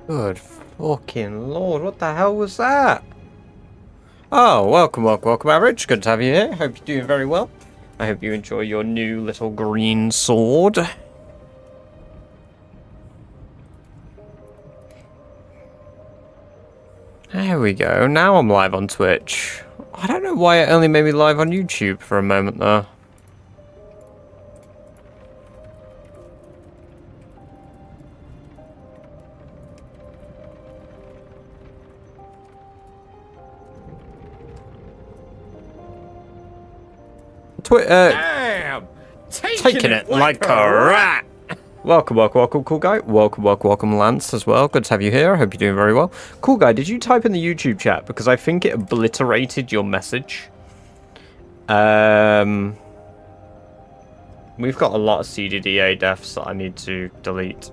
Good fucking lord, what the hell was that? Oh, welcome, Average. Good to have you here. Hope you're doing very well. I hope you enjoy your new little green sword. There we go. Now I'm live on Twitch. I don't know why it only made me live on YouTube for a moment though. Damn! Taking it like a rat! Welcome, cool guy. Welcome, Lance, as well. Good to have you here. I hope you're doing very well. Cool guy, did you type in the YouTube chat? Because I think it obliterated your message. We've got a lot of CDDA deaths that I need to delete.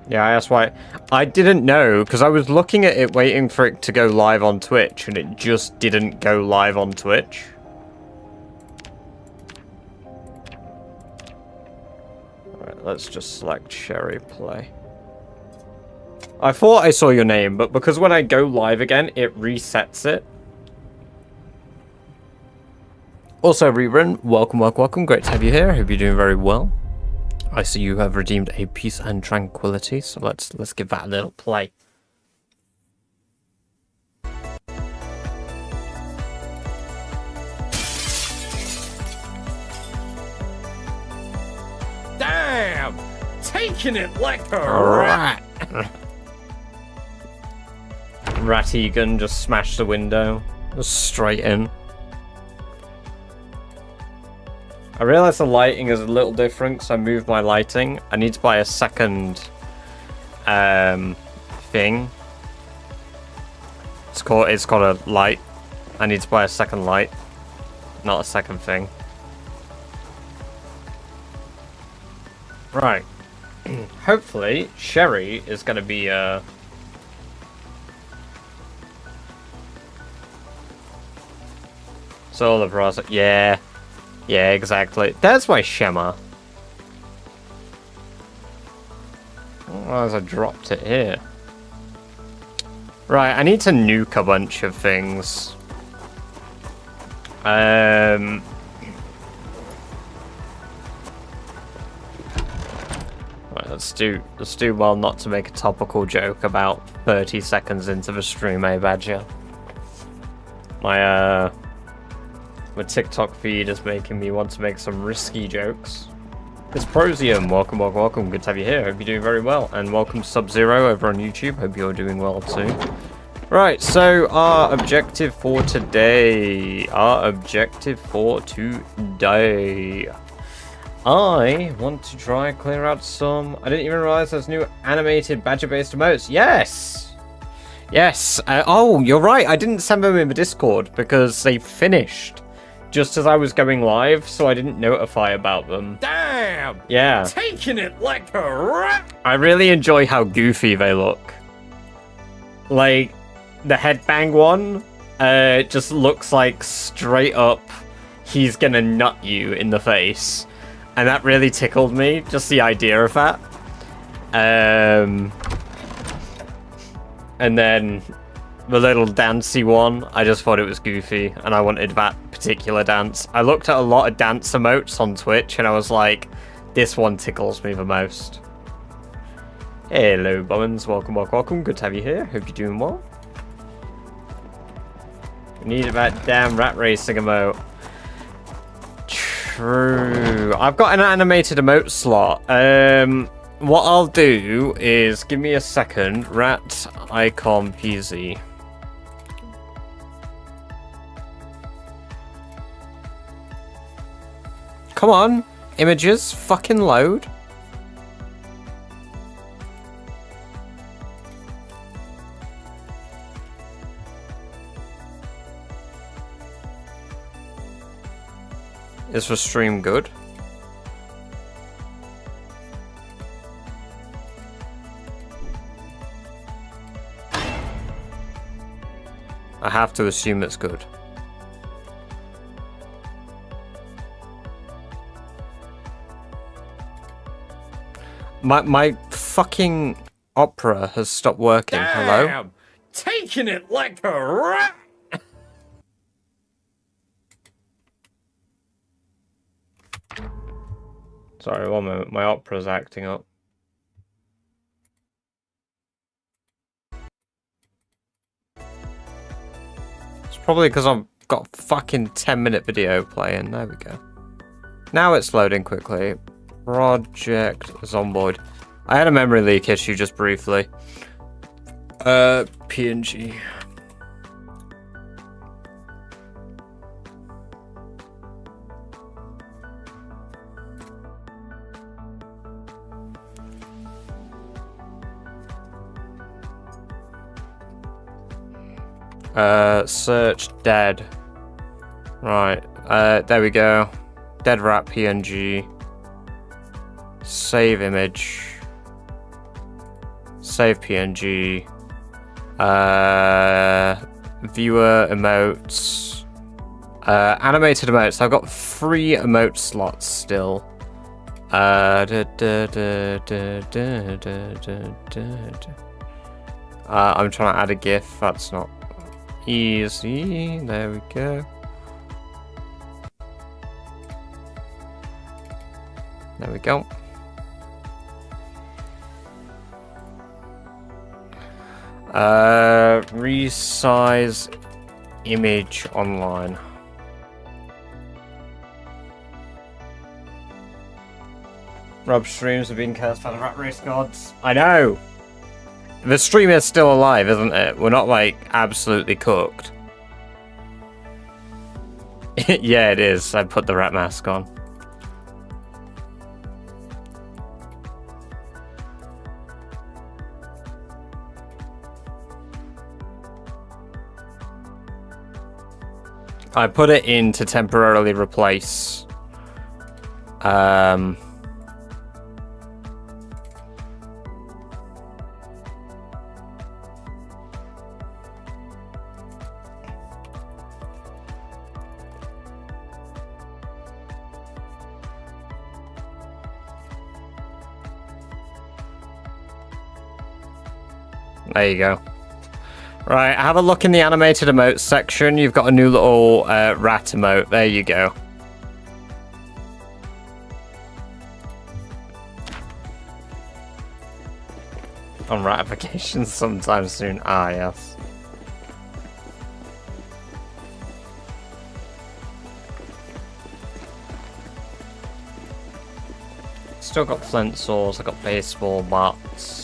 Yeah, that's why I didn't know, because I was looking at it waiting for it to go live on Twitch, and it just didn't go live on Twitch. Alright, let's just select Sherry Play. I thought I saw your name, but because when I go live again, it resets it. Also, Rerun, welcome. Great to have you here. Hope you're doing very well. I see you have redeemed a peace and tranquility, so let's give that a little play. Damn! Taking it like a rat! Rat Egan just smashed the window. Just straight in. I realise the lighting is a little different, so I moved my lighting. I need to buy a second thing. It's called a light. I need to buy a second light, not a second thing. Right. Hopefully, Sherry is going to be solar process. Yeah, exactly. There's my shimmer. Oh, as I dropped it here. Right, I need to nuke a bunch of things. Right, let's do well not to make a topical joke about 30 seconds into the stream, Badger? My TikTok feed is making me want to make some risky jokes. It's Prosium, welcome. Good to have you here. Hope you're doing very well. And welcome Sub-Zero over on YouTube. Hope you're doing well too. Right, so our objective for today. I want to try and clear out some... I didn't even realize there's new animated badger-based emotes. Yes! Oh, you're right. I didn't send them in the Discord because they finished just as I was going live, so I didn't notify about them. Damn! Yeah. Taking it like a rat! I really enjoy how goofy they look. Like, the headbang one just looks like straight up he's gonna nut you in the face. And that really tickled me, just the idea of that. And then the little dancey one, I just thought it was goofy, and I wanted that particular dance. I looked at a lot of dance emotes on Twitch, and I was like, this one tickles me the most. Hello, Bobbins. Welcome. Good to have you here. Hope you're doing well. We need that damn rat racing emote. True. I've got an animated emote slot. What I'll do is, give me a second, rat icon PZ. Come on, images, fucking load. Is the stream good? I have to assume it's good. My fucking opera has stopped working. Hello? Damn! Taking it like a rat! Sorry, one moment. My opera's acting up. It's probably because I've got a fucking 10-minute video playing. There we go. Now it's loading quickly. Project Zomboid. I had a memory leak issue just briefly. PNG. Search dead. Right. There we go. Dead rat PNG. Save image. Save PNG. Viewer emotes. Animated emotes. I've got 3 emote slots still. I'm trying to add a GIF. That's not easy. There we go. There we go. Resize image online. Rob's streams have been cursed by the Rat Race gods. I know! The stream is still alive, isn't it? We're not, like, absolutely cooked. Yeah, it is. I put the rat mask on. I put it in to temporarily replace there you go. Right, have a look in the animated emotes section. You've got a new little rat emote. There you go. On ratifications sometime soon. Ah, yes. Still got flint saws. I got baseball bats.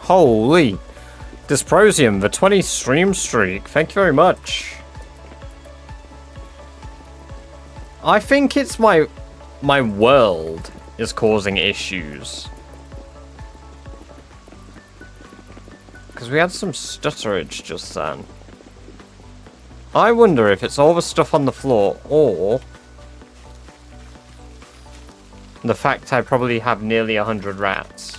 Holy! Dysprosium, the 20 stream streak. Thank you very much. I think it's my world is causing issues. Because we had some stutterage just then. I wonder if it's all the stuff on the floor or the fact I probably have nearly 100 rats.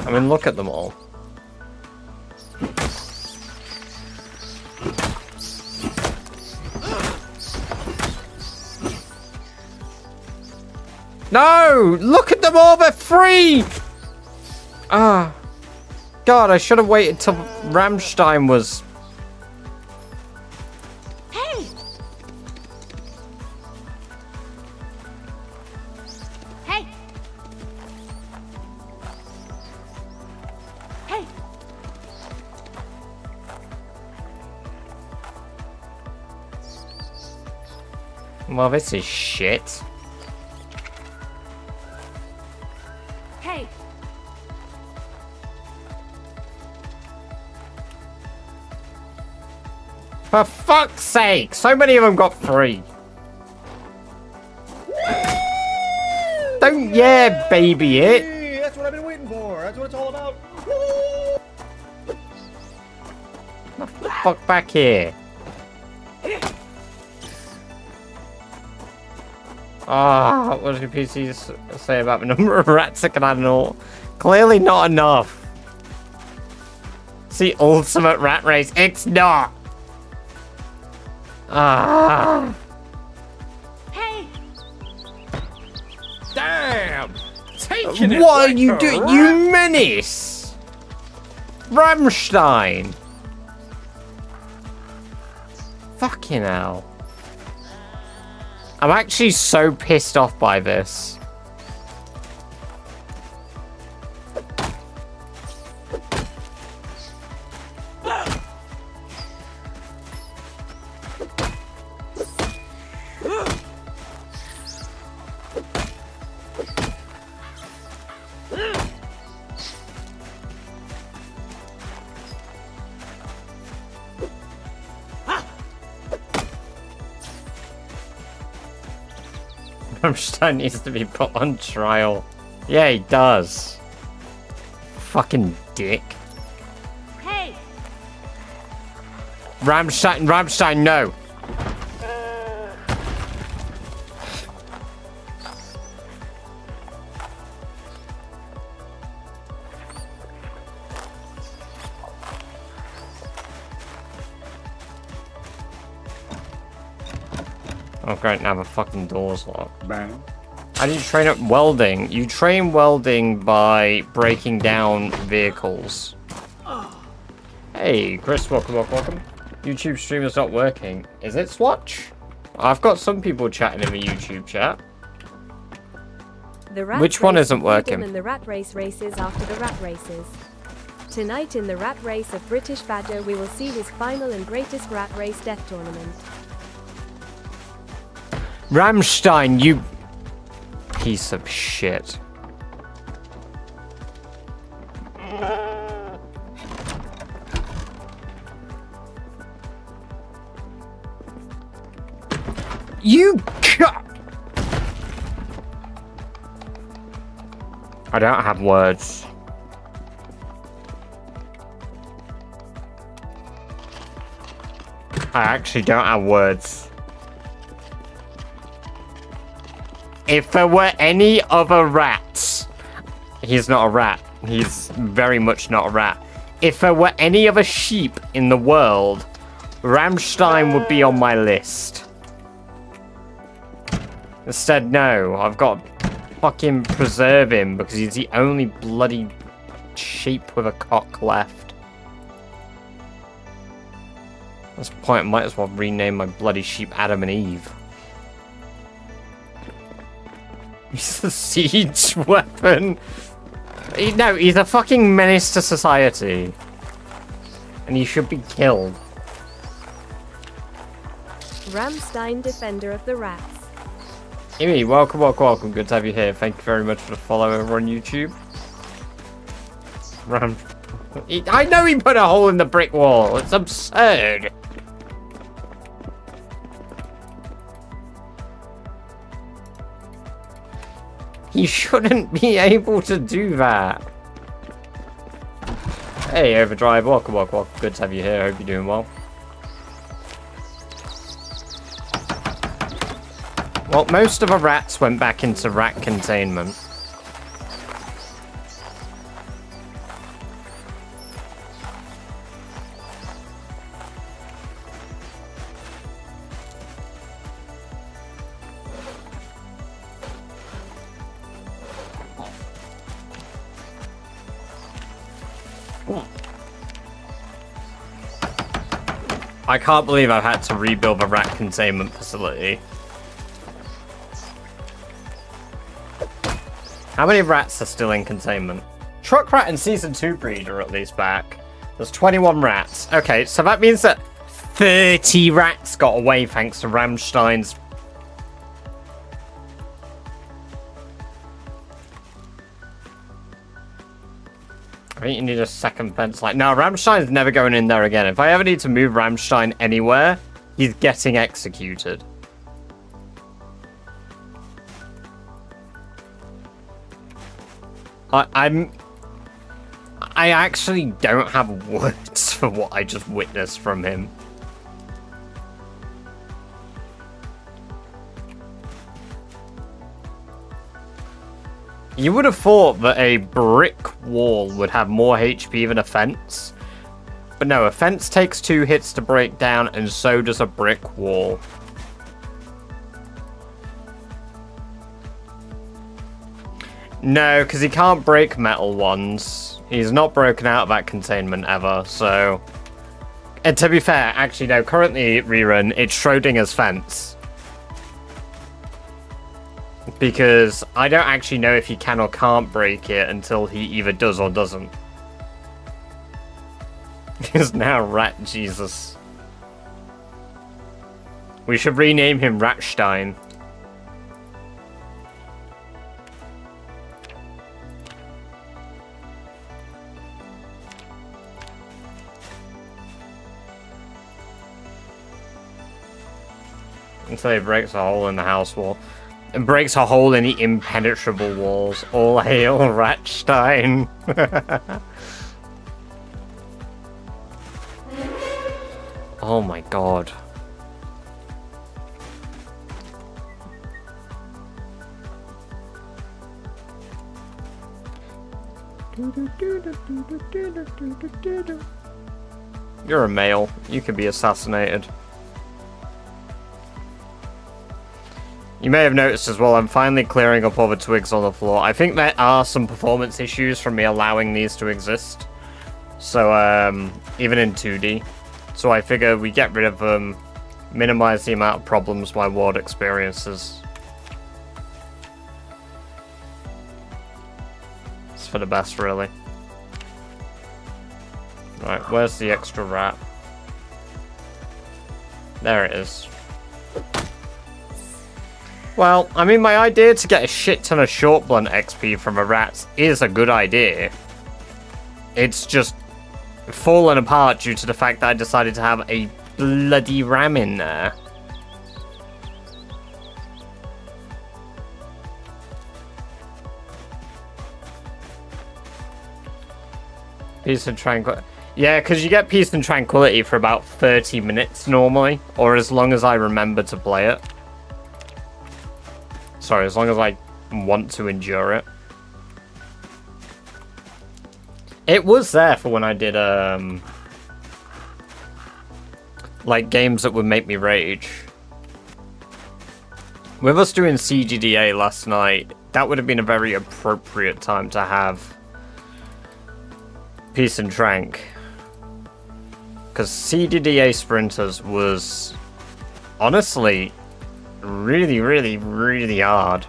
I mean, look at them all. No! Look at them all, they're free! Ah. God, I should have waited till Ramstein was... Hey! Hey! Hey! Well, this is shit. Hey! For fuck's sake! So many of them got free. Don't baby it. Hey, that's what I've been waiting for. That's what it's all about. Fuck back here. Ah, what does your PC say about the number of rats that can add an all? Clearly not enough. See, ultimate rat race. It's not. Ah! Hey! Damn! Taking it What are like you a doing? rat. You menace! Ramstein! Fucking hell. I'm actually so pissed off by this. Ramstein needs to be put on trial. Yeah, he does. Fucking dick. Hey! Ramstein, no. Oh great, now the fucking door's locked. Bang. How do you train up welding? You train welding by breaking down vehicles. Hey, Chris, welcome. YouTube stream is not working. Is it, Swatch? I've got some people chatting in the YouTube chat. The rat Which one race isn't of working? freedom And the rat race races after the rat races. Tonight in the rat race of British Badger we will see his final and greatest rat race death tournament. Ramstein, you piece of shit. You I don't have words. I actually don't have words. If there were any other rats, he's not a rat. He's very much not a rat. If there were any other sheep in the world, Ramstein would be on my list. Instead, no. I've got to fucking preserve him because he's the only bloody sheep with a cock left. At this point, I might as well rename my bloody sheep Adam and Eve. He's a siege weapon. No, he's a fucking menace to society. And he should be killed. Ramstein, defender of the rats. Amy, welcome. Good to have you here. Thank you very much for the follow over on YouTube. I know he put a hole in the brick wall. It's absurd. He shouldn't be able to do that. Hey, Overdrive, welcome. Good to have you here. Hope you're doing well. Well, most of the rats went back into rat containment. I can't believe I've had to rebuild the rat containment facility. How many rats are still in containment? Truck Rat and Season 2 breed are at least back. There's 21 rats. Okay, so that means that 30 rats got away thanks to Ramstein's... I think you need a second fence line. No, Ramstein's never going in there again. If I ever need to move Ramstein anywhere, he's getting executed. I actually don't have words for what I just witnessed from him. You would have thought that a brick wall would have more HP than a fence. But no, a fence takes 2 hits to break down, and so does a brick wall. No, because he can't break metal ones. He's not broken out of that containment ever, so... And to be fair, actually no, currently, Rerun, it's Schrodinger's fence. Because I don't actually know if he can or can't break it until he either does or doesn't. He's now Rat Jesus. We should rename him Ramstein. Until he breaks a hole in the house wall. And breaks a hole in the impenetrable walls. All hail Ramstein. Oh my god. You're a male. You can be assassinated. You may have noticed as well, I'm finally clearing up all the twigs on the floor. I think there are some performance issues from me allowing these to exist. So, even in 2D. So I figure we get rid of them, minimize the amount of problems my ward experiences. It's for the best, really. Right, where's the extra rat? There it is. Well, I mean, my idea to get a shit ton of short blunt XP from a rat is a good idea. It's just fallen apart due to the fact that I decided to have a bloody ram in there. Peace and tranquility. Yeah, because you get peace and tranquility for about 30 minutes normally, or as long as I remember to play it. Sorry, as long as I want to endure it. It was there for when I did, like, games that would make me rage. With us doing CGDA last night, that would have been a very appropriate time to have Peace and Trank. Because CGDA Sprinters was, honestly, really, really, really hard.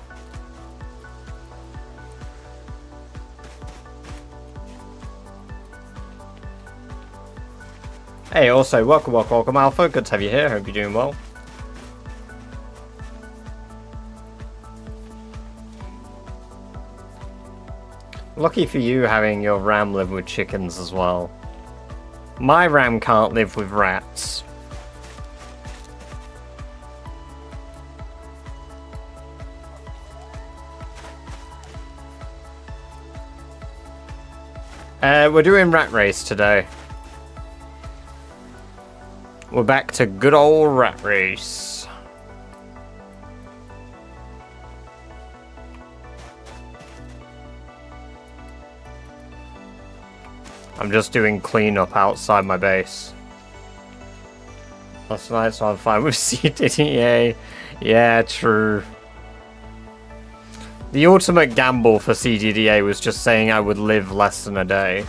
Hey, also, welcome, Alpha. Good to have you here. Hope you're doing well. Lucky for you having your ram live with chickens as well. My ram can't live with rats. We're doing Rat Race today. We're back to good old Rat Race. I'm just doing cleanup outside my base. Last night, so I'm fine with CDDA. Yeah, true. The ultimate gamble for CGDA was just saying I would live less than a day.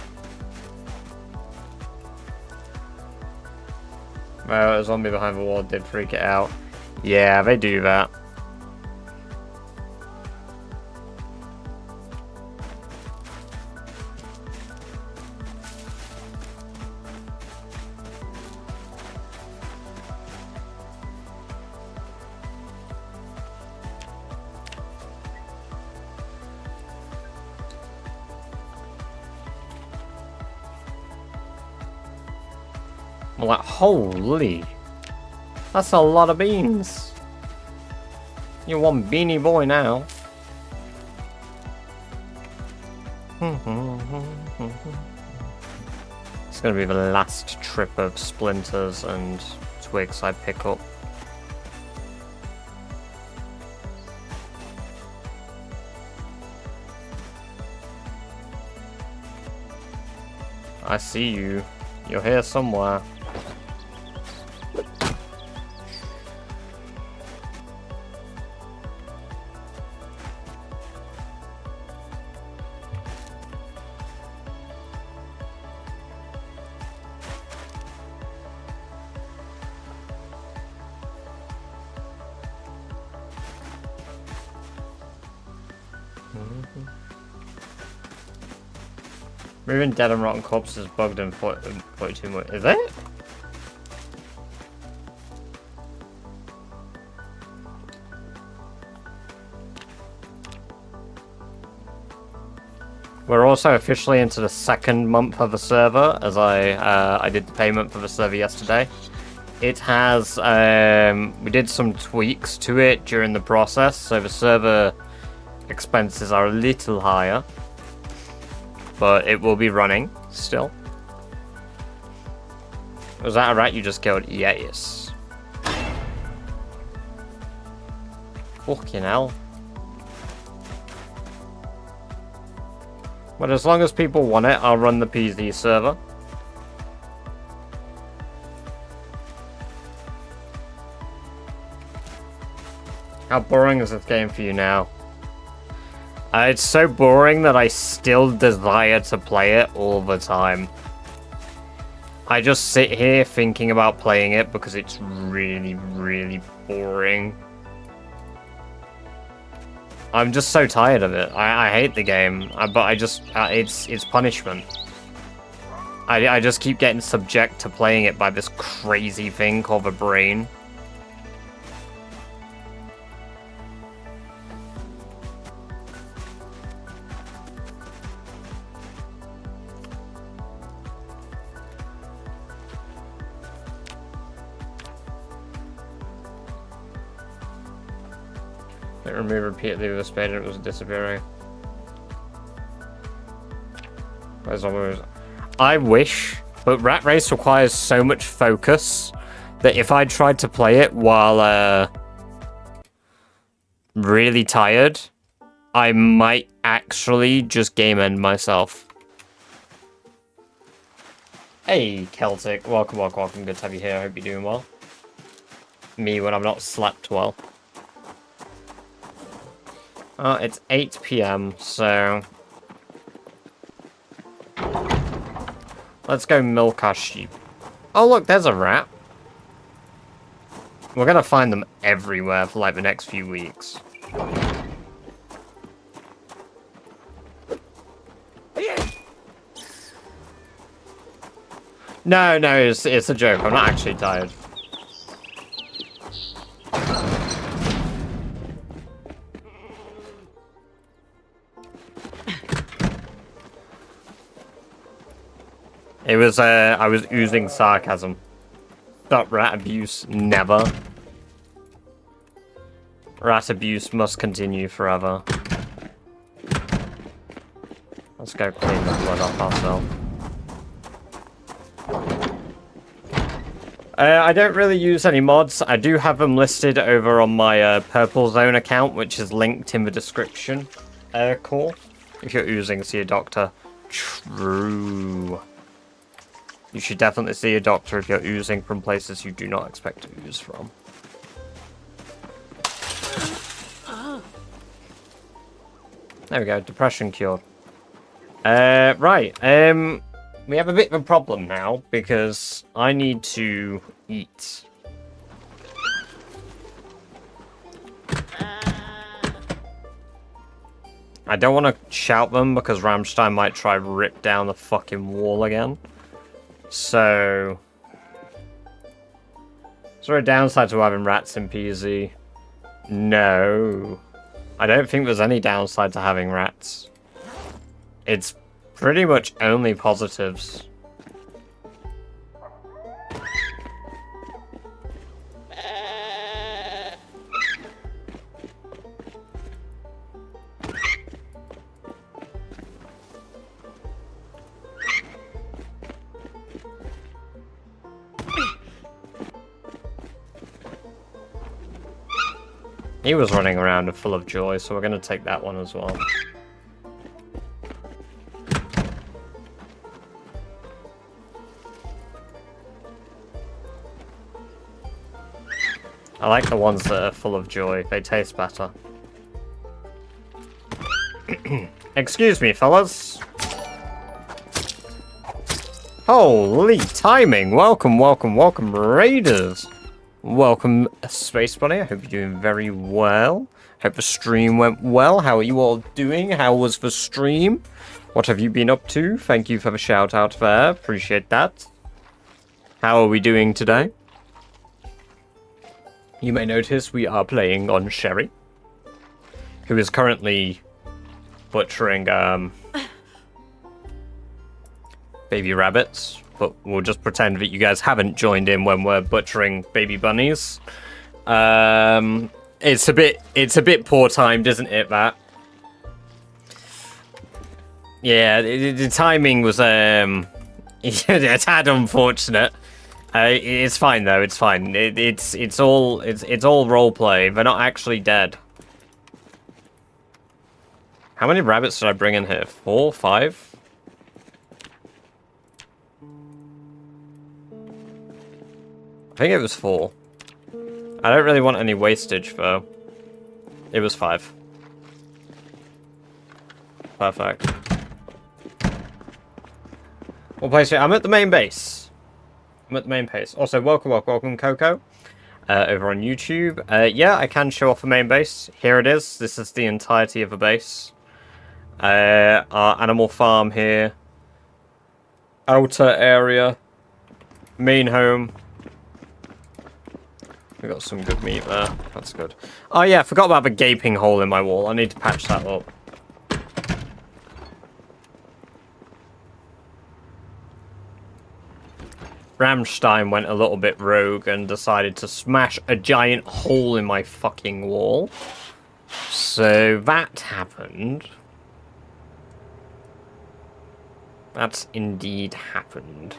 Well, a zombie behind the wall did freak it out. Yeah, they do that. I'm like, holy, that's a lot of beans. You're one beanie boy now. It's gonna be the last trip of splinters and twigs I pick up. I see you. You're here somewhere. Moving dead and rotten corpses bugged in 42 more. Is it? We're also officially into the second month of the server, as I did the payment for the server yesterday. It has, we did some tweaks to it during the process, so the server expenses are a little higher. But it will be running still. Was that a rat you just killed? Yes. Fucking hell. But as long as people want it, I'll run the PZ server. How boring is this game for you now? It's so boring that I still desire to play it all the time. I just sit here thinking about playing it because it's really, really boring. I'm just so tired of it. I hate the game, but I just, it's punishment. I just keep getting subject to playing it by this crazy thing called the brain. It removed repeatedly with a spade and it was disappearing. Where's almost... I wish, but Rat Race requires so much focus that if I tried to play it while really tired, I might actually just game end myself. Hey Celtic, welcome, welcome, welcome. Good to have you here. I hope you're doing well. Me when I'm not slept well. It's 8 PM, so... let's go milk our sheep. Oh look, there's a rat. We're gonna find them everywhere for like the next few weeks. No, it's a joke. I'm not actually tired. It was, I was oozing sarcasm. Stop rat abuse, never. Rat abuse must continue forever. Let's go clean the blood off ourselves. I don't really use any mods. I do have them listed over on my Purple Zone account, which is linked in the description. Call. If you're oozing, see a doctor. True. You should definitely see a doctor if you're oozing from places you do not expect to ooze from. There we go, depression cured. Right, we have a bit of a problem now, because I need to eat. I don't want to shout them, because Ramstein might try to rip down the fucking wall again. So... is there a downside to having rats in PZ? No. I don't think there's any downside to having rats. It's pretty much only positives. He was running around and full of joy, so we're going to take that one as well. I like the ones that are full of joy. They taste better. Excuse me, fellas. Holy timing! Welcome, welcome, welcome, Raiders! Welcome, Space Bunny. I hope you're doing very well. Hope the stream went well. How are you all doing? How was the stream? What have you been up to? Thank you for the shout out there. Appreciate that. How are we doing today? You may notice we are playing on Sherry, who is currently butchering baby rabbits, but we'll just pretend that you guys haven't joined in when we're butchering baby bunnies. It's a bit poor timed, isn't it, that? Yeah, the timing was a tad unfortunate. It's fine though. It's fine. It's all role play. They're not actually dead. How many rabbits did I bring in here? 4, 5? I think it was 4. I don't really want any wastage though. It was 5. Perfect. We'll place it. I'm at the main base. I'm at the main base. Also, welcome, Coco. Over on YouTube. Yeah, I can show off the main base. Here it is. This is the entirety of the base. Our animal farm here. Outer area. Main home. We got some good meat there. That's good. Oh yeah, I forgot about the gaping hole in my wall. I need to patch that up. Ramstein went a little bit rogue and decided to smash a giant hole in my fucking wall. So that happened. That's indeed happened.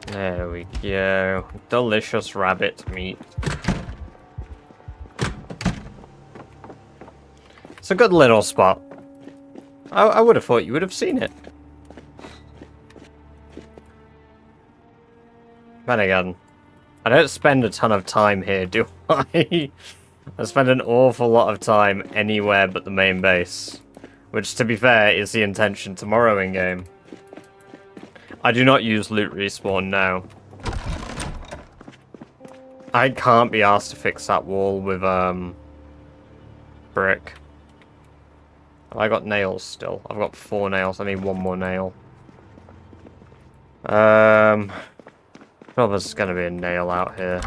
There we go. Delicious rabbit meat. It's a good little spot. I would have thought you would have seen it. Then again, I don't spend a ton of time here, do I? I spend an awful lot of time anywhere but the main base. Which, to be fair, is the intention tomorrow in-game. I do not use loot respawn now. I can't be asked to fix that wall with, brick. I got nails still. I've got 4 nails. I need 1 more nail. Well, there's gonna be a nail out here.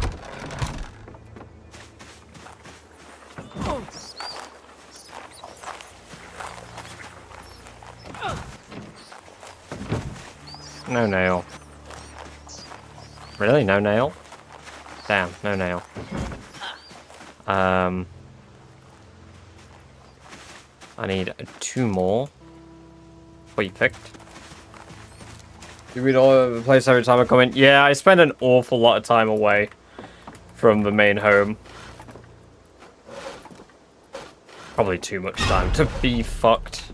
No nail. Really? No nail? Damn, no nail. I need 2 more. What you picked? You read all over the place every time I come in? Yeah, I spend an awful lot of time away from the main home. Probably too much time to be fucked.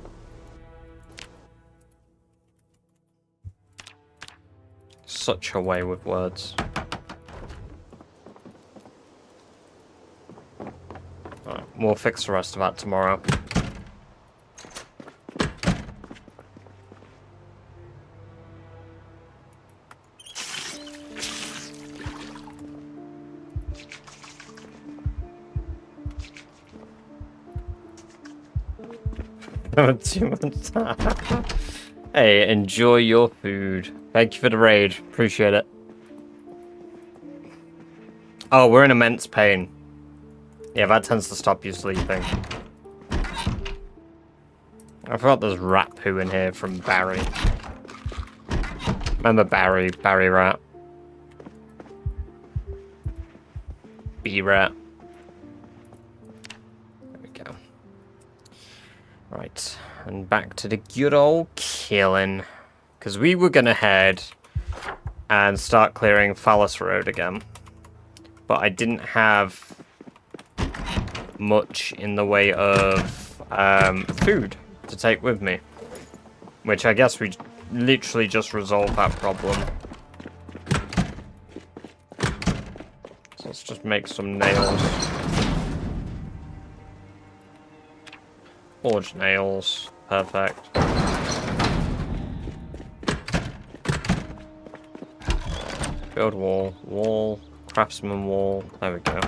Such a way with words. Right, we'll fix the rest of that tomorrow. Too much time. Hey, enjoy your food. Thank you for the raid. Appreciate it. Oh, we're in immense pain. Yeah, that tends to stop you sleeping. I forgot there's rat poo in here from Barry. Remember Barry? Barry Rat. B-Rat. There we go. Right. And back to the good old killing. Because we were going to head and start clearing Phallus Road again. But I didn't have much in the way of food to take with me. Which I guess we literally just resolved that problem. So let's just make some nails. Forge nails. Perfect. Build wall. Wall. Craftsman wall. There we go.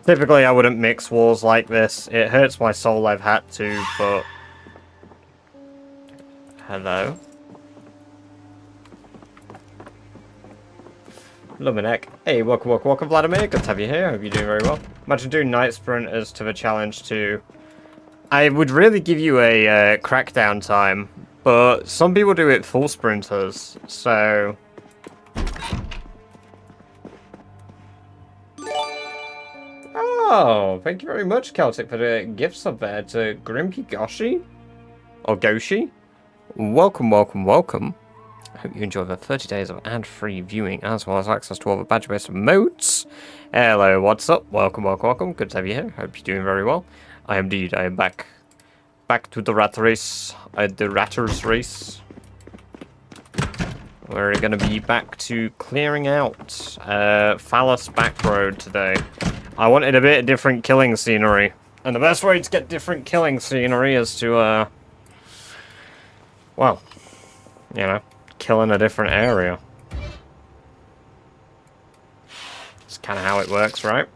Typically, I wouldn't mix walls like this. It hurts my soul I've had to, but... Hello? Luminek. Hey, welcome, Vladimir. Good to have you here. Hope you're doing very well. Imagine doing night sprinters to the challenge too. I would really give you a crackdown time, but some people do it full sprinters, so... Oh, thank you very much, Celtic, for the gifts up there to Grimpy Goshi? Or Goshi? Welcome. I hope you enjoy the 30 days of ad-free viewing, as well as access to all the badge-based emotes. Hello, what's up? Welcome. Good to have you here. Hope you're doing very well. I am back. Back to the rat race. The Ratters race. We're going to be back to clearing out Phallus Back Road today. I wanted a bit of different killing scenery. And the best way to get different killing scenery is to, well, you know, kill in a different area. That's kind of how it works, right?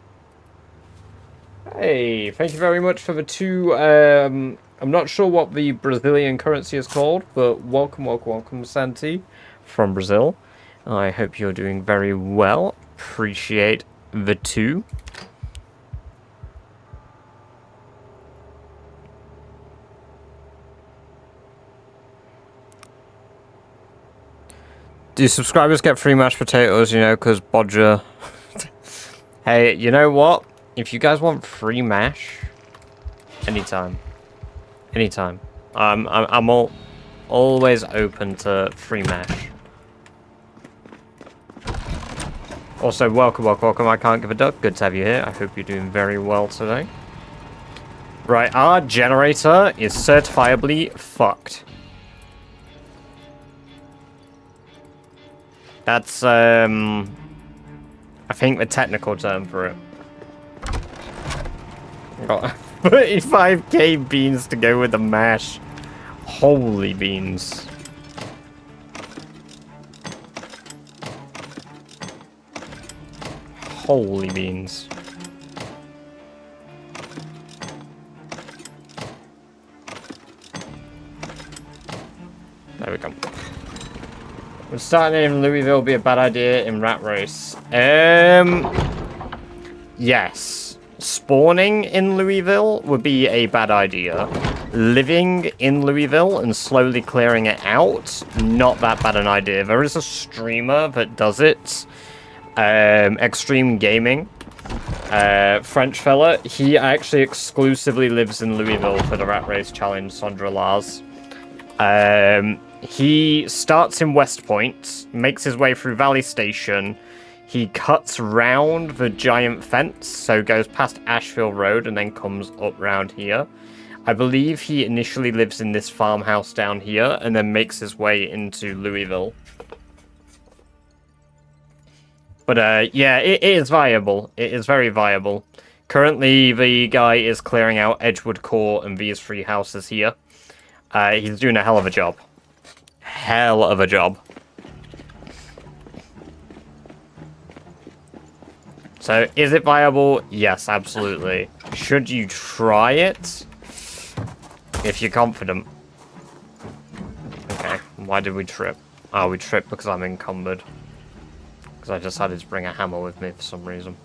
Hey, thank you very much for the two, I'm not sure what the Brazilian currency is called, but welcome, Santi, from Brazil. I hope you're doing very well. Appreciate the two. Do subscribers get free mashed potatoes, you know, because Bodger... Hey, you know what? If you guys want free mash, anytime. I'm always open to free mash. Also, welcome. I can't give a duck. Good to have you here. I hope you're doing very well today. Right, our generator is certifiably fucked. That's, I think the technical term for it. Got 35k beans to go with the mash. Holy beans. Holy beans. There we go. Would starting in Louisville be a bad idea in Rat Race? Yes. Spawning in Louisville would be a bad idea. Living in Louisville and slowly clearing it out, not that bad an idea. There is a streamer that does it. Extreme Gaming. French fella. He actually exclusively lives in Louisville for the Rat Race Challenge, Sandra Lars. He starts in West Point, makes his way through Valley Station. He cuts round the giant fence, so goes past Asheville Road and then comes up round here. I believe he initially lives in this farmhouse down here and then makes his way into Louisville. But yeah, it is viable. It is very viable. Currently, the guy is clearing out Edgewood Court and these three houses here. He's doing a hell of a job. Hell of a job. So, is it viable? Yes, absolutely. Should you try it? If you're confident. Okay, why did we trip? Oh, we tripped because I'm encumbered. Because I decided to bring a hammer with me for some reason.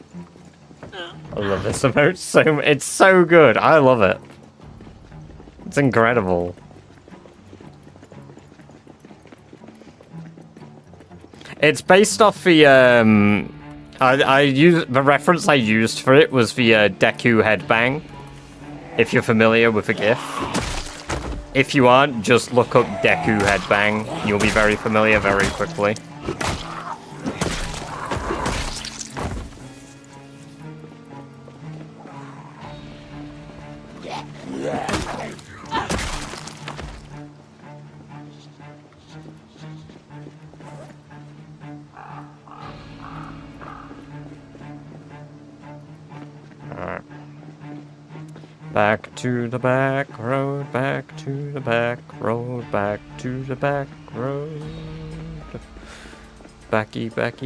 I love this emote. It's so good. I love it. It's incredible. It's based off the, the reference I used for it was the Deku headbang. If you're familiar with the GIF. If you aren't, just look up Deku headbang. You'll be very familiar very quickly. Alright. Back to the back road, back to the back road, back to the back road. Backy, back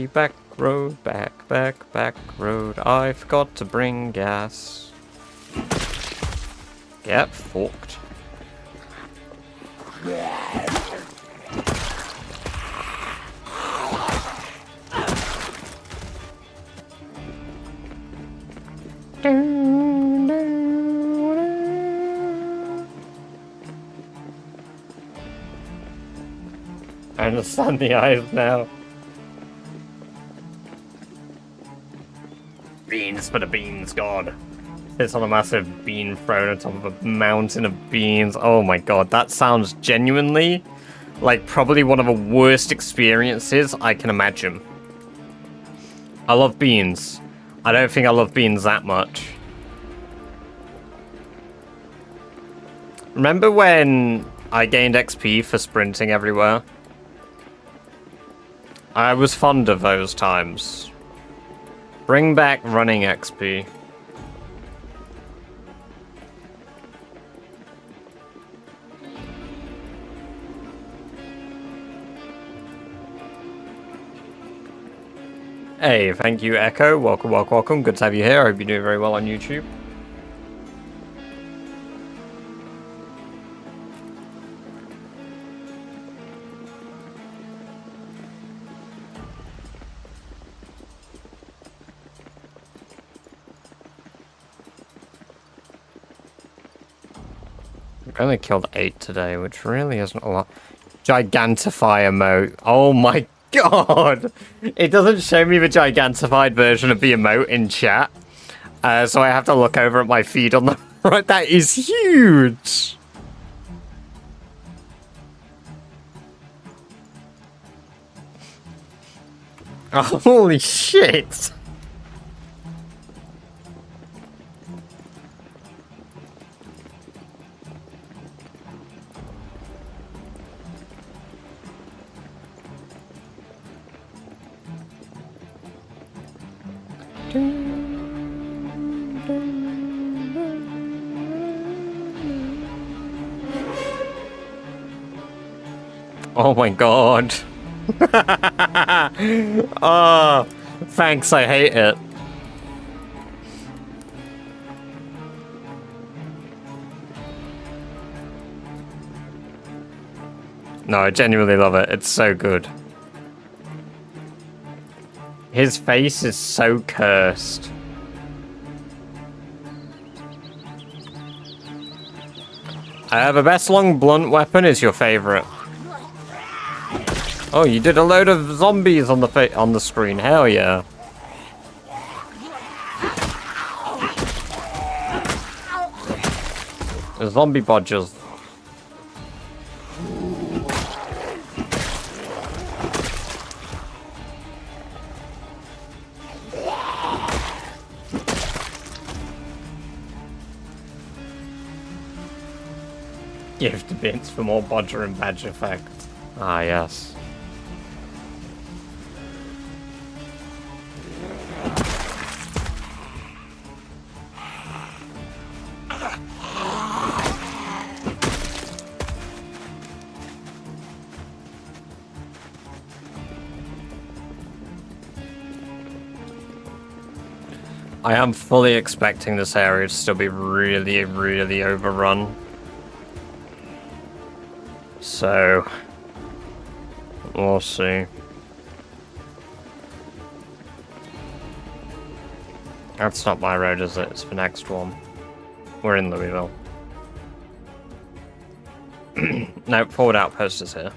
road, back road. I forgot to bring gas. Get fucked. I understand the eyes now. Beans for the beans, god. It's on a massive bean thrown on top of a mountain of beans. Oh my god, that sounds genuinely like probably one of the worst experiences I can imagine. I love beans. I don't think I love beans that much. Remember when I gained XP for sprinting everywhere? I was fond of those times. Bring back running XP. Hey, thank you, Echo. Welcome, welcome, welcome. Good to have you here. I hope you're doing very well on YouTube. I've only killed 8 today, which really isn't a lot. Gigantify emote. Oh my god! It doesn't show me the gigantified version of the emote in chat. So I have to look over at my feed on the right. That is huge! Holy shit! Oh my god. Oh, thanks, I hate it. No, I genuinely love it. It's so good. His face is so cursed. The best long blunt weapon is your favorite. Oh, you did a load of zombies on the screen. Hell yeah. The zombie bodgers. Gift bits for more bodger and badge effect. Ah, yes. I am fully expecting this area to still be really, really overrun. So, we'll see. That's not my road, is it? It's the next one. We're in Louisville. No, forward outpost is here.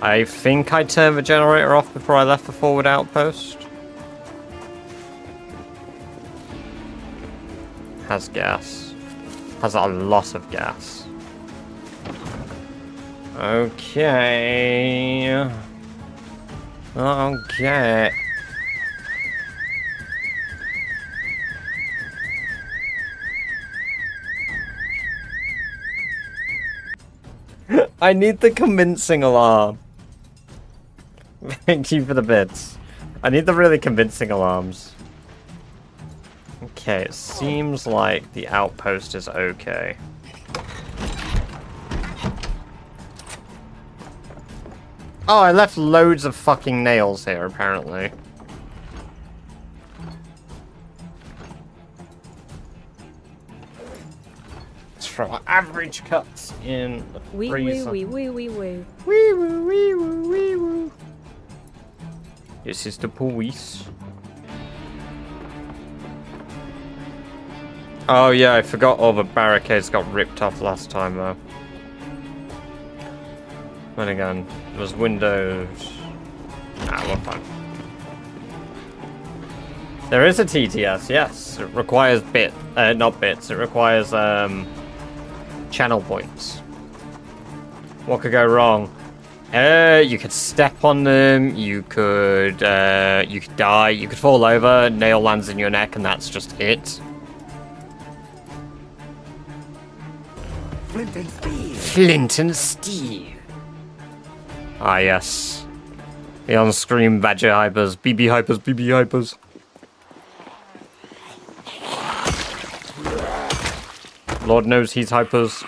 I think I turned the generator off before I left the forward outpost. Has gas. Has a lot of gas. Okay. Okay. I need the convincing alarm. Thank you for the bits. I need the really convincing alarms. Okay, it seems like the outpost is okay. Oh, I left loads of fucking nails here, apparently. Let's throw average cuts in the Wee freezer. woo, wee woo, wee woo. Wee woo, wee woo, wee woo. This is the police. Oh yeah, I forgot all the barricades got ripped off last time though. Then again, there's windows. Ah, we're fine. There is a TTS, yes. It requires not bits. It requires channel points. What could go wrong? You could step on them. You could die. You could fall over. Nail lands in your neck, and that's just it. Flint and steel. Flint and steel. Ah, yes. The on-screen badger hypers. BB hypers, BB hypers. Lord knows he's hypers.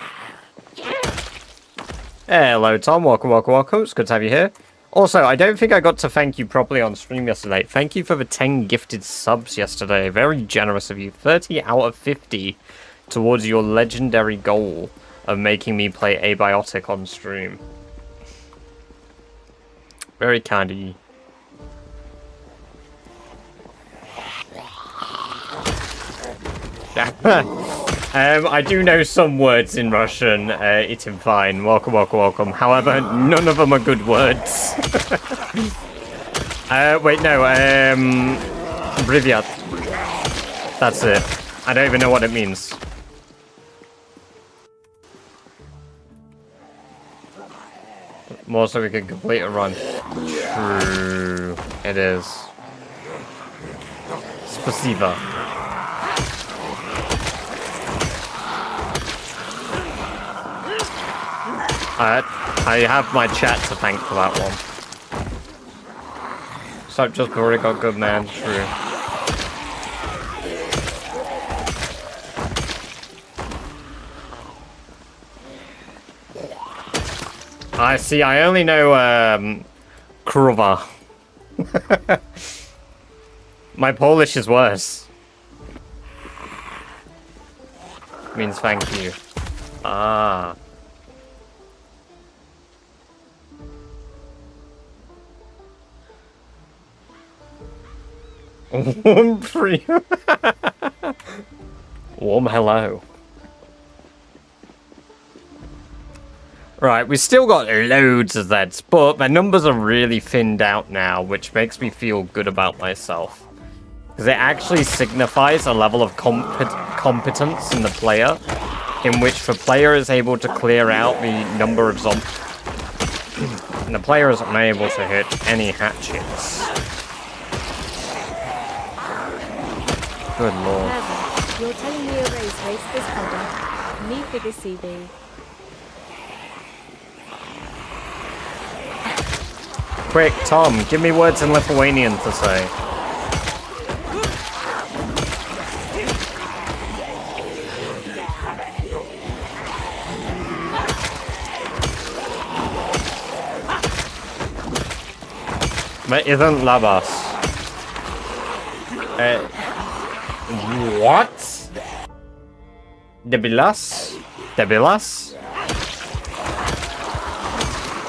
Hello, Tom. Welcome, welcome, welcome. It's good to have you here. Also, I don't think I got to thank you properly on stream yesterday. Thank you for the 10 gifted subs yesterday. Very generous of you. 30 out of 50 towards your legendary goal of making me play Abiotic on stream. Very kind of you. I do know some words in Russian. It's fine. Welcome, welcome, welcome. However, none of them are good words. Wait, no. Privyat. That's it. I don't even know what it means. More so we can complete a run. True. It is. Spasiba. I have my chat to thank for that one. So just already got good, man. True. I see. I only know Kurwa. My Polish is worse. Means thank you. Ah. Warm free. Warm hello. Right, we've still got loads of Zeds, but my numbers are really thinned out now, which makes me feel good about myself. Because it actually signifies a level of competence in the player, in which the player is able to clear out the number of zombies. And the player is unable to hit any hatchets. Good lord. Heather, you're telling me a race this product. Me for the CB. Quick, Tom, give me words in Lithuanian to say. But isn't labas. What? Debilas? Debilas?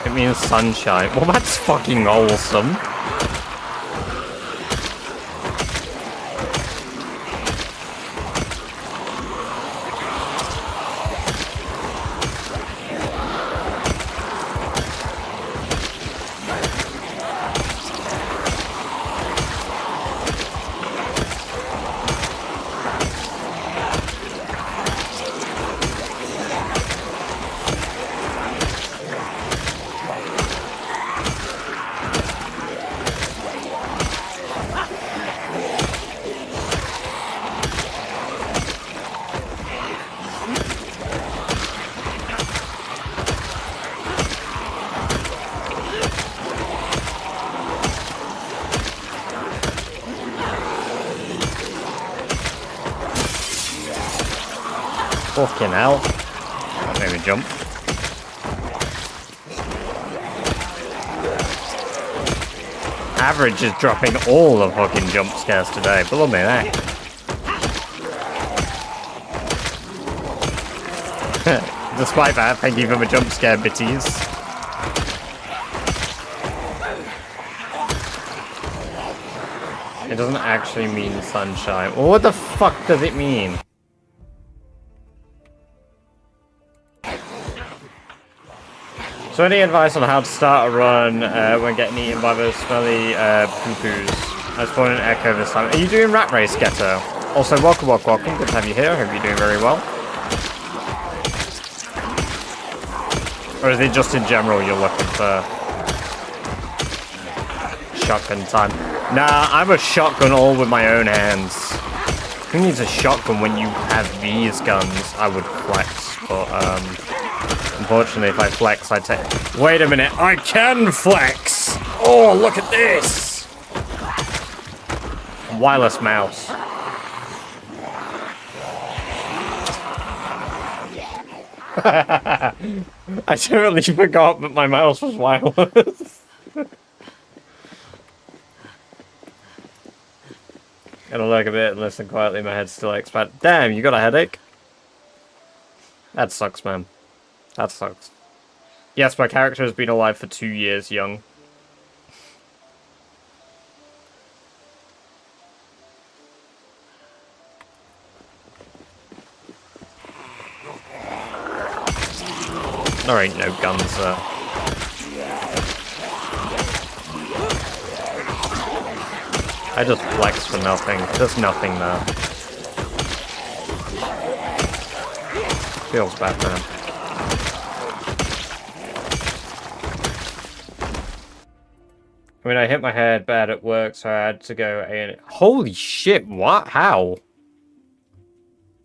It means sunshine. Well, that's fucking awesome. Fucking hell. Maybe jump. Average is dropping all the fucking jump scares today. Believe me that. Despite that, thank you for the jump scare bitties. It doesn't actually mean sunshine. Well, what the fuck does it mean? So any advice on how to start a run when getting eaten by those smelly poo-poos? I was born in Echo this time. Are you doing Rat Race, Ghetto? Also, welcome. Good to have you here. Hope you're doing very well. Or is it just in general you're looking for shotgun time? Nah, I'm a shotgun all with my own hands. Who needs a shotgun when you have these guns? I would flex, but unfortunately if I flex I take... Wait a minute, I can flex! Oh, look at this! Wireless mouse. I totally forgot that my mouse was wireless. Gonna look a bit and listen quietly, my head's still expanding. Damn, you got a headache? That sucks, man. That sucks. Yes, my character has been alive for 2 years young. There ain't no guns there. I just flex for nothing. There's nothing there. Feels bad, man. I mean, I hit my head bad at work, so I had to go A&E. Holy shit, what? How?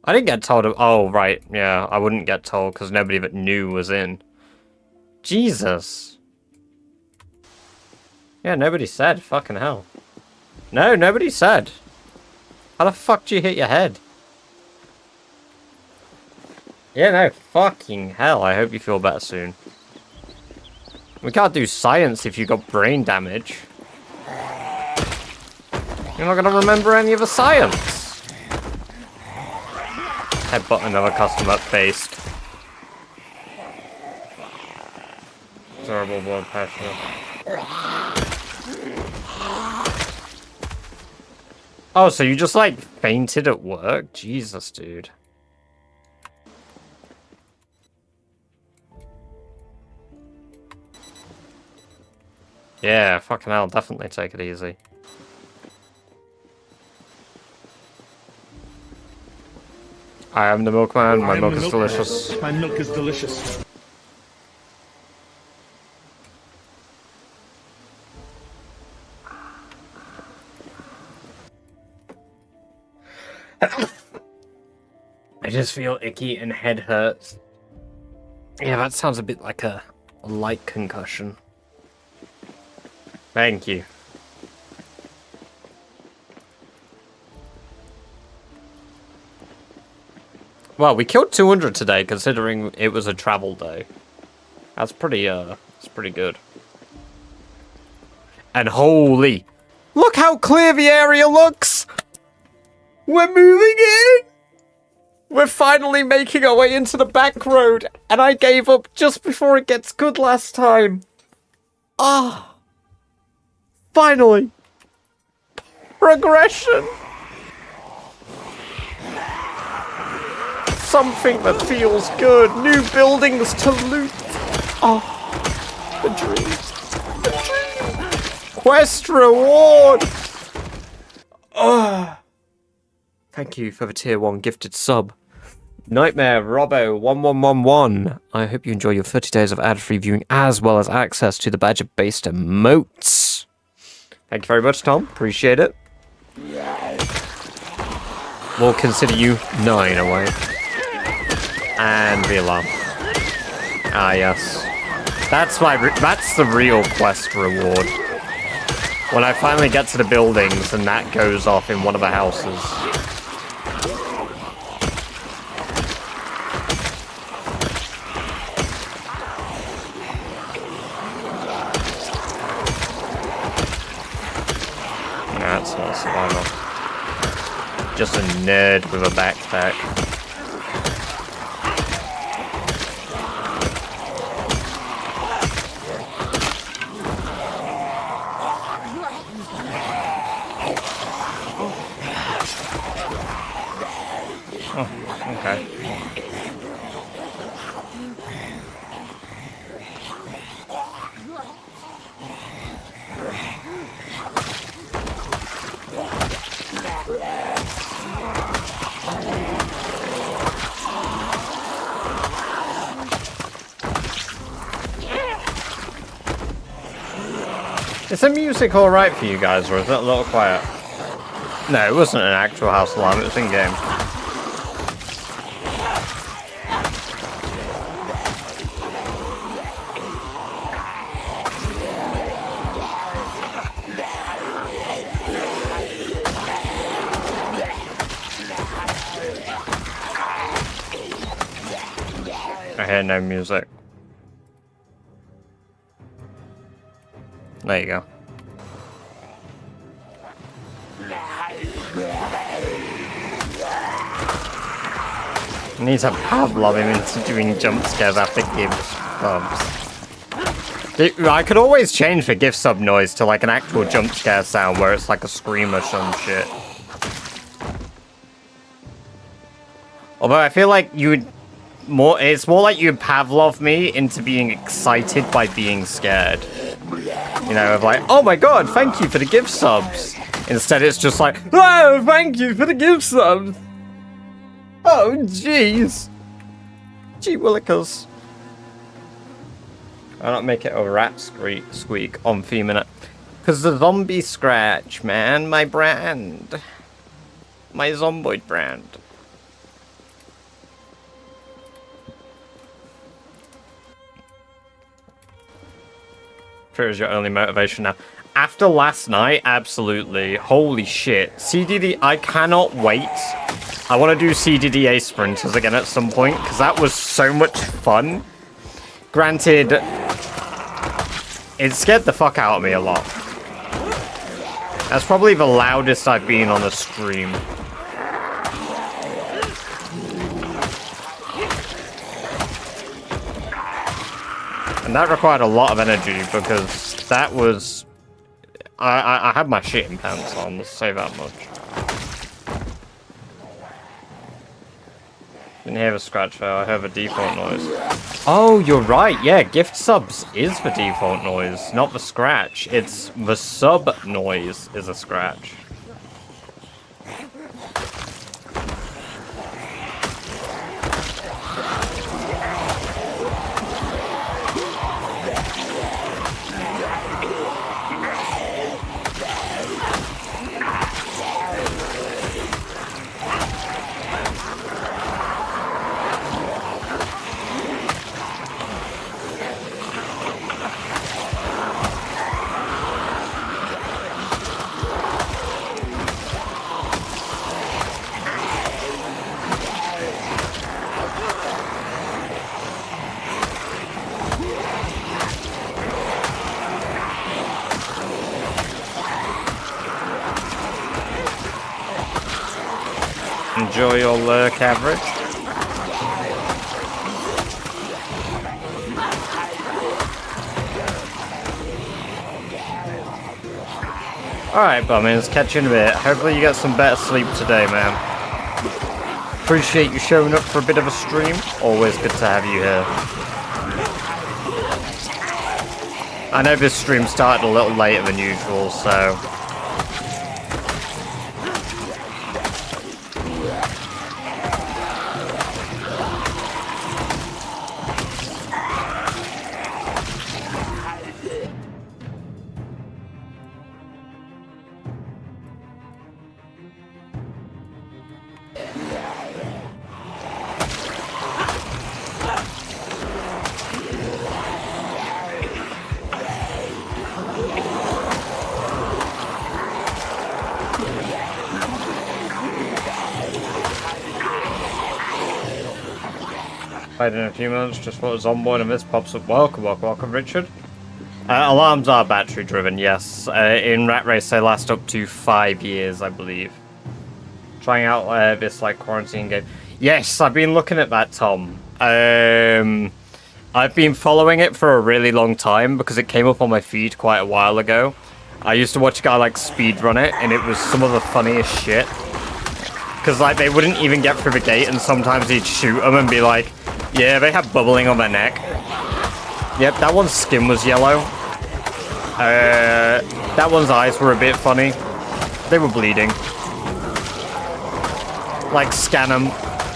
I didn't get told of... Oh, right. Yeah, I wouldn't get told because nobody that knew was in. Jesus. Yeah, nobody said. Fucking hell. No, nobody said. How the fuck do you hit your head? Yeah, no, fucking hell. I hope you feel better soon. We can't do science if you got brain damage. You're not gonna remember any of the science. Headbutt another customer based. Horrible blood pressure. Oh, so you just like fainted at work? Jesus, dude. Yeah, fucking hell, definitely take it easy. I am the milkman, my milk is delicious. My milk is delicious. I just feel icky and head hurts. Yeah, that sounds a bit like a light concussion. Thank you. Well, we killed 200 today, considering it was a travel day. That's pretty good. And holy... Look how clear the area looks! We're moving in! We're finally making our way into the back road, and I gave up just before it gets good last time. Ah! Finally! Progression! Something that feels good. New buildings to loot. Oh, the dream. The dream. Quest reward. Oh. Thank you for the tier 1 gifted sub. Nightmare Robbo 1111. I hope you enjoy your 30 days of ad-free viewing as well as access to the badger-based emotes. Thank you very much, Tom. Appreciate it. We'll consider you 9 away. And the alarm. Ah, yes. That's the real quest reward. When I finally get to the buildings and that goes off in one of the houses. rats, not a survivor. Just a nerd with a backpack. Oh, okay. Is the music alright for you guys, or is it a little quiet? No, it wasn't an actual house alarm, it was in-game. I hear no music. There you go. I need to Pavlov him into doing jump scares after gift subs. I could always change the gift sub noise to like an actual jump scare sound where it's like a scream or some shit. Although I feel like you would it's more like you Pavlov me into being excited by being scared. You know, of like, oh my god, thank you for the gift subs. Instead it's just like, oh, thank you for the gift subs. Oh, jeez. Gee willikers. I'll not make it a rat squeak on minute. Because the zombie scratch, man, my brand. My zomboid brand. Fear is your only motivation now. After last night, absolutely. Holy shit. CDD, I cannot wait. I want to do CDDA sprinters again at some point, because that was so much fun. Granted, it scared the fuck out of me a lot. That's probably the loudest I've been on a stream. And that required a lot of energy, because that was... I had my shitting pants on, let's say that much. Didn't hear a scratch though, I heard a default noise. Oh, you're right, yeah, gift subs is the default noise, not the scratch. It's the sub noise is a scratch. Enjoy your lurk, average. Alright, bummings, catch you in a bit. Hopefully you get some better sleep today, man. Appreciate you showing up for a bit of a stream. Always good to have you here. I know this stream started a little later than usual, so... In a few minutes, just thought it was on board and this pops up. Welcome, welcome, welcome, Richard. Alarms are battery driven, yes. In Rat Race, they last up to 5 years, I believe. Trying out this like quarantine game. Yes, I've been looking at that, Tom. I've been following it for a really long time because it came up on my feed quite a while ago. I used to watch a guy like speedrun it, and it was some of the funniest shit. Because like they wouldn't even get through the gate, and sometimes he'd shoot them and be like, "Yeah, they have bubbling on their neck." Yep, that one's skin was yellow. That one's eyes were a bit funny. They were bleeding. Like, scan them.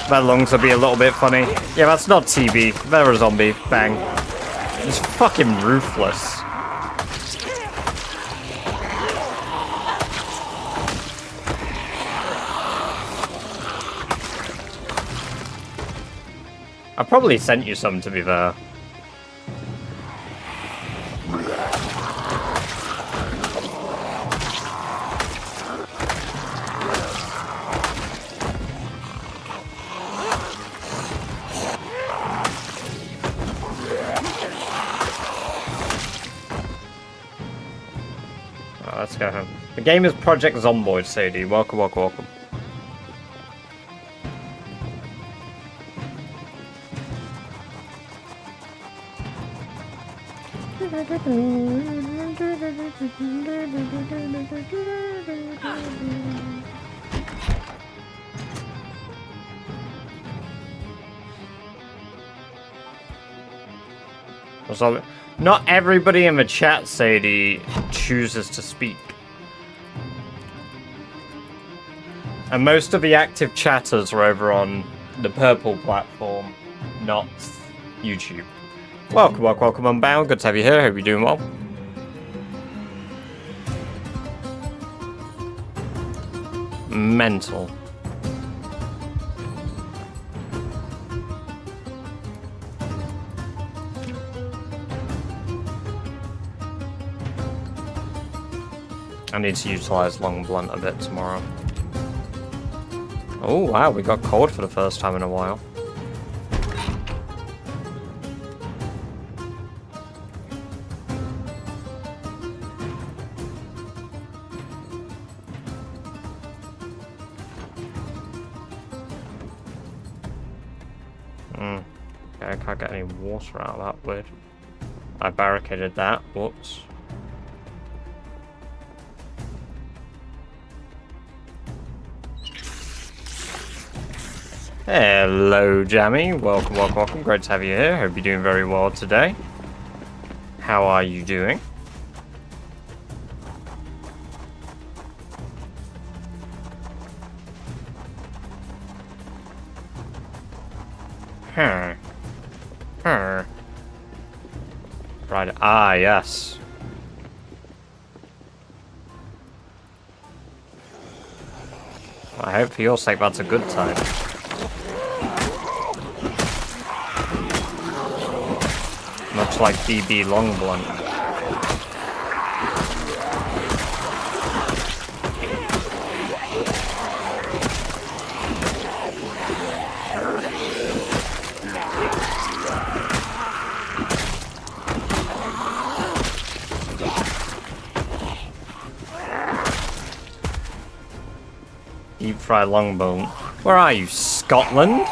Their lungs would be a little bit funny. Yeah, that's not TB. They're a zombie. Bang. It's fucking ruthless. I probably sent you some, to be fair. Let's go home. The game is Project Zomboid, Sadie. Welcome, welcome, welcome. So, not everybody in the chat, Sadie, chooses to speak. And most of the active chatters are over on the purple platform, not YouTube. Welcome, welcome, welcome, Unbound. Good to have you here. Hope you're doing well. Mental. I need to utilize Long Blunt a bit tomorrow. Oh wow, we got cold for the first time in a while. Okay, I can't get any water out of that weird. I barricaded that, whoops. Hello, Jammy. Welcome, welcome, welcome. Great to have you here. Hope you're doing very well today. How are you doing? Right. Ah, yes. I hope for your sake that's a good time. Much like BB Long Blunt. Deep fried longbone. Where are you, Scotland?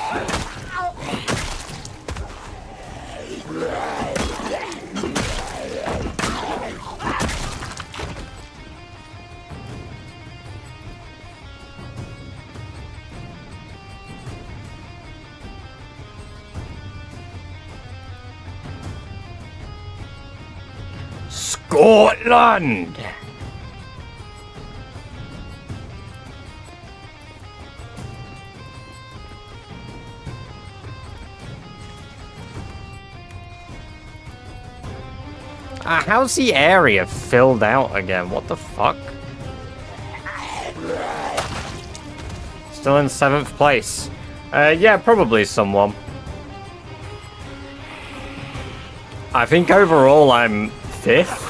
Scotland! How's the area filled out again? What the fuck? Still in 7th place. Yeah, probably someone. I think overall I'm 5th.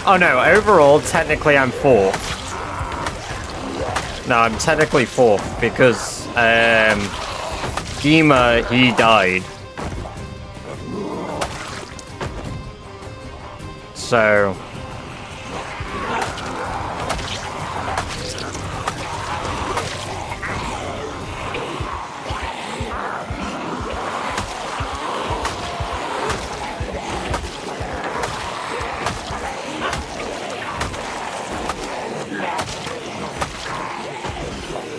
Oh no, overall technically I'm 4th. No, I'm technically 4th because Gima, he died. So...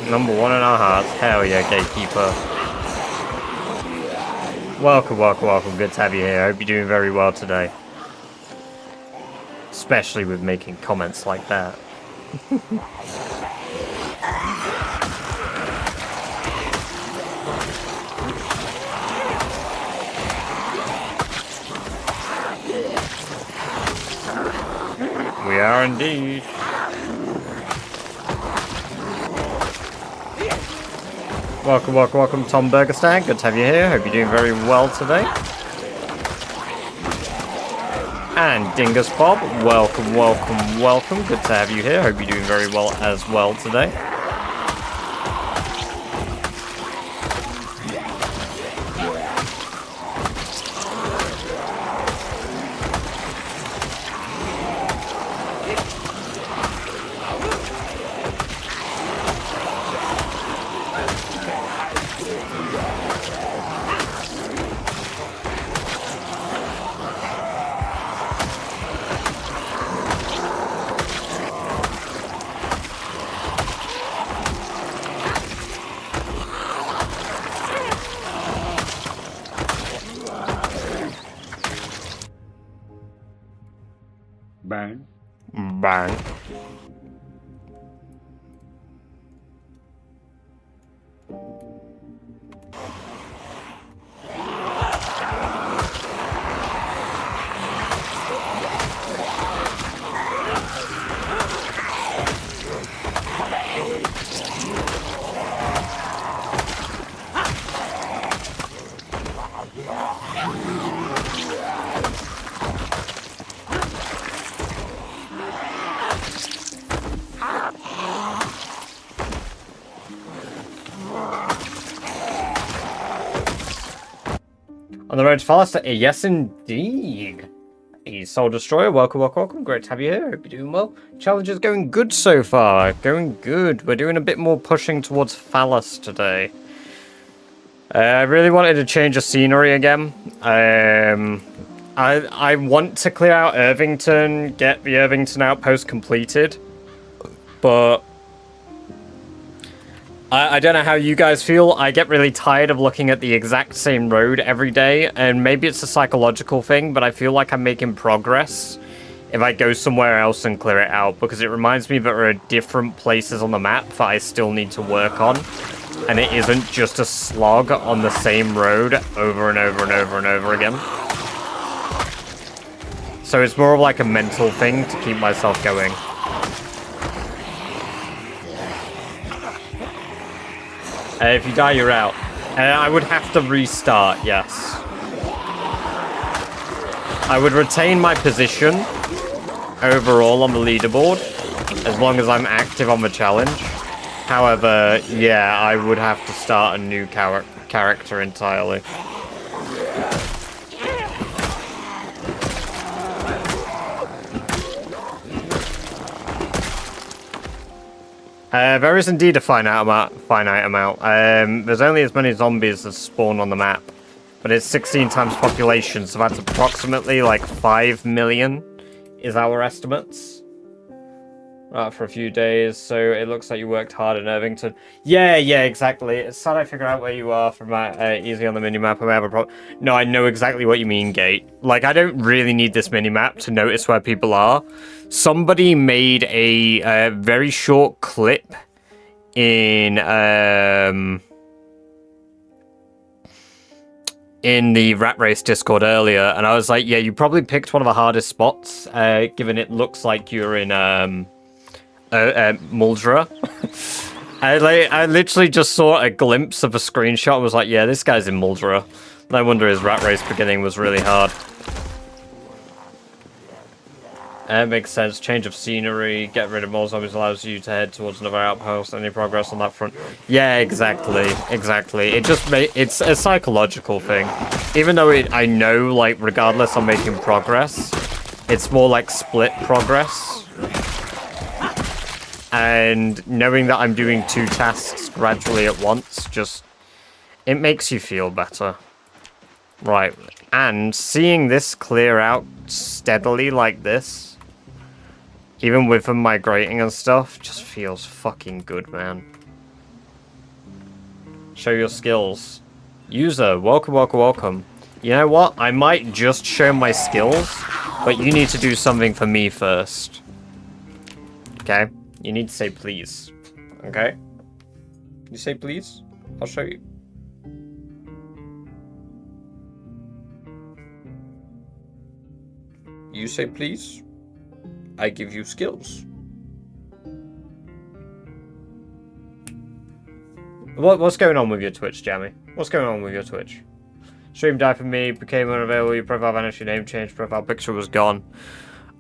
Number 1 in our hearts. Hell yeah, gatekeeper. Welcome, welcome, welcome. Good to have you here. I hope you're doing very well today. Especially with making comments like that. We are indeed. Welcome, welcome, welcome, Tom Burgerstag. Good to have you here. Hope you're doing very well today. And Dingus Bob, welcome, welcome, welcome. Good to have you here. Hope you're doing very well as well today. Bang. Bang. On the road to Fallister? Yes, indeed. Hey, Soul Destroyer, welcome, welcome, welcome. Great to have you here. Hope you're doing well. Challenge is going good so far. Going good. We're doing a bit more pushing towards Phallus today. I really wanted to change the scenery again. I want to clear out Irvington, get the Irvington Outpost completed. But I don't know how you guys feel. I get really tired of looking at the exact same road every day, and maybe it's a psychological thing, but I feel like I'm making progress if I go somewhere else and clear it out, because it reminds me that there are different places on the map that I still need to work on, and it isn't just a slog on the same road over and over and over and over again. So it's more of like a mental thing to keep myself going. If you die, you're out. I would have to restart, yes. I would retain my position overall on the leaderboard, as long as I'm active on the challenge. However, yeah, I would have to start a new character entirely. There is indeed a finite amount. There's only as many zombies as spawn on the map, but it's 16 times population, so that's approximately like 5 million is our estimates. For a few days, so it looks like you worked hard in Irvington. Yeah, exactly. It's sad I figure out where you are from easy on the minimap. I have a problem. No, I know exactly what you mean, Gate. Like, I don't really need this minimap to notice where people are. Somebody made a very short clip in the Rat Race Discord earlier, and I was like, yeah, you probably picked one of the hardest spots, given it looks like you're in Muldra. I literally just saw a glimpse of a screenshot and was like, yeah, this guy's in Muldra. No wonder his Rat Race beginning was really hard. Makes sense. Change of scenery, get rid of more zombies allows you to head towards another outpost. Any progress on that front? Yeah, exactly. It just it's a psychological thing. Even though I know, like, regardless, I'm making progress. It's more like split progress. And knowing that I'm doing 2 tasks gradually at once, just... It makes you feel better. Right. And seeing this clear out steadily like this, even with them migrating and stuff, just feels fucking good, man. Show your skills. User, welcome, welcome, welcome. You know what? I might just show my skills, but you need to do something for me first. Okay? You need to say please. Okay? You say please? I'll show you. You say please, I give you skills. What's going on with your Twitch, Jammy? What's going on with your Twitch? Stream died for me, became unavailable, your profile vanished, your name changed, profile picture was gone.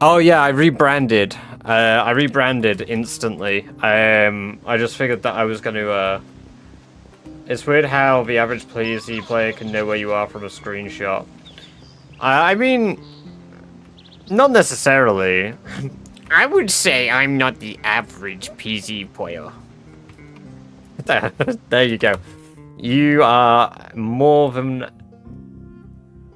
Oh yeah, I rebranded. I rebranded instantly. I just figured that I was going to... It's weird how the average PC player can know where you are from a screenshot. I mean... Not necessarily. I would say I'm not the average PC player. There you go. You are more than...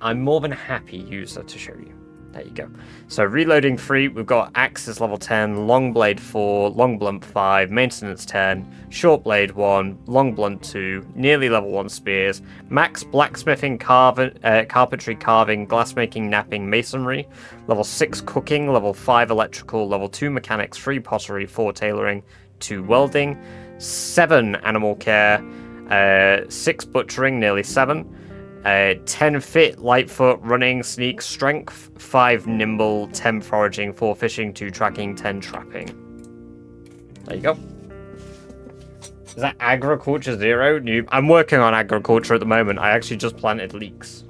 I'm more than happy user to show you. There you go. So reloading 3, we've got axes level 10, long blade 4, long blunt 5, maintenance 10, short blade 1, long blunt 2, nearly level 1 spears, max blacksmithing, carpentry, carving, glassmaking, knapping, masonry, level 6 cooking, level 5 electrical, level 2 mechanics, 3 pottery, 4 tailoring, 2 welding, 7 animal care, 6 butchering, nearly 7, 10 fit, lightfoot, running, sneak, strength, 5 nimble, 10 foraging, 4 fishing, 2 tracking, 10 trapping. There you go. Is that agriculture 0? Noob. I'm working on agriculture at the moment. I actually just planted leeks.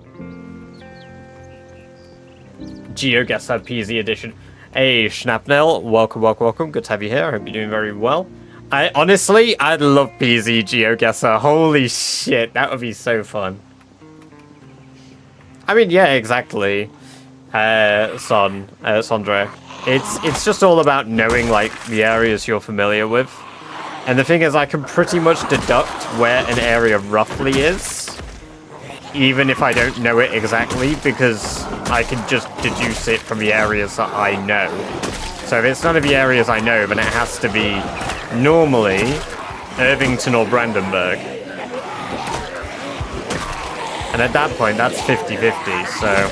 Geoguessr PZ edition. Hey, Schnapnel. Welcome, welcome, welcome. Good to have you here. I hope you're doing very well. Honestly, I'd love PZ Geoguessr. Holy shit, that would be so fun. I mean, yeah, exactly, Sondre. It's just all about knowing, like, the areas you're familiar with. And the thing is, I can pretty much deduct where an area roughly is, even if I don't know it exactly, because I can just deduce it from the areas that I know. So if it's none of the areas I know, then it has to be, normally, Irvington or Brandenburg. And at that point, that's 50-50, so...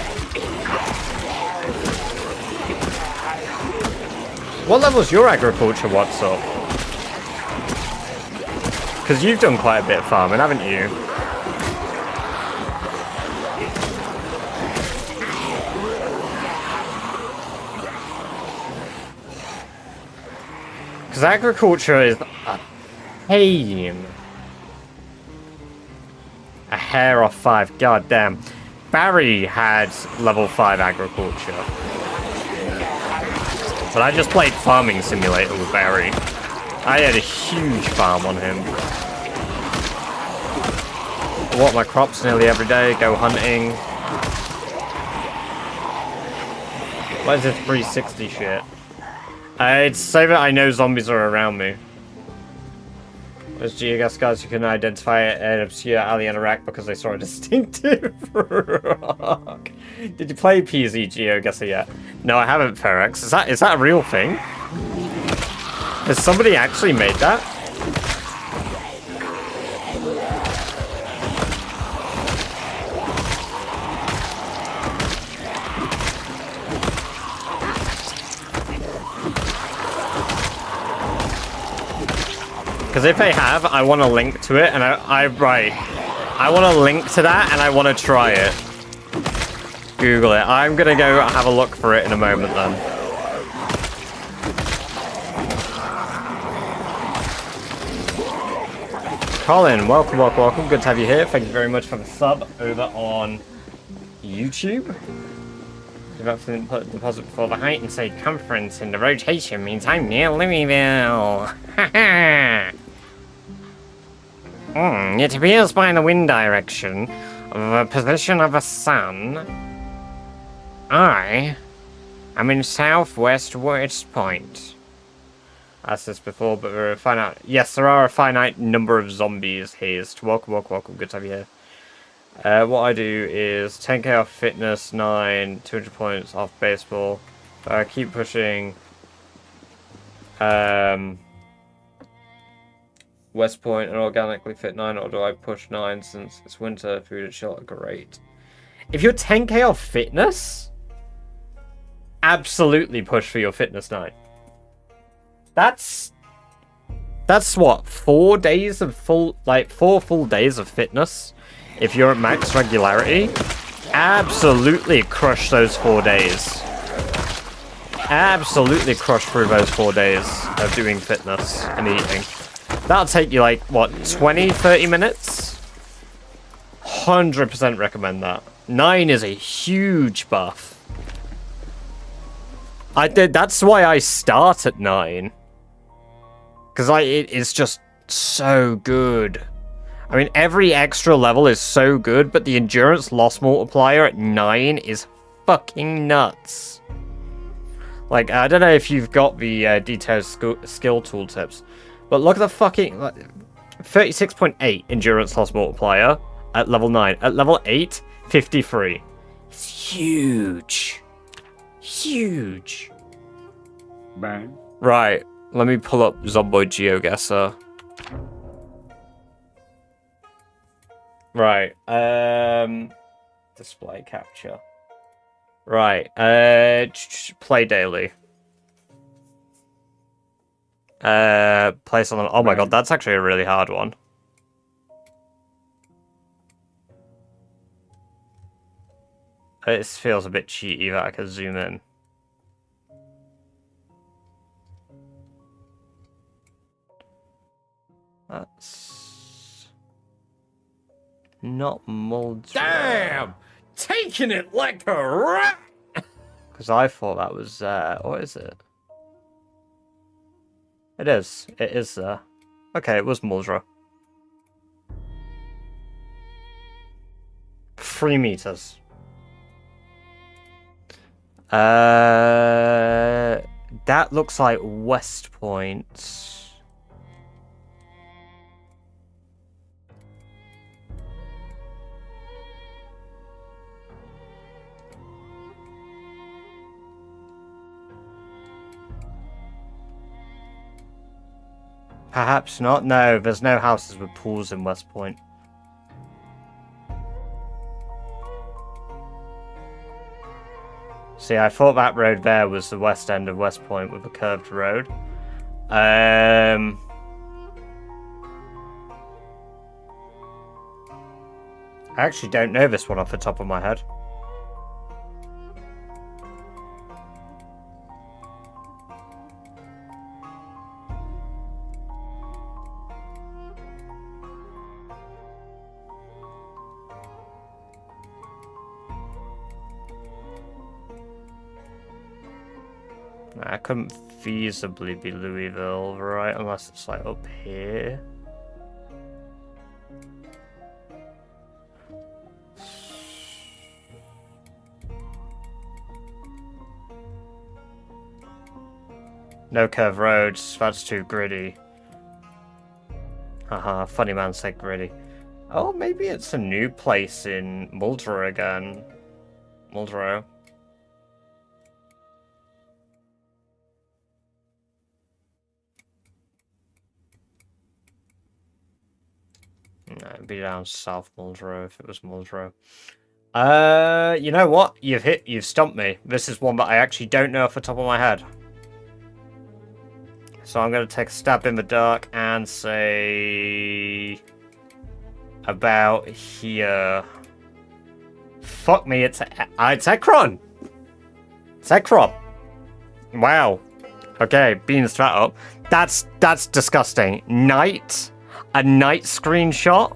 What level's your agriculture, what's up? Because you've done quite a bit of farming, haven't you? Because agriculture is a pain. A hair off 5, god damn. Barry had level 5 agriculture. But I just played Farming Simulator with Barry. I had a huge farm on him. I water my crops nearly every day, go hunting. What is this 360 shit? It's so that I know zombies are around me. As Geoguessr guys, you can identify an obscure alien rack because they saw a distinctive rock. Did you play PZ Geoguessr yet? No, I haven't, Ferex. Is that a real thing? Has somebody actually made that? Because if they have, I want to link to it, and I want to link to that, and I want to try it. Google it. I'm going to go have a look for it in a moment, then. Colin, welcome, welcome, welcome. Good to have you here. Thank you very much for the sub over on YouTube. Put deposit before the height and say conference in the rotation means I'm near Louisville. It appears by the wind direction of the position of the sun. I I'm in southwest West Point. Asked this before, but we're finite. Yes, there are a finite number of zombies here. Welcome, welcome, welcome. Good to have you here. What I do is 10k off fitness, 9, 200 points off baseball. Keep pushing. West Point and organically fit 9, or do I push 9 since it's winter? Food and shelter, great. If you're 10k off fitness, absolutely push for your fitness 9. That's what, 4 days of full, like 4 full days of fitness. If you're at max regularity, absolutely crush those 4 days. Absolutely crush through those 4 days of doing fitness and eating. That'll take you like, what, 20, 30 minutes? 100% recommend that. 9 is a huge buff. That's why I start at 9. Because it is just so good. I mean, every extra level is so good, but the endurance loss multiplier at 9 is fucking nuts. Like, I don't know if you've got the detailed skill tooltips, but look at the fucking 36.8 endurance loss multiplier at level 9. At level 8, 53. It's huge. Huge. Bang. Right. Let me pull up Zomboid Geoguessr. Right. Display capture. Right. Play daily. Place on. Oh my god, that's actually a really hard one. It feels a bit cheaty that I can zoom in. That's not Muldra. Damn! Taking it like a rat! Because I thought that was, what is it? It is. It is, okay, it was Muldra. 3 meters. That looks like West Point. Perhaps not. No, there's no houses with pools in West Point. See, I thought that road there was the west end of West Point with a curved road. I actually don't know this one off the top of my head. I couldn't feasibly be Louisville, right? Unless it's like up here. No curved roads, that's too gritty. Haha, funny man said gritty. Oh, maybe it's a new place in Muldra again. Muldra. No, it'd be down South Muldrow if it was Muldrow. You know what? You've stumped me. This is one that I actually don't know off the top of my head. So I'm going to take a stab in the dark and say about here. Fuck me, it's Ekron! It's Ekron! Wow. Okay, beans that up. That's disgusting. A night screenshot?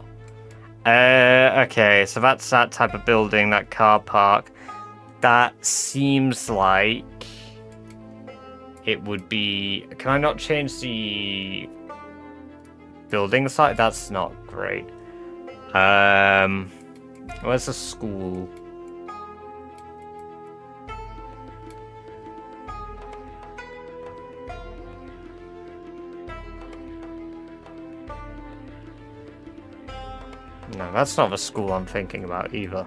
Okay, so that's that type of building, that car park. That seems like it would be... Can I not change the building site? That's not great. Where's the school? No, that's not the school I'm thinking about either.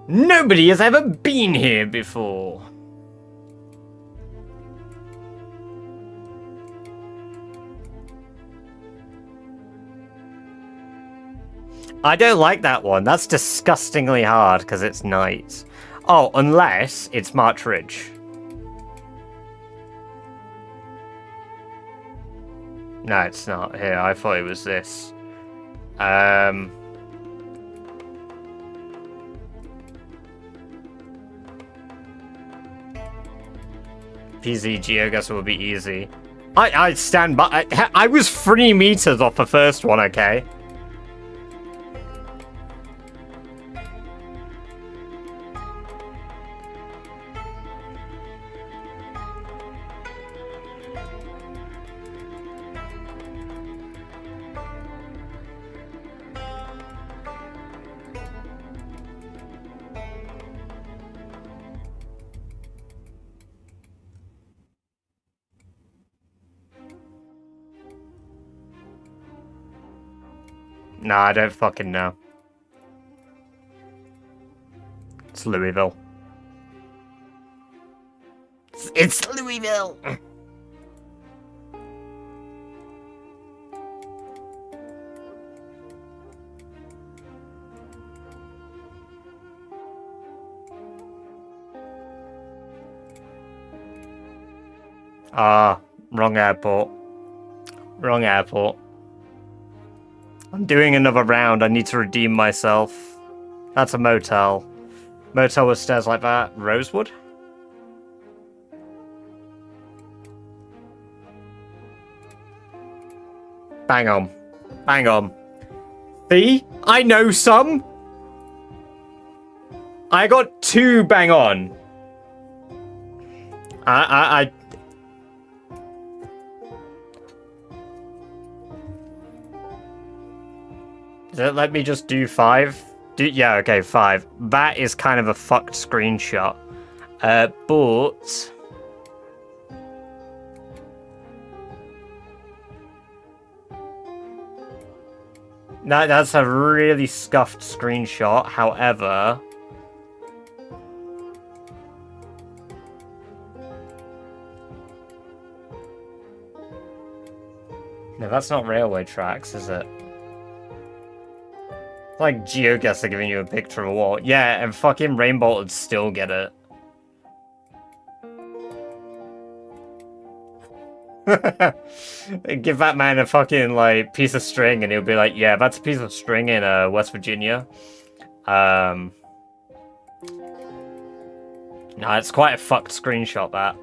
Nobody has ever been here before. I don't like that one. That's disgustingly hard because it's night. Oh, unless it's March Ridge. No, it's not. Here, I thought it was this. PZ Geoguessr will be easy. I stand by. I was 3 meters off the first one, okay? Nah, I don't fucking know. It's Louisville. It's Louisville! Ah, wrong airport. Wrong airport. I'm doing another round. I need to redeem myself. That's a motel. Motel with stairs like that. Rosewood? Bang on. Bang on. See? I know some! I got 2 bang on. I let me just do 5. Yeah, okay, 5. That is kind of a fucked screenshot. But that's a really scuffed screenshot. However, no, that's not railway tracks, is it? It's like Geoguessr giving you a picture of a wall. Yeah, and fucking Rainbow would still get it. Give that man a fucking, like, piece of string and he'll be like, yeah, that's a piece of string in West Virginia. No, it's quite a fucked screenshot, that.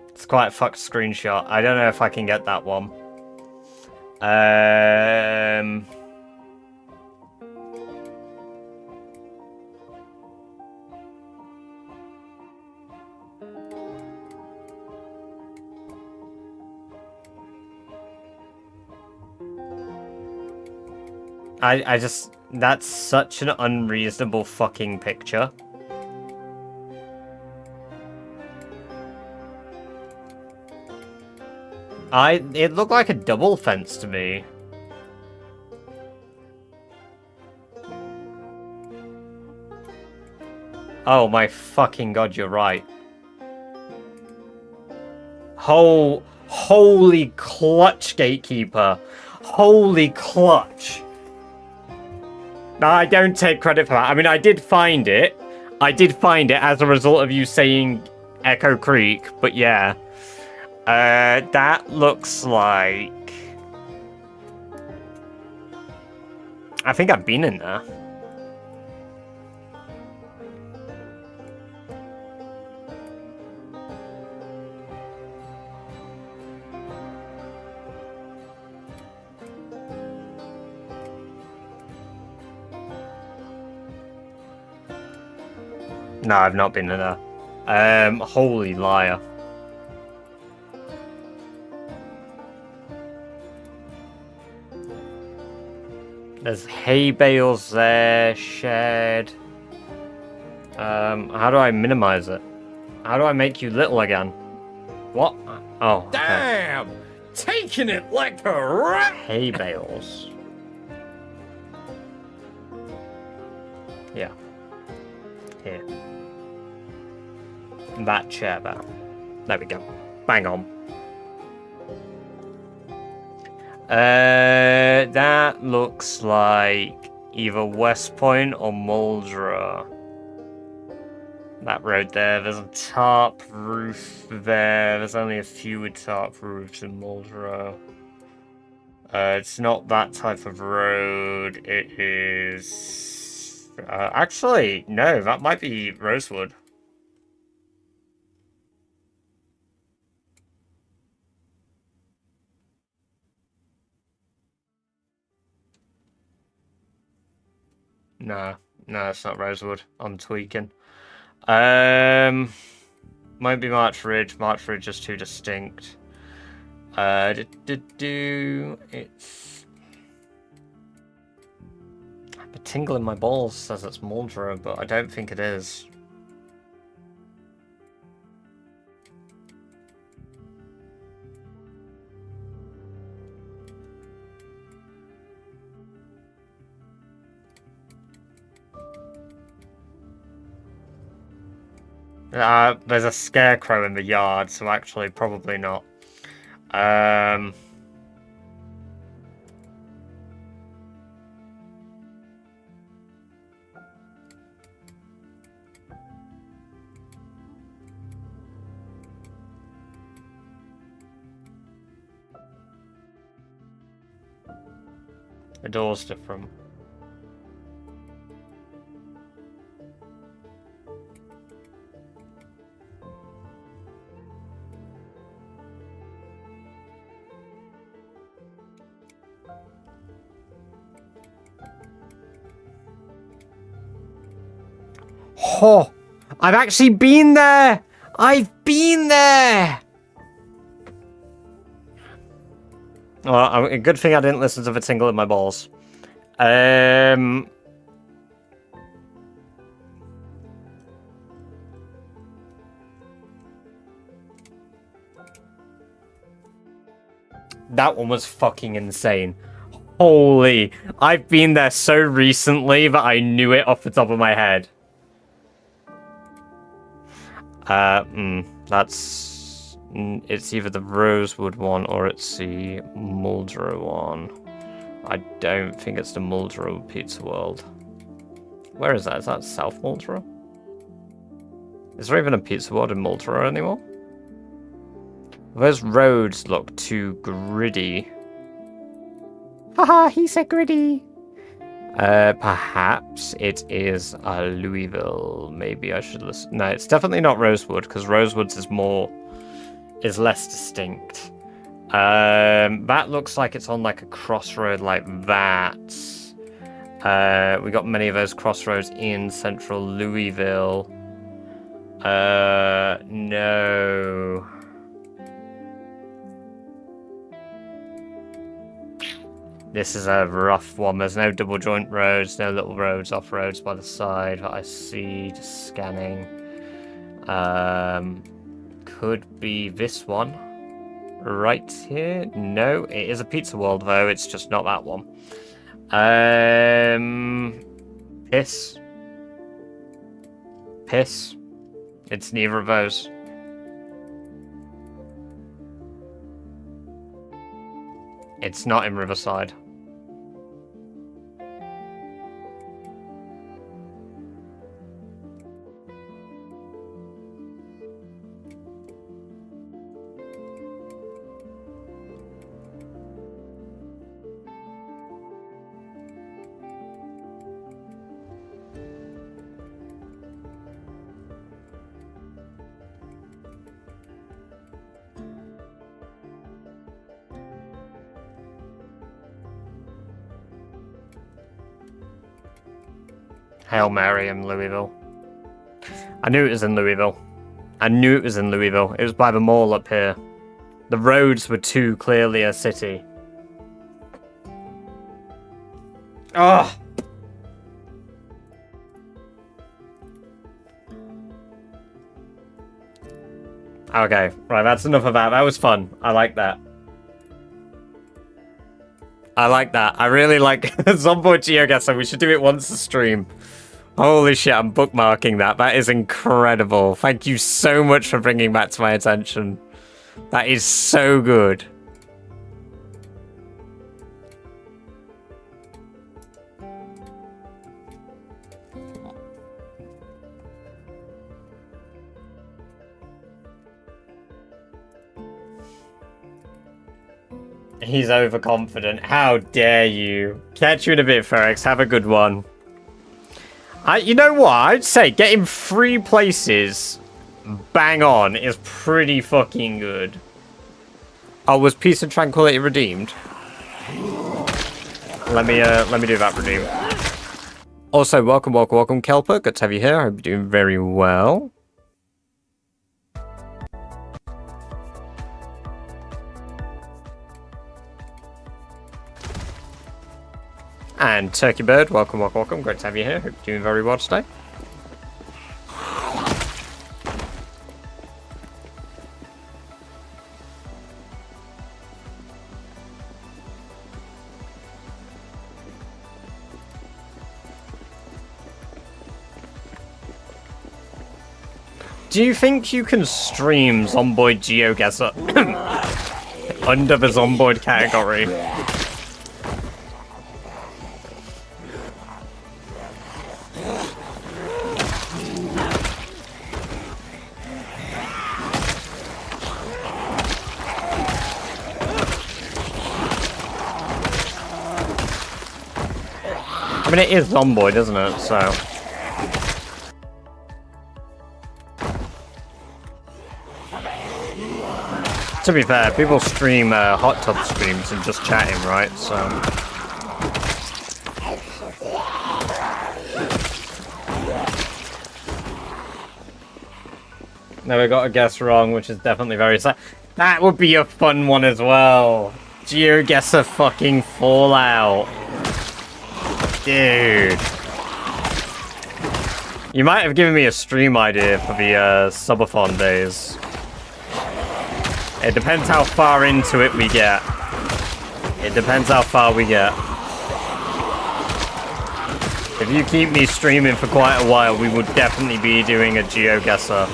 It's quite a fucked screenshot. I don't know if I can get that one. I just... That's such an unreasonable fucking picture. It looked like a double fence to me. Oh my fucking god, you're right. Holy clutch, Gatekeeper. Holy clutch. No, I don't take credit for that. I mean, I did find it. I did find it as a result of you saying Echo Creek, but yeah. That looks like... I think I've been in there. No, I've not been in there. Holy liar. There's hay bales there, shed. How do I minimize it? How do I make you little again? What? Oh, okay. Damn! taking it like a rat. Hay bales. Yeah. Here. That chair there. There we go. Bang on. That looks like either West Point or Muldra. That road there. There's a tarp roof there. There's only a few with tarp roofs in Muldra. It's not that type of road. It is... actually, no, that might be Rosewood. No, it's not Rosewood. I'm tweaking. Might be March Ridge. March Ridge is too distinct. It's... The tingle in my balls says it's Muldra, but I don't think it is. There's a scarecrow in the yard, so actually probably not. The door's different. Oh, I've actually been there! I've been there! Well, a good thing I didn't listen to the tingle in my balls. That one was fucking insane. Holy, I've been there so recently that I knew it off the top of my head. It's either the Rosewood one or it's the Muldra one. I don't think it's the Muldra Pizza World. Where is that? Is that South Muldra? Is there even a Pizza World in Muldra anymore? Those roads look too gritty. Haha, he said gritty. Perhaps it is Louisville. Maybe I should listen. No, it's definitely not Rosewood, because Rosewood's is less distinct. That looks like it's on like a crossroad like that. We got many of those crossroads in central Louisville. No. This is a rough one. There's no double joint roads, no little roads, off roads by the side that I see. Just scanning. Could be this one. Right here. No, it is a Pizza World though. It's just not that one. Piss. It's neither of those. It's not in Riverside. Hail Mary in Louisville. I knew it was in Louisville. It was by the mall up here. The roads were too clearly a city. Ugh. Okay, right, that's enough of that. That was fun. I like that. I like that. I really like Zomboid Geoguessr. We should do it once a stream. Holy shit, I'm bookmarking that. That is incredible. Thank you so much for bringing that to my attention. That is so good. He's overconfident. How dare you? Catch you in a bit, Ferex. Have a good one. You know what? I'd say getting 3 places bang on is pretty fucking good. Oh, was Peace and Tranquility redeemed? Let me do that redeem. Also, welcome, Kelper. Good to have you here. I hope you're doing very well. And Turkey Bird, welcome. Great to have you here. Hope you're doing very well today. Do you think you can stream Zomboid Geoguessr under the Zomboid category? I mean, it is Zomboid, isn't it? So. To be fair, people stream hot tub streams and just chatting, right? So. Never got a guess wrong, which is definitely very sad. That would be a fun one as well. Geoguessr fucking Fallout. Dude. You might have given me a stream idea for the subathon days. It depends how far into it we get. It depends how far we get. If you keep me streaming for quite a while, we would definitely be doing a Geoguessr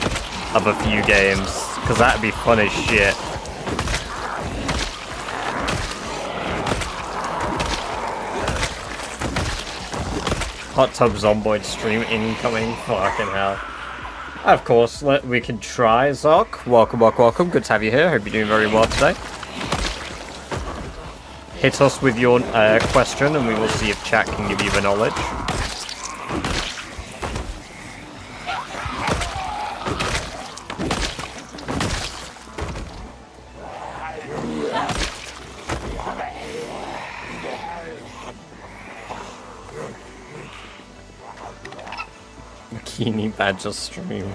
of a few games. Because that'd be fun as shit. Hot Tub Zomboid stream incoming. Fucking hell. Of course, we can try. Zoc, welcome. Good to have you here. Hope you're doing very well today. Hit us with your question and we will see if chat can give you the knowledge. Bikini Badger stream.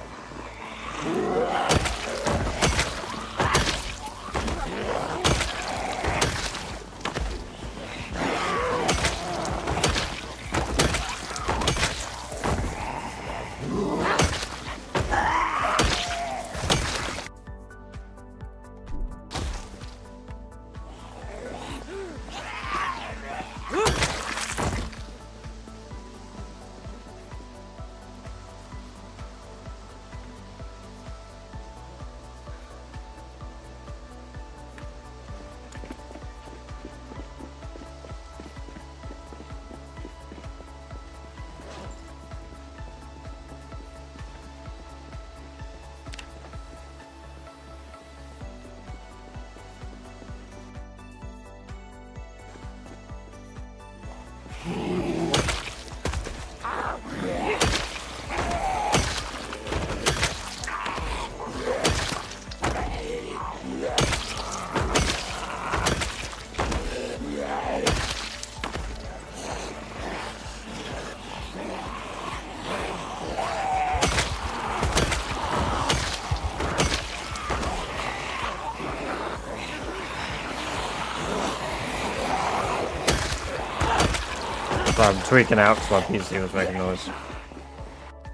I'm tweaking out because my PC was making noise.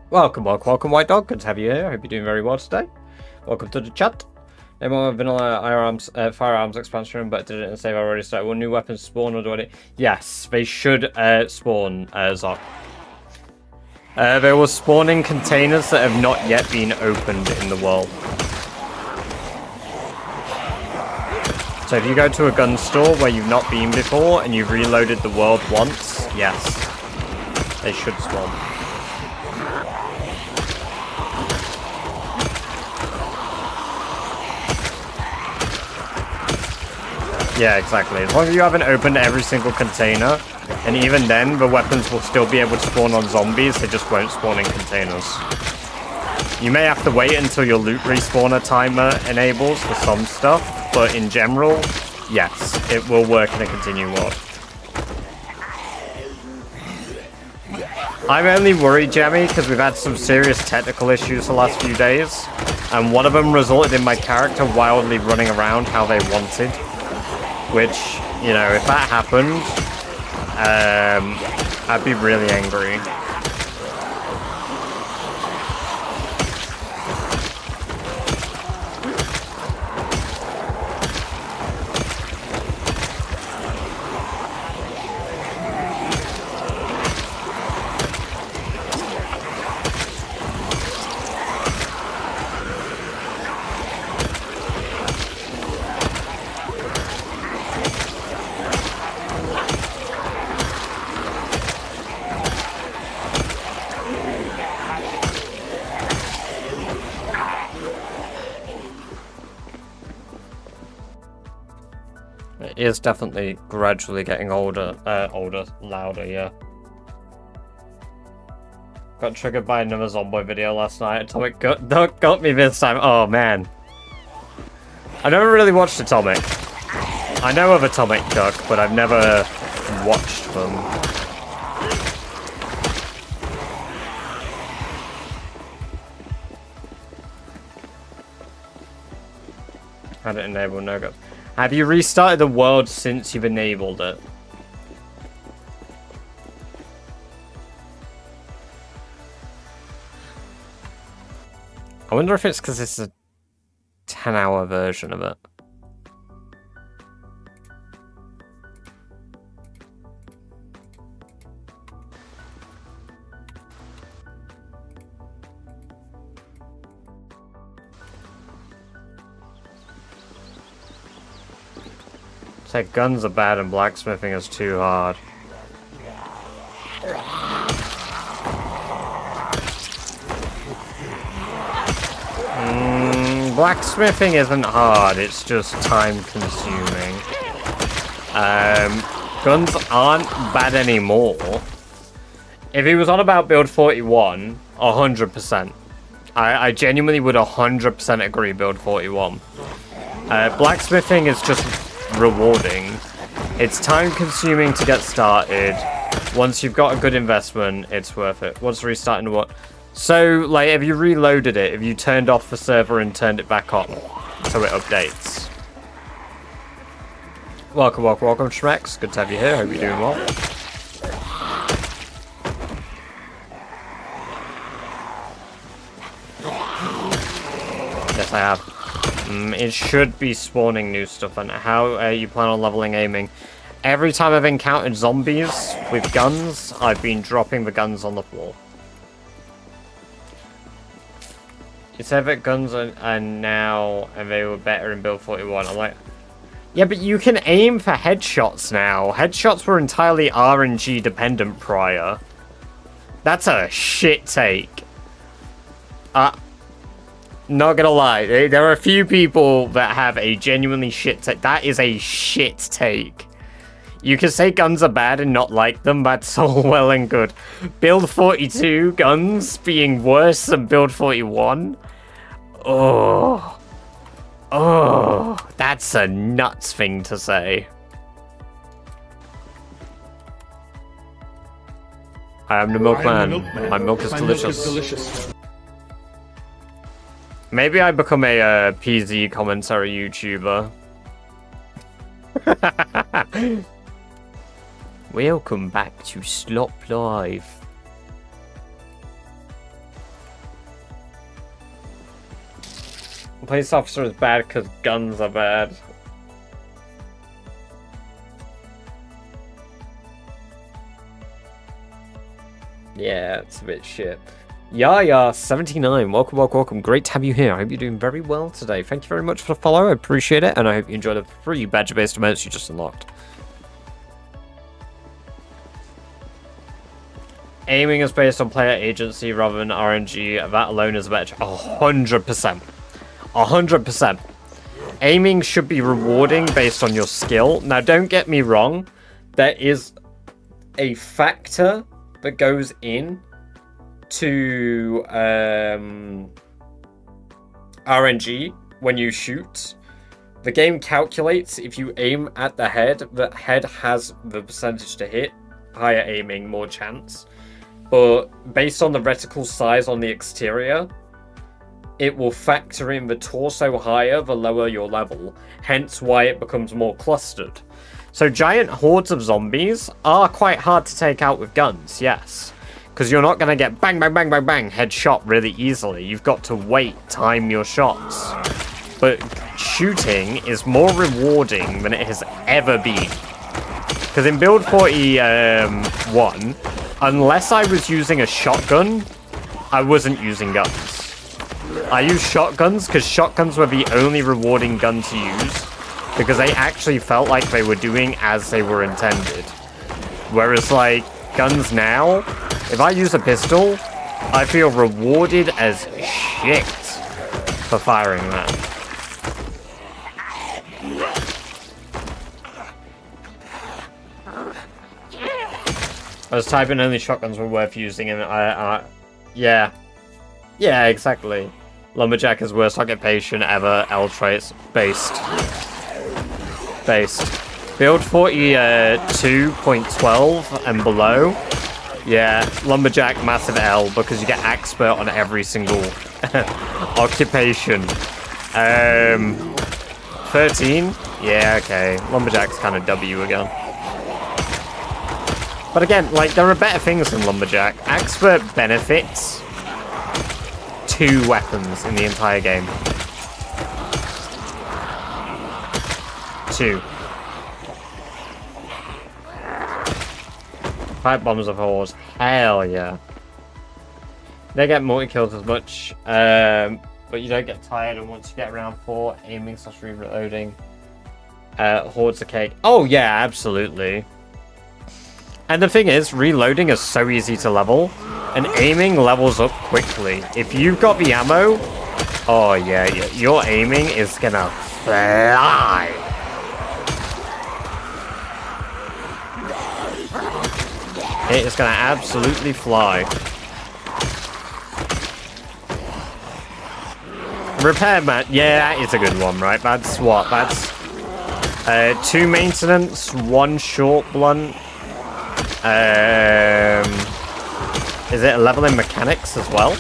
Welcome, White Dog. Good to have you here. I hope you're doing very well today. Welcome to the chat. They might have vanilla firearms expansion, but did it and save already started. Will new weapons spawn or do it? Yes, they should spawn, Zoc. They will spawn in containers that have not yet been opened in the world. So if you go to a gun store where you've not been before and you've reloaded the world once, yes, they should spawn. Yeah, exactly. As long as you haven't opened every single container, and even then, the weapons will still be able to spawn on zombies, they just won't spawn in containers. You may have to wait until your loot respawner timer enables for some stuff, but in general, yes, it will work in a continuing world. I'm only worried, Jammy, because we've had some serious technical issues the last few days, and one of them resulted in my character wildly running around how they wanted. Which, you know, if that happened, I'd be really angry. It is definitely gradually getting louder, yeah. Got triggered by another zombie video last night. Atomic got me this time. Oh, man. I never really watched Atomic. I know of Atomic Duck, but I've never watched them. Had it enabled, no good. Have you restarted the world since you've enabled it? I wonder if it's because it's a 10-hour version of it. Say guns are bad and blacksmithing is too hard. Blacksmithing isn't hard, it's just time consuming. Guns aren't bad anymore. If he was on about build 41, 100%. I genuinely would 100% agree build 41. Blacksmithing is just rewarding. It's time consuming to get started. Once you've got a good investment, it's worth it. What's restarting what? So, like, if you reloaded it, if you turned off the server and turned it back on, so it updates. Welcome, Shrex. Good to have you here. Hope you're doing well. Yes, I have. It should be spawning new stuff. And how you plan on leveling aiming? Every time I've encountered zombies with guns, I've been dropping the guns on the floor. You said that guns are now, and they were better in build 41. I'm like, yeah, but you can aim for headshots now. Headshots were entirely RNG dependent prior. That's a shit take. Not gonna lie, there are a few people that have a genuinely shit take. That is a shit take. You can say guns are bad and not like them, that's all well and good. Build 42 guns being worse than build 41? Oh, that's a nuts thing to say. I am the milkman. My milk is delicious. Maybe I become a PZ commentary YouTuber. Welcome back to Slop Live. Police officer is bad because guns are bad. Yeah, it's a bit shit. Yaya79, welcome, welcome, welcome. Great to have you here. I hope you're doing very well today. Thank you very much for the follow. I appreciate it, and I hope you enjoy the free badger-based events you just unlocked. Aiming is based on player agency rather than RNG. That alone is a better. 100%. 100%. Aiming should be rewarding based on your skill. Now, don't get me wrong. There is a factor that goes in to RNG when you shoot. The game calculates if you aim at the head has the percentage to hit. Higher aiming, more chance. But based on the reticle size on the exterior, it will factor in the torso higher the lower your level, hence why it becomes more clustered. So giant hordes of zombies are quite hard to take out with guns, yes. Because you're not going to get bang, bang, bang, bang, bang, headshot really easily. You've got to wait, time your shots. But shooting is more rewarding than it has ever been. Because in build 41, unless I was using a shotgun, I wasn't using guns. I used shotguns because shotguns were the only rewarding gun to use because they actually felt like they were doing as they were intended. Whereas, like, guns now, if I use a pistol, I feel rewarded as shit for firing that. I was typing only shotguns were worth using, and yeah. Yeah, exactly. Lumberjack is worst occupation ever. L traits. Based. Build 42.12 and below. Yeah, Lumberjack, massive L, because you get expert on every single occupation. 13? Yeah, okay. Lumberjack's kind of W again. But again, like, there are better things than Lumberjack. Expert benefits 2 weapons in the entire game. 2. 5 bombs of horse. Hell yeah. They get multi-kills as much, but you don't get tired, and once you get around 4, aiming / reloading. Hordes of cake. Oh yeah, absolutely. And the thing is, reloading is so easy to level, and aiming levels up quickly. If you've got the ammo, oh yeah, your aiming is gonna fly. It is gonna absolutely fly. Repairman, yeah, it's a good one, right? That's what? That's 2 maintenance, 1 short blunt. Is it a level in mechanics as well?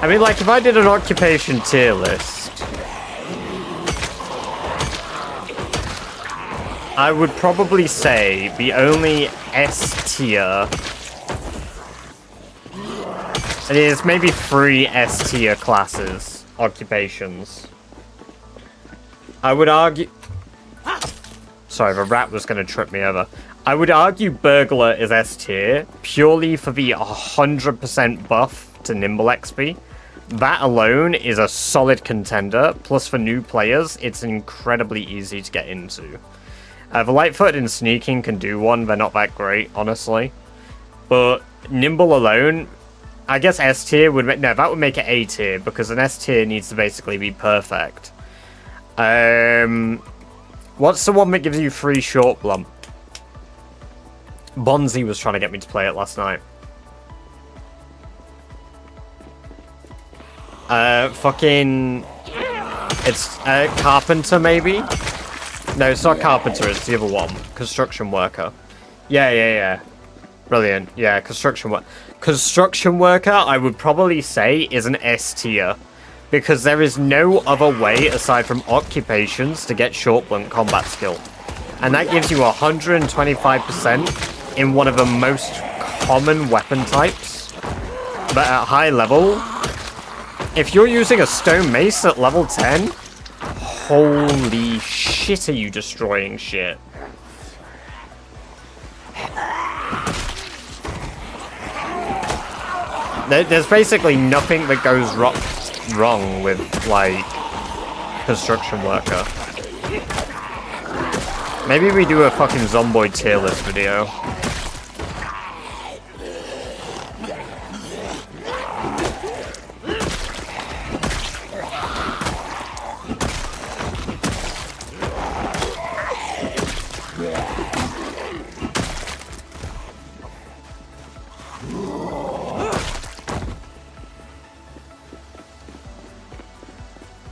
I mean, like, if I did an occupation tier list, I would probably say the only S tier, it is maybe 3 S tier classes, occupations. I would argue... Sorry, the rat was going to trip me over. I would argue Burglar is S tier, purely for the 100% buff to Nimble XP. That alone is a solid contender, plus for new players, it's incredibly easy to get into. The Lightfoot and Sneaking can do one, they're not that great, honestly. But Nimble alone, I guess S tier would make... No, that would make it A tier, because an S tier needs to basically be perfect. What's the one that gives you 3 short blunt? Bonzi was trying to get me to play it last night. Fucking... It's Carpenter, maybe? No, it's not Carpenter, it's the other one. Construction Worker. Yeah. Brilliant. Yeah, Construction Worker. Construction Worker, I would probably say, is an S tier. Because there is no other way, aside from occupations, to get short blunt combat skill. And that gives you 125% in one of the most common weapon types. But at high level, if you're using a stone mace at level 10, holy shit, are you destroying shit? There's basically nothing that goes wrong with, like, construction worker. Maybe we do a fucking Zomboid tier list video.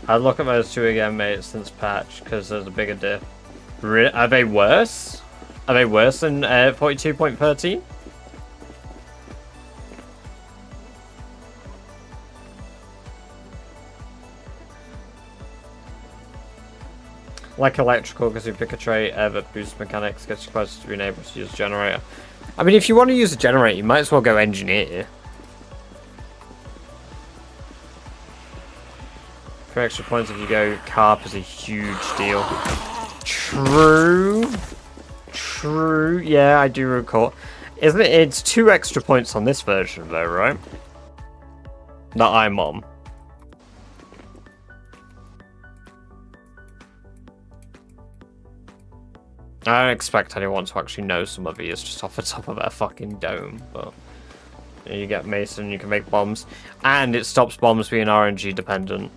I'd look at those two again, mate, since patch, because there's a bigger diff. Are they worse? Are they worse than 42.13? Like electrical, because you pick a trait that boosts mechanics, gets you closer to being able to use a generator. I mean, if you want to use a generator, you might as well go engineer. 3 extra points if you go carp is a huge deal. True. True. Yeah, I do recall. Isn't it? It's 2 extra points on this version, though, right? That I'm on. I don't expect anyone to actually know some of these just off the top of their fucking dome, but you get Mason, you can make bombs, and it stops bombs being RNG dependent.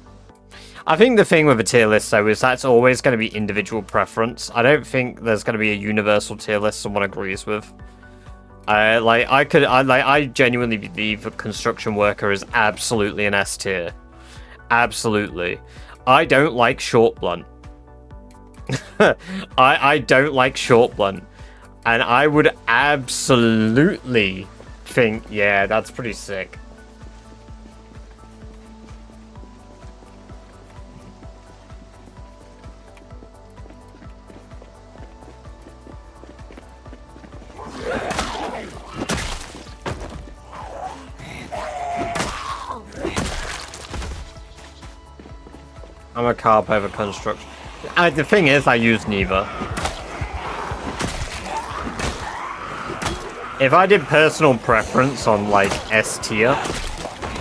I think the thing with a tier list, though, is that's always going to be individual preference. I don't think there's going to be a universal tier list someone agrees with. I genuinely believe that construction worker is absolutely an S tier. Absolutely. I don't like short blunt. I don't like short blunt. And I would absolutely think, yeah, that's pretty sick. I'm a carp over construction. The thing is, I use neither. If I did personal preference on, like, S tier,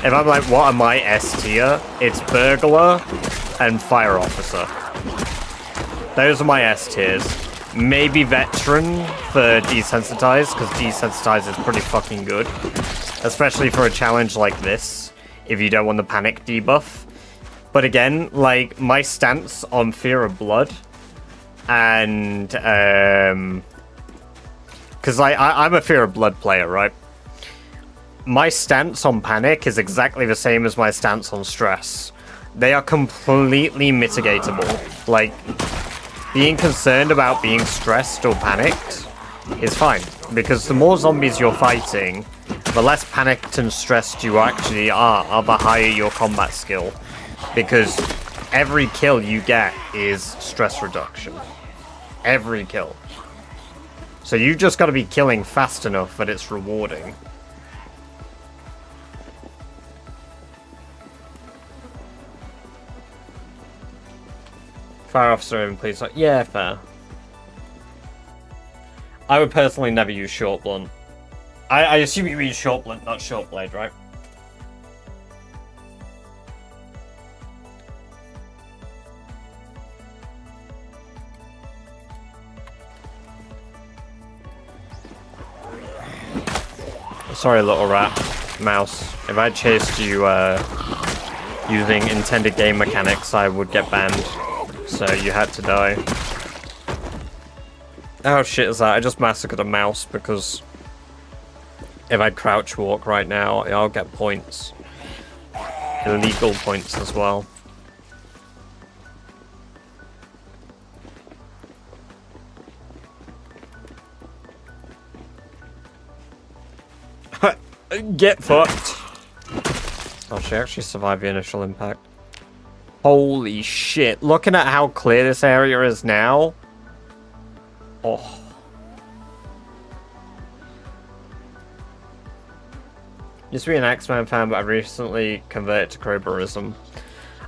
if I'm like, what are my S tier? It's burglar and fire officer. Those are my S tiers. Maybe veteran for desensitize, because desensitize is pretty fucking good. Especially for a challenge like this, if you don't want the panic debuff. But again, like, my stance on Fear of Blood, and, because I'm a Fear of Blood player, right? My stance on Panic is exactly the same as my stance on Stress. They are completely mitigatable. Like, being concerned about being stressed or panicked is fine, because the more zombies you're fighting, the less panicked and stressed you actually are the higher your combat skill. Because every kill you get is stress reduction. Every kill. So you've just got to be killing fast enough that it's rewarding. Fire officer in, please. Yeah, fair. I would personally never use short blunt. I assume you mean short blunt, not short blade, right? Sorry, little rat. Mouse. If I chased you using intended game mechanics, I would get banned. So you had to die. How shit is that? I just massacred a mouse because if I crouch walk right now, I'll get points. Illegal points as well. Get fucked. Oh, she actually survived the initial impact. Holy shit. Looking at how clear this area is now. Oh. Used to be an X-Men fan, but I recently converted to crowbarism.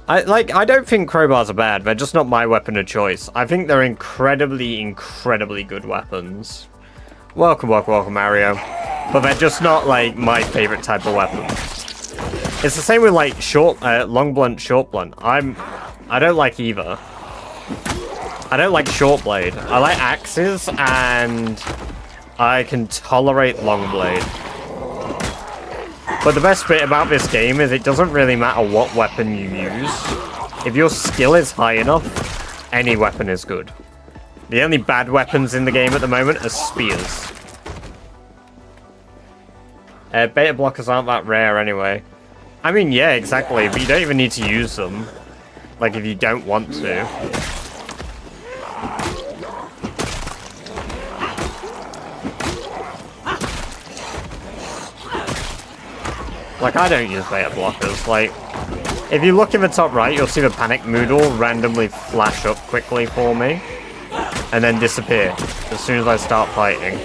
I don't think crowbars are bad. They're just not my weapon of choice. I think they're incredibly, incredibly good weapons. Welcome, Mario. But they're just not, like, my favorite type of weapon. It's the same with, like, long blunt, short blunt. I don't like either. I don't like short blade. I like axes, and I can tolerate long blade. But the best bit about this game is it doesn't really matter what weapon you use. If your skill is high enough, any weapon is good. The only bad weapons in the game at the moment are spears. Beta blockers aren't that rare anyway. I mean, yeah, exactly, but you don't even need to use them. Like, if you don't want to. Like, I don't use beta blockers. Like, if you look in the top right, you'll see the panic moodle randomly flash up quickly for me. And then disappear as soon as I start fighting.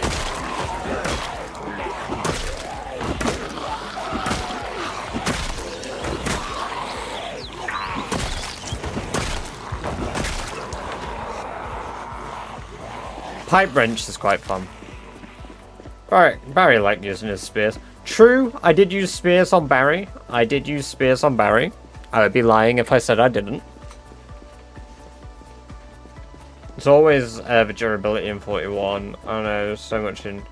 Pipe wrench is quite fun. Alright, Barry liked using his spears. True, I did use spears on Barry. I would be lying if I said I didn't. It's always the durability in 41. I don't know, there's so much in...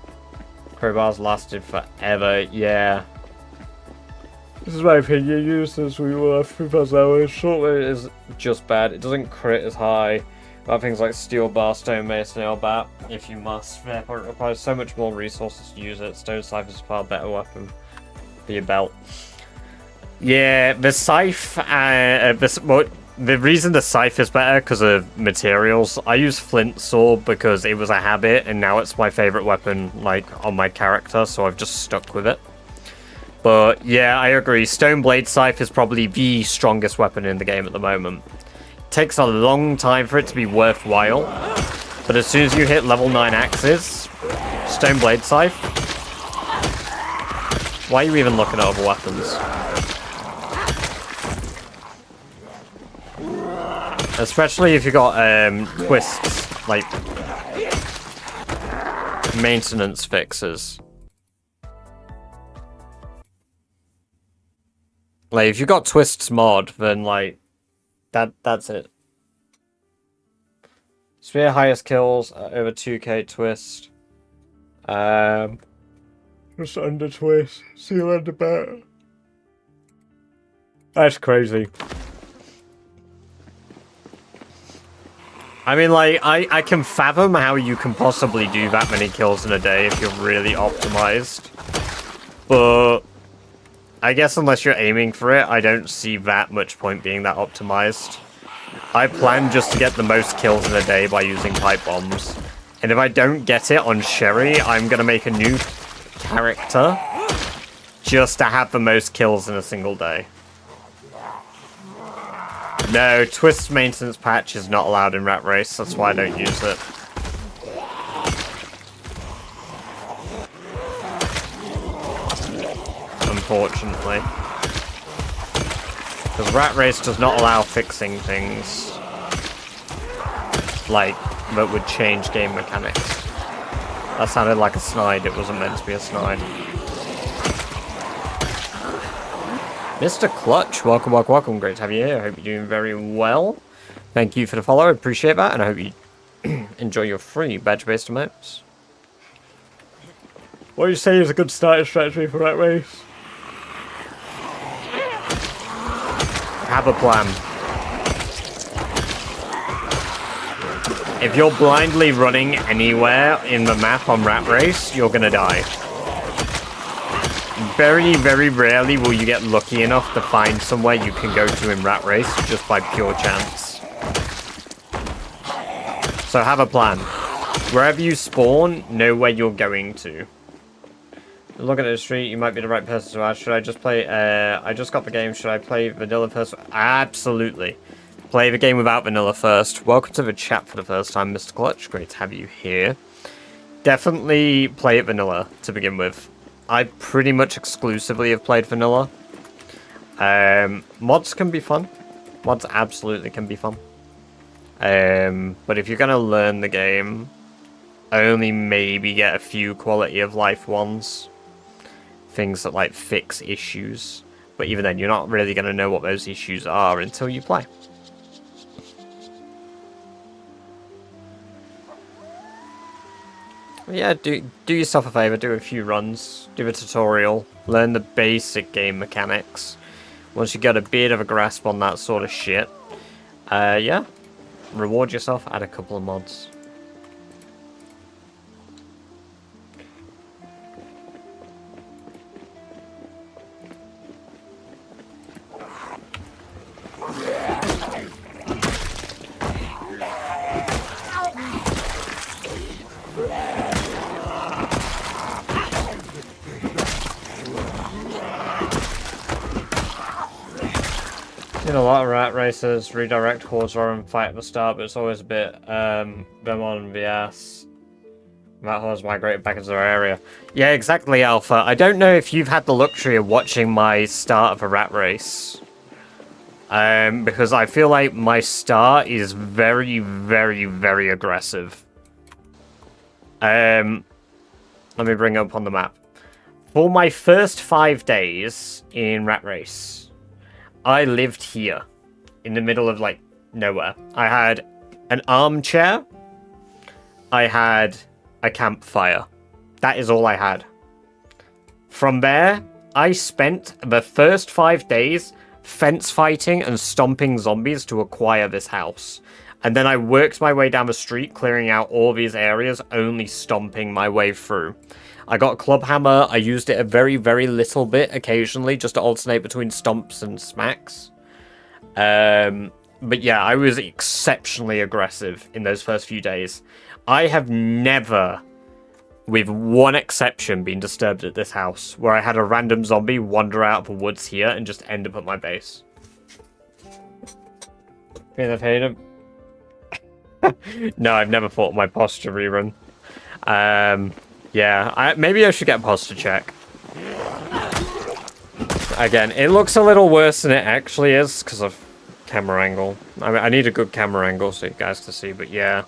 Crowbars lasted forever, yeah. This is my opinion, use this we will have 3,000 hours. Short is just bad, it doesn't crit as high. About things like steel bar, stone mace, nail bat, if you must. Therefore, it requires so much more resources to use it. Stone scythe is a far better weapon for your belt. Yeah, the scythe, the reason the scythe is better because of materials. I use flint sword because it was a habit, and now it's my favorite weapon, like, on my character, so I've just stuck with it. But yeah, I agree. Stone blade scythe is probably the strongest weapon in the game at the moment. Takes a long time for it to be worthwhile, but as soon as you hit level 9 axes, stone blade scythe. Why are you even looking at other weapons? Especially if you got twists, like maintenance fixes. Like if you got twists mod, then like that's it. Spear highest kills over 2k twist. Just under twist. Seal under better. That's crazy. I mean, like, I can fathom how you can possibly do that many kills in a day if you're really optimized. But I guess unless you're aiming for it, I don't see that much point being that optimized. I plan just to get the most kills in a day by using pipe bombs. And if I don't get it on Sherry, I'm going to make a new character just to have the most kills in a single day. No, twist maintenance patch is not allowed in Rat Race, that's why I don't use it. Unfortunately. Because Rat Race does not allow fixing things like that would change game mechanics. That sounded like a snide, it wasn't meant to be a snide. Mr. Clutch, welcome, welcome, welcome. Great to have you here. I hope you're doing very well. Thank you for the follow, I appreciate that, and I hope you enjoy your free badge-based emotes. What do you say is a good starting strategy for Rat Race? Have a plan. If you're blindly running anywhere in the map on Rat Race, you're gonna die. Very, very rarely will you get lucky enough to find somewhere you can go to in Rat Race just by pure chance. So have a plan. Wherever you spawn, know where you're going to. Look at the street, you might be the right person to ask. Should I just play, I just got the game, should I play vanilla first? Absolutely. Play the game without vanilla first. Welcome to the chat for the first time, Mr. Clutch. Great to have you here. Definitely play it vanilla to begin with. I pretty much exclusively have played vanilla. Mods can be fun. Mods absolutely can be fun. But if you're going to learn the game, only maybe get a few quality of life ones. Things that like fix issues. But even then, you're not really going to know what those issues are until you play. Yeah, do yourself a favor, do a few runs, do a tutorial, learn the basic game mechanics. Once you get a bit of a grasp on that sort of shit, yeah, reward yourself, add a couple of mods. In a lot of rat races, redirect hordes or and fight at the start, but it's always a bit them on VS. Rat hordes migrate back into their area. Yeah, exactly, Alpha. I don't know if you've had the luxury of watching my start of a rat race. Because I feel like my start is very, very, very aggressive. Let me bring it up on the map. For my first 5 days in Rat Race, I lived here, in the middle of, like, nowhere. I had an armchair. I had a campfire. That is all I had. From there, I spent the first 5 days fence fighting and stomping zombies to acquire this house. And then I worked my way down the street, clearing out all these areas, only stomping my way through. I got a club hammer. I used it a very, very little bit occasionally, just to alternate between stomps and smacks. But yeah, I was exceptionally aggressive in those first few days. I have never, with one exception, been disturbed at this house, where I had a random zombie wander out of the woods here and just end up at my base. I've hated him. No, I've never fought my posture rerun. Yeah, maybe I should get a posture check. Again, it looks a little worse than it actually is because of camera angle. I mean, I need a good camera angle so you guys can see, but yeah.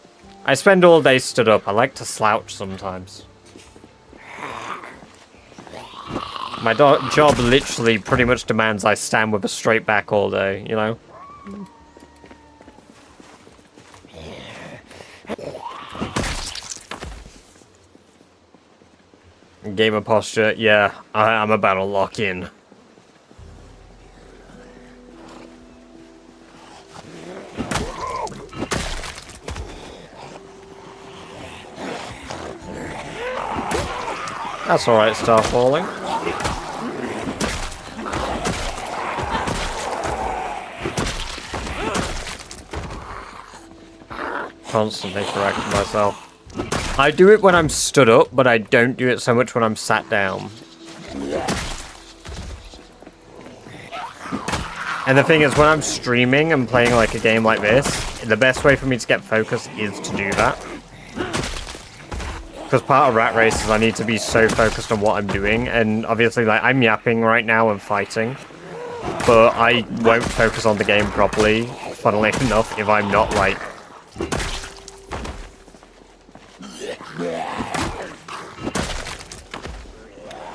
I spend all day stood up. I like to slouch sometimes. My job literally pretty much demands I stand with a straight back all day, you know? Gamer posture, yeah, I'm about to lock in. That's alright, star falling. Constantly correcting myself. I do it when I'm stood up, but I don't do it so much when I'm sat down. And the thing is, when I'm streaming and playing like a game like this, the best way for me to get focused is to do that. Because part of Rat Race is I need to be so focused on what I'm doing, and obviously like I'm yapping right now and fighting, but I won't focus on the game properly, funnily enough, if I'm not like...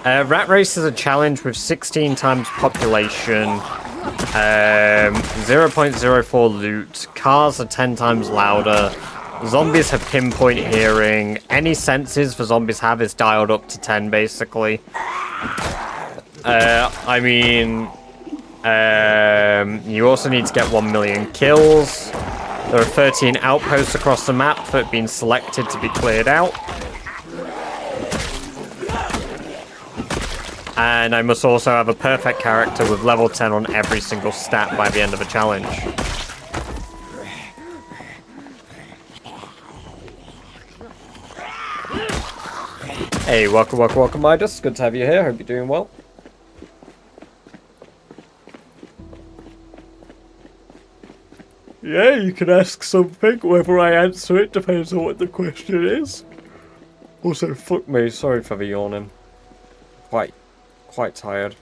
Rat Race is a challenge with 16 times population, 0.04 loot, cars are 10 times louder, zombies have pinpoint hearing, any senses the zombies have is dialed up to 10 basically. I mean, you also need to get 1 million kills. There are 13 outposts across the map that have been selected to be cleared out. And I must also have a perfect character with level 10 on every single stat by the end of the challenge. Hey, welcome, Midas. Good to have you here. Hope you're doing well. Yeah, you can ask something. Whether I answer it depends on what the question is. Also, fuck me. Sorry for the yawning. quite tired.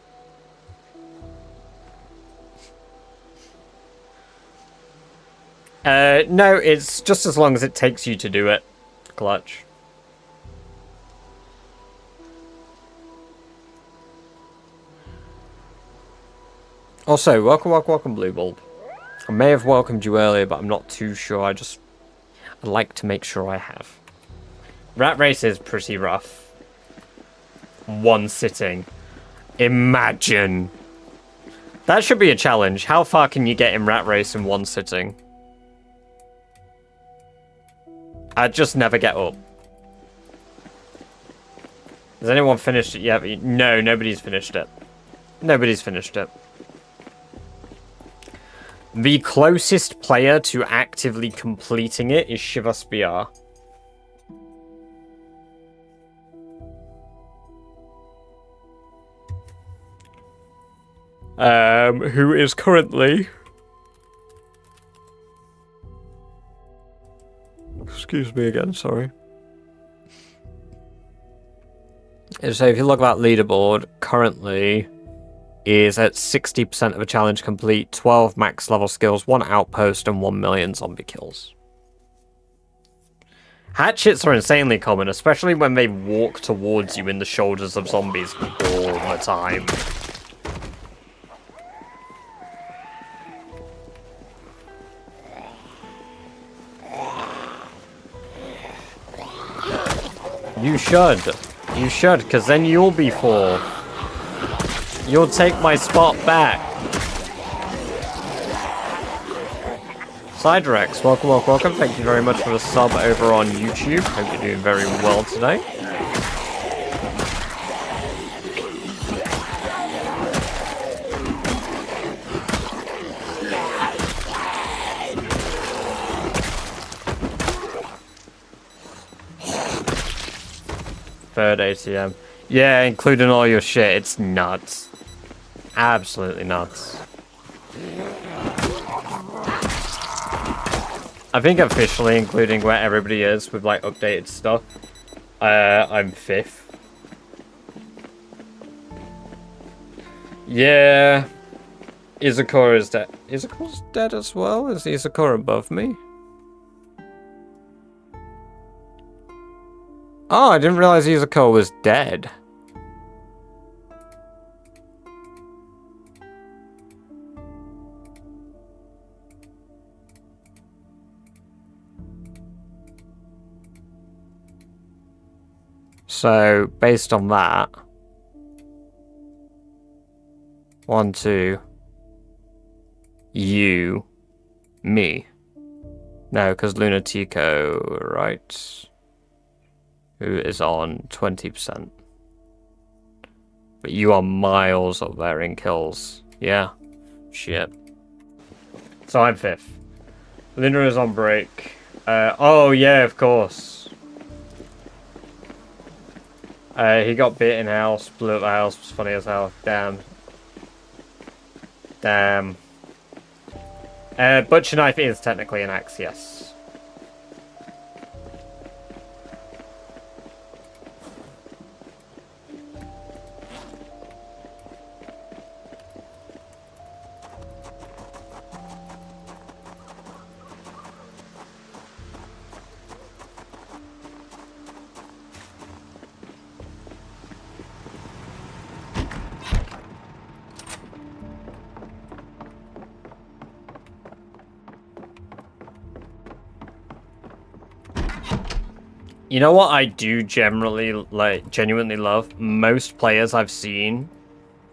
No, it's just as long as it takes you to do it, Clutch. Also, welcome, Blue Bulb. I may have welcomed you earlier, but I'm not too sure. I'd like to make sure I have. Rat Race is pretty rough. One sitting. Imagine. That should be a challenge. How far can you get in Rat Race in one sitting? I'd just never get up. Has anyone finished it yet? No, nobody's finished it. Nobody's finished it. The closest player to actively completing it is Shivas BR. Who is currently... Excuse me again, sorry. So if you look at that leaderboard, currently is at 60% of a challenge complete, 12 max level skills, 1 outpost, and 1 million zombie kills. Hatchets are insanely common, especially when they walk towards you in the shoulders of zombies all the time. You should, because then you'll be 4. You'll take my spot back. Cydirex, welcome. Thank you very much for the sub over on YouTube. Hope you're doing very well today. Third ATM. Yeah, including all your shit. It's nuts. Absolutely nuts. I think officially, including where everybody is with like updated stuff, I'm 5th. Yeah. Izakura is dead. Izakura's dead as well? Is Izakura above me? Oh, I didn't realize Izakura was dead. So, based on that... 1, 2... You... Me. No, because Lunatico, right? Who is on 20%. But you are miles up there in kills. Yeah. Shit. So I'm 5th. Linda is on break. Oh yeah, of course. He got bit in house, blew up the house, was funny as hell. Damn. Damn. Butcher knife is technically an axe, yes. You know what I do genuinely love? Most players I've seen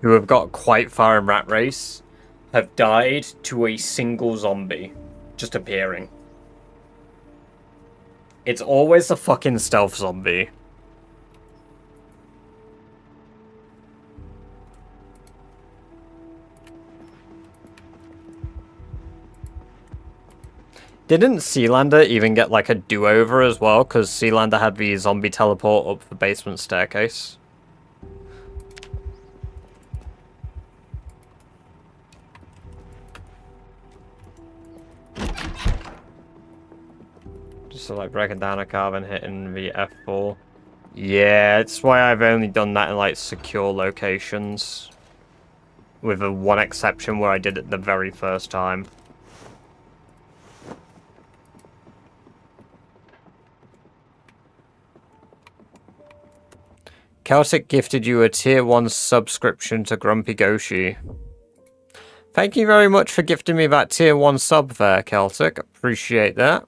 who have got quite far in Rat Race have died to a single zombie just appearing. It's always a fucking stealth zombie. Didn't Sealander even get like a do-over as well? Because Sealander had the zombie teleport up the basement staircase. Just like breaking down a carbon, hitting the F4. Yeah, it's why I've only done that in like secure locations. With a one exception where I did it the very first time. Celtic gifted you a tier 1 subscription to Grumpy Goshi. Thank you very much for gifting me that tier 1 sub there, Celtic. Appreciate that.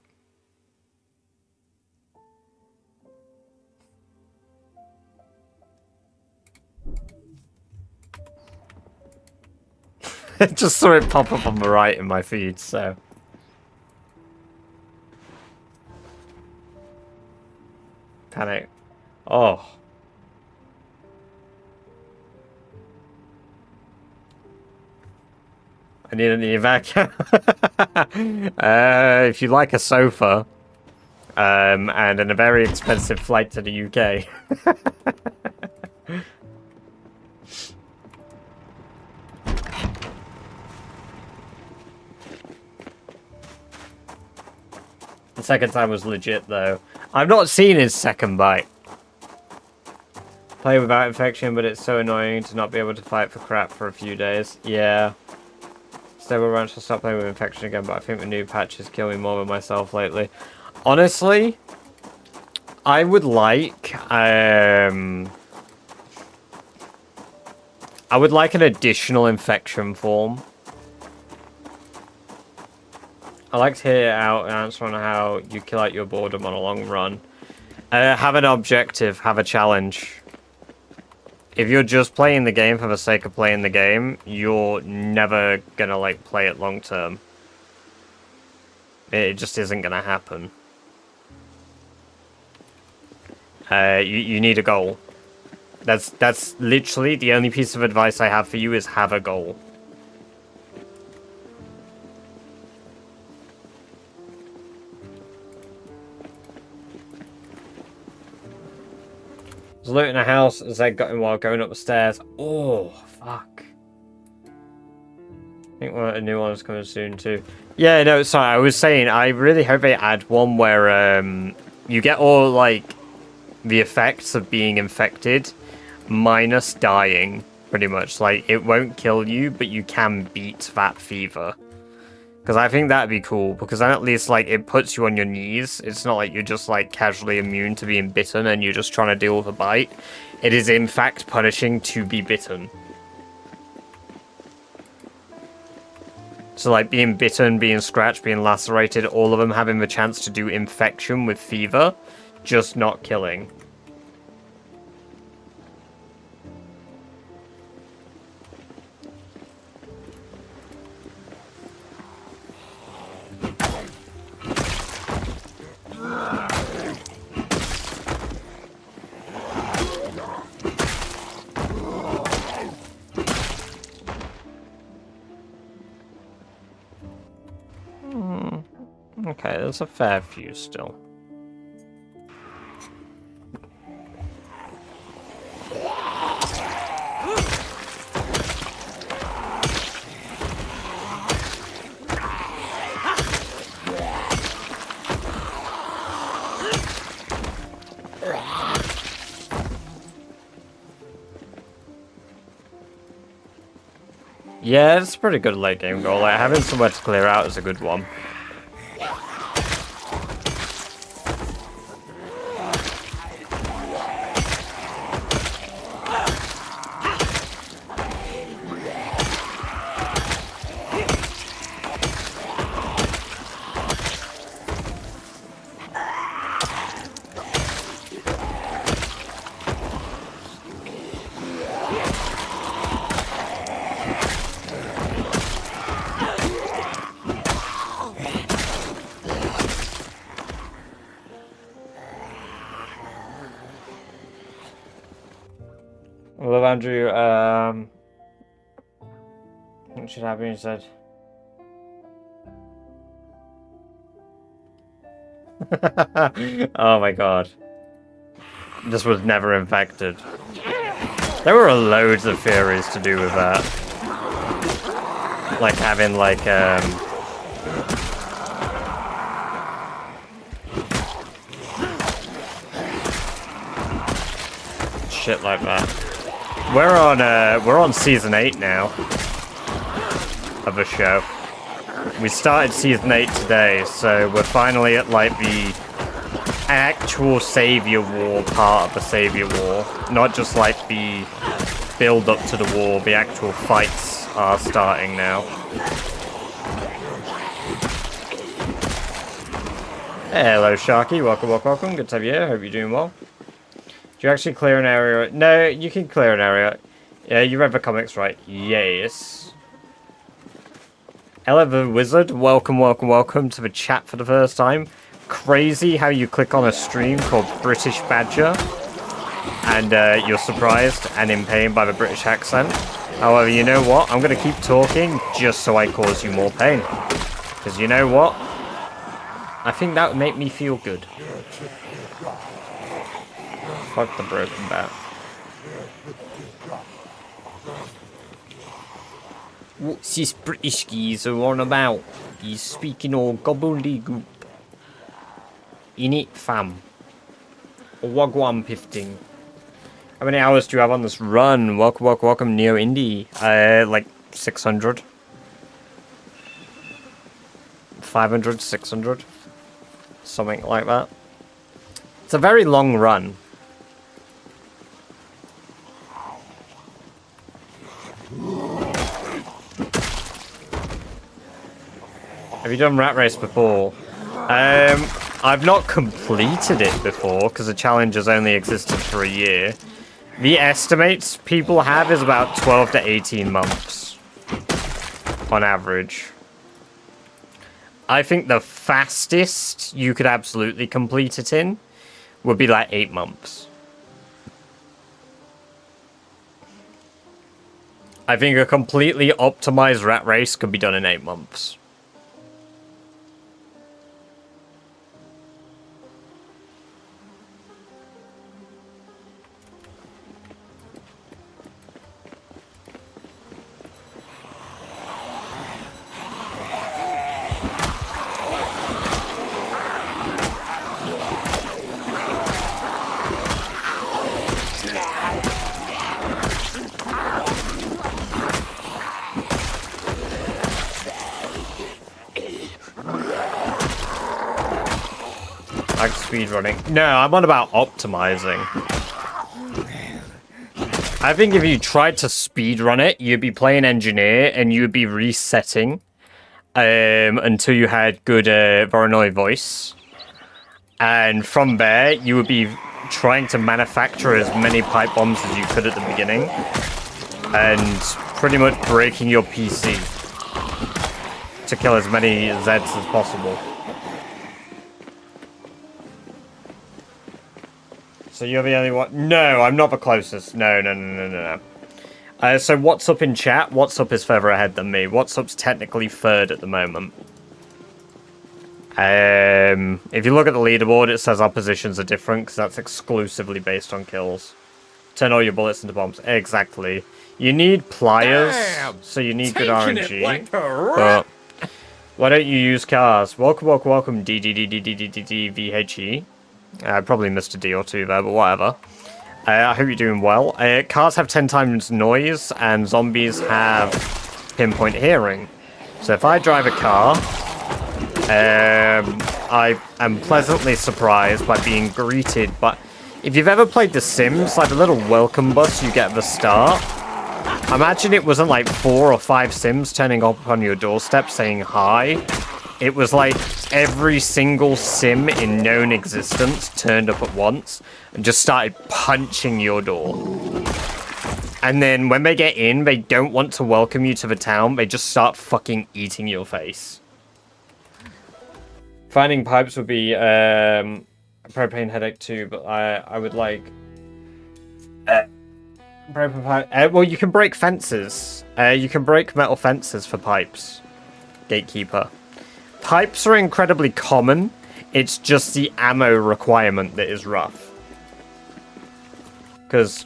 Just saw it pop up on the right in my feed, so. Panic. Oh. I need an evac. If you like a sofa, and a very expensive flight to the UK. The second time was legit, though. I've not seen his second bite. Play without infection, but it's so annoying to not be able to fight for crap for a few days. Yeah. Stable Ranch will stop playing with infection again, but I think the new patches kill me more than myself lately. Honestly, I would like an additional infection form. I like to hear out an answer on how you kill out your boredom on a long run. Have an objective, have a challenge. If you're just playing the game for the sake of playing the game, you're never gonna like play it long term. It just isn't gonna happen. You need a goal. That's literally the only piece of advice I have for you is have a goal. I was looting a house as I got in while going up the stairs. Oh, fuck. I think a new one's coming soon too. Yeah, no, sorry, I was saying, I really hope they add one where you get all, like, the effects of being infected, minus dying, pretty much. Like, it won't kill you, but you can beat that fever. Because I think that'd be cool, because then at least, like, it puts you on your knees. It's not like you're just, like, casually immune to being bitten and you're just trying to deal with a bite. It is, in fact, punishing to be bitten. So, like, being bitten, being scratched, being lacerated, all of them having the chance to do infection with fever, just not killing. Okay, there's a fair few still. Yeah, it's a pretty good late game goal. Like, having somewhere to clear out is a good one. Well, Andrew, what should happen instead? Oh my god. This was never infected. There were loads of theories to do with that. Like having like shit like that. We're on season 8 now of a show. We started season 8 today, so we're finally at like the actual Savior War part of the Savior War. Not just like the build up to the war, the actual fights are starting now. Hello Sharky, welcome, good to have you here, hope you're doing well. Do you actually clear an area? No, you can clear an area. Yeah, you read the comics, right? Yes. Ella the Wizard, welcome to the chat for the first time. Crazy how you click on a stream called British Badger and you're surprised and in pain by the British accent. However, you know what? I'm going to keep talking just so I cause you more pain. Because you know what? I think that would make me feel good. Fuck the broken bat. What's this British geezer on about? He's speaking all gobbledygook. In it, fam. Wagwan pifting. How many hours do you have on this run? Welcome, Neo Indie. Like 600. 500, 600. Something like that. It's a very long run. Have you done Rat Race before? I've not completed it before because the challenge has only existed for a year. The estimates people have is about 12 to 18 months on average. I think the fastest you could absolutely complete it in would be like 8 months. I think a completely optimized Rat Race could be done in 8 months. Like speedrunning. No, I'm on about optimizing. I think if you tried to speedrun it, you'd be playing engineer and you'd be resetting until you had good Voronoi voice. And from there, you would be trying to manufacture as many pipe bombs as you could at the beginning. And pretty much breaking your PC to kill as many Zeds as possible. So you're the only one? No, I'm not the closest. No. So What's Up in chat? What's Up is further ahead than me. What's Up's technically third at the moment. If you look at the leaderboard, it says our positions are different because that's exclusively based on kills. Turn all your bullets into bombs. Exactly. You need pliers, so you need good RNG. But why don't you use cars? Welcome, DDDDDDDVHE. I probably missed a D or two there, but whatever. I hope you're doing well. Cars have 10 times noise, and zombies have pinpoint hearing. So if I drive a car, I am pleasantly surprised by being greeted. But if you've ever played The Sims, like the little welcome bus you get at the start, imagine it wasn't like 4 or 5 Sims turning up on your doorstep saying hi. It was like every single sim in known existence turned up at once and just started punching your door. And then when they get in, they don't want to welcome you to the town. They just start fucking eating your face. Finding pipes would be a propane headache too, but I would like... well, you can break fences. You can break metal fences for pipes. Gatekeeper. Pipes are incredibly common. It's just the ammo requirement that is rough. Because...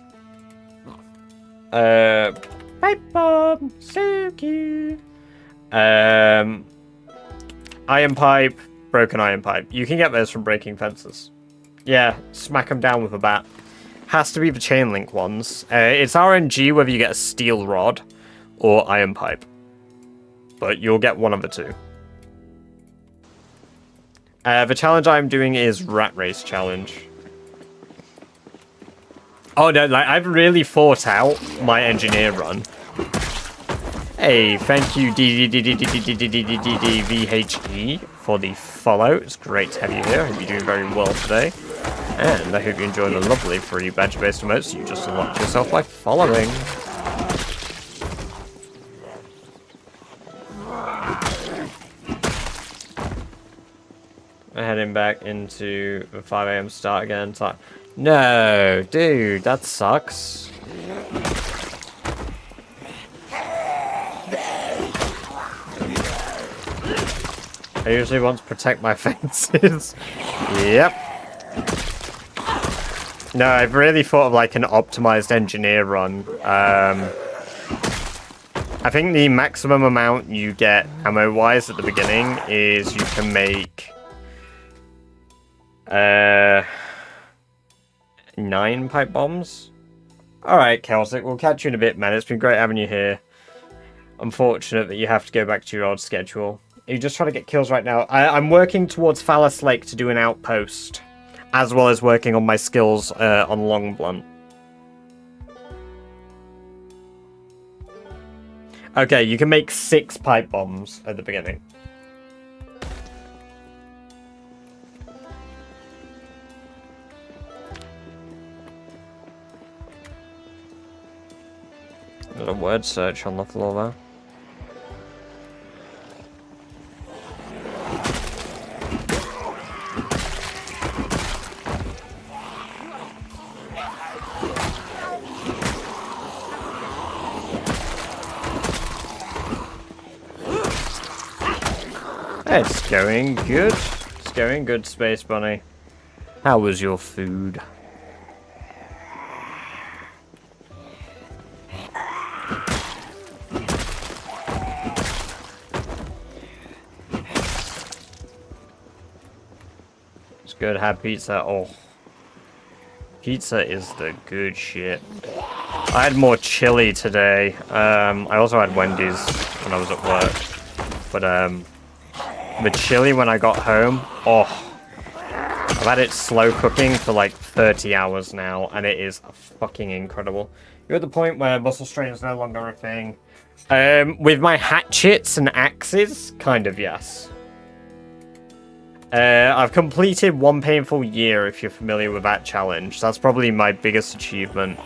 pipe bomb! So cute! Iron pipe, broken iron pipe. You can get those from breaking fences. Yeah, smack them down with a bat. has to be the chain link ones. It's RNG whether you get a steel rod or iron pipe. But you'll get one of the two. The challenge I'm doing is Rat Race Challenge. Oh no, like I've really thought out my engineer run. Hey, thank you DDDDDDDDDDVHE for the follow. It's great to have you here. I hope you're doing very well today. And I hope you enjoy the lovely free badge-based emotes you just unlocked yourself by following. We're heading back into the 5 AM start again. It's like, no, dude, that sucks. I usually want to protect my fences. Yep. No, I've really thought of like an optimized engineer run. I think the maximum amount you get ammo-wise at the beginning is you can make 9 pipe bombs. Alright, Celtic, we'll catch you in a bit, man. It's been great having you here. Unfortunate that you have to go back to your old schedule. Are you just trying to get kills right now? I'm working towards Phallus Lake to do an outpost, as well as working on my skills on Long Blunt. Okay, you can make 6 pipe bombs at the beginning. There's a word search on the floor there. It's going good. It's going good, Space Bunny. How was your food? It's good to have pizza. Oh. Pizza is the good shit. I had more chili today. I also had Wendy's when I was at work. But, the chili when I got home, oh, I've had it slow cooking for like 30 hours now, and it is fucking incredible. You're at the point where muscle strain is no longer a thing. With my hatchets and axes, kind of yes. I've completed 1 painful year, if you're familiar with that challenge. That's probably my biggest achievement.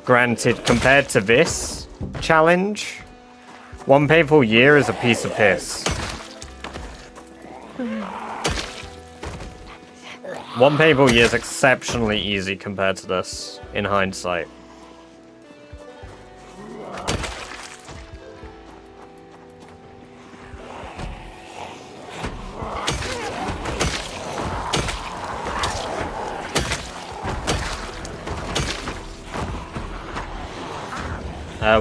Granted, compared to this challenge, 1 painful year is a piece of piss. 1 painful year is exceptionally easy compared to this, in hindsight.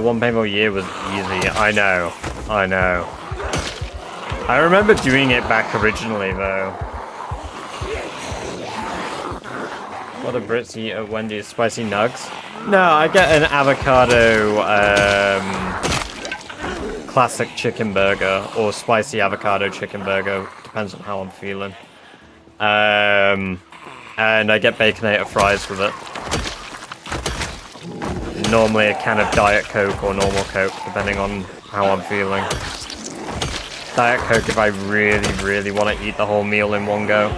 One painful year was easy. I know. I know. I remember doing it back originally, though. What do Brits eat at Wendy's? Spicy nugs? No, I get an avocado classic chicken burger or spicy avocado chicken burger. Depends on how I'm feeling. And I get Baconator fries with it. Normally a can of Diet Coke or normal Coke, depending on how I'm feeling. Diet Coke if I really, really want to eat the whole meal in one go.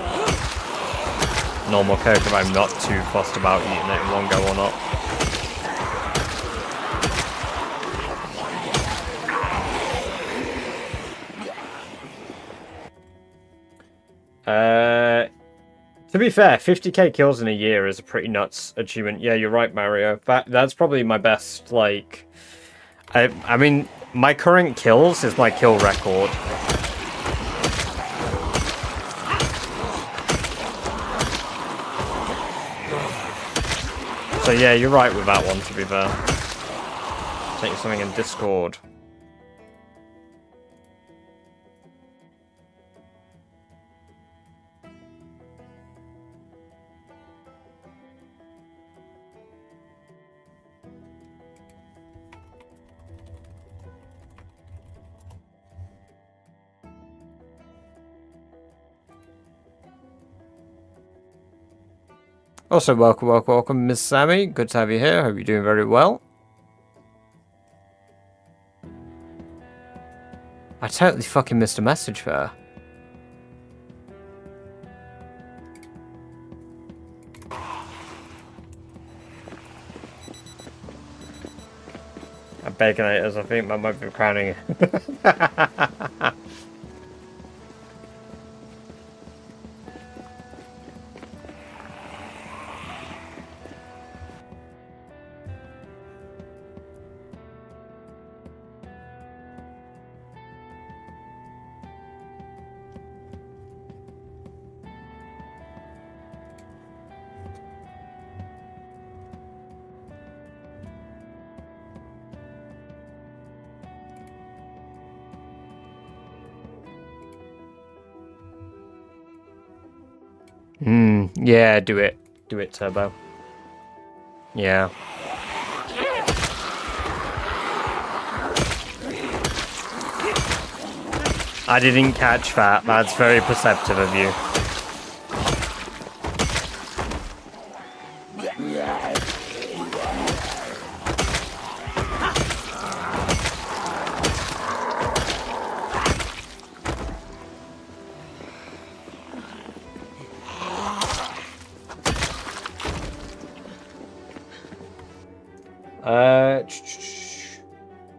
Normal Coke if I'm not too fussed about eating it in one go or not. To be fair, 50k kills in a year is a pretty nuts achievement. Yeah, you're right, Mario. That's probably my best, like... I mean, my current kills is my kill record. So yeah, you're right with that one, to be fair. Take you something in Discord. Also, welcome, Miss Sammy. Good to have you here. Hope you're doing very well. I totally fucking missed a message there. Baconators, I think that might be crowning. Yeah, do it. Do it, Turbo. Yeah. I didn't catch that. That's very perceptive of you.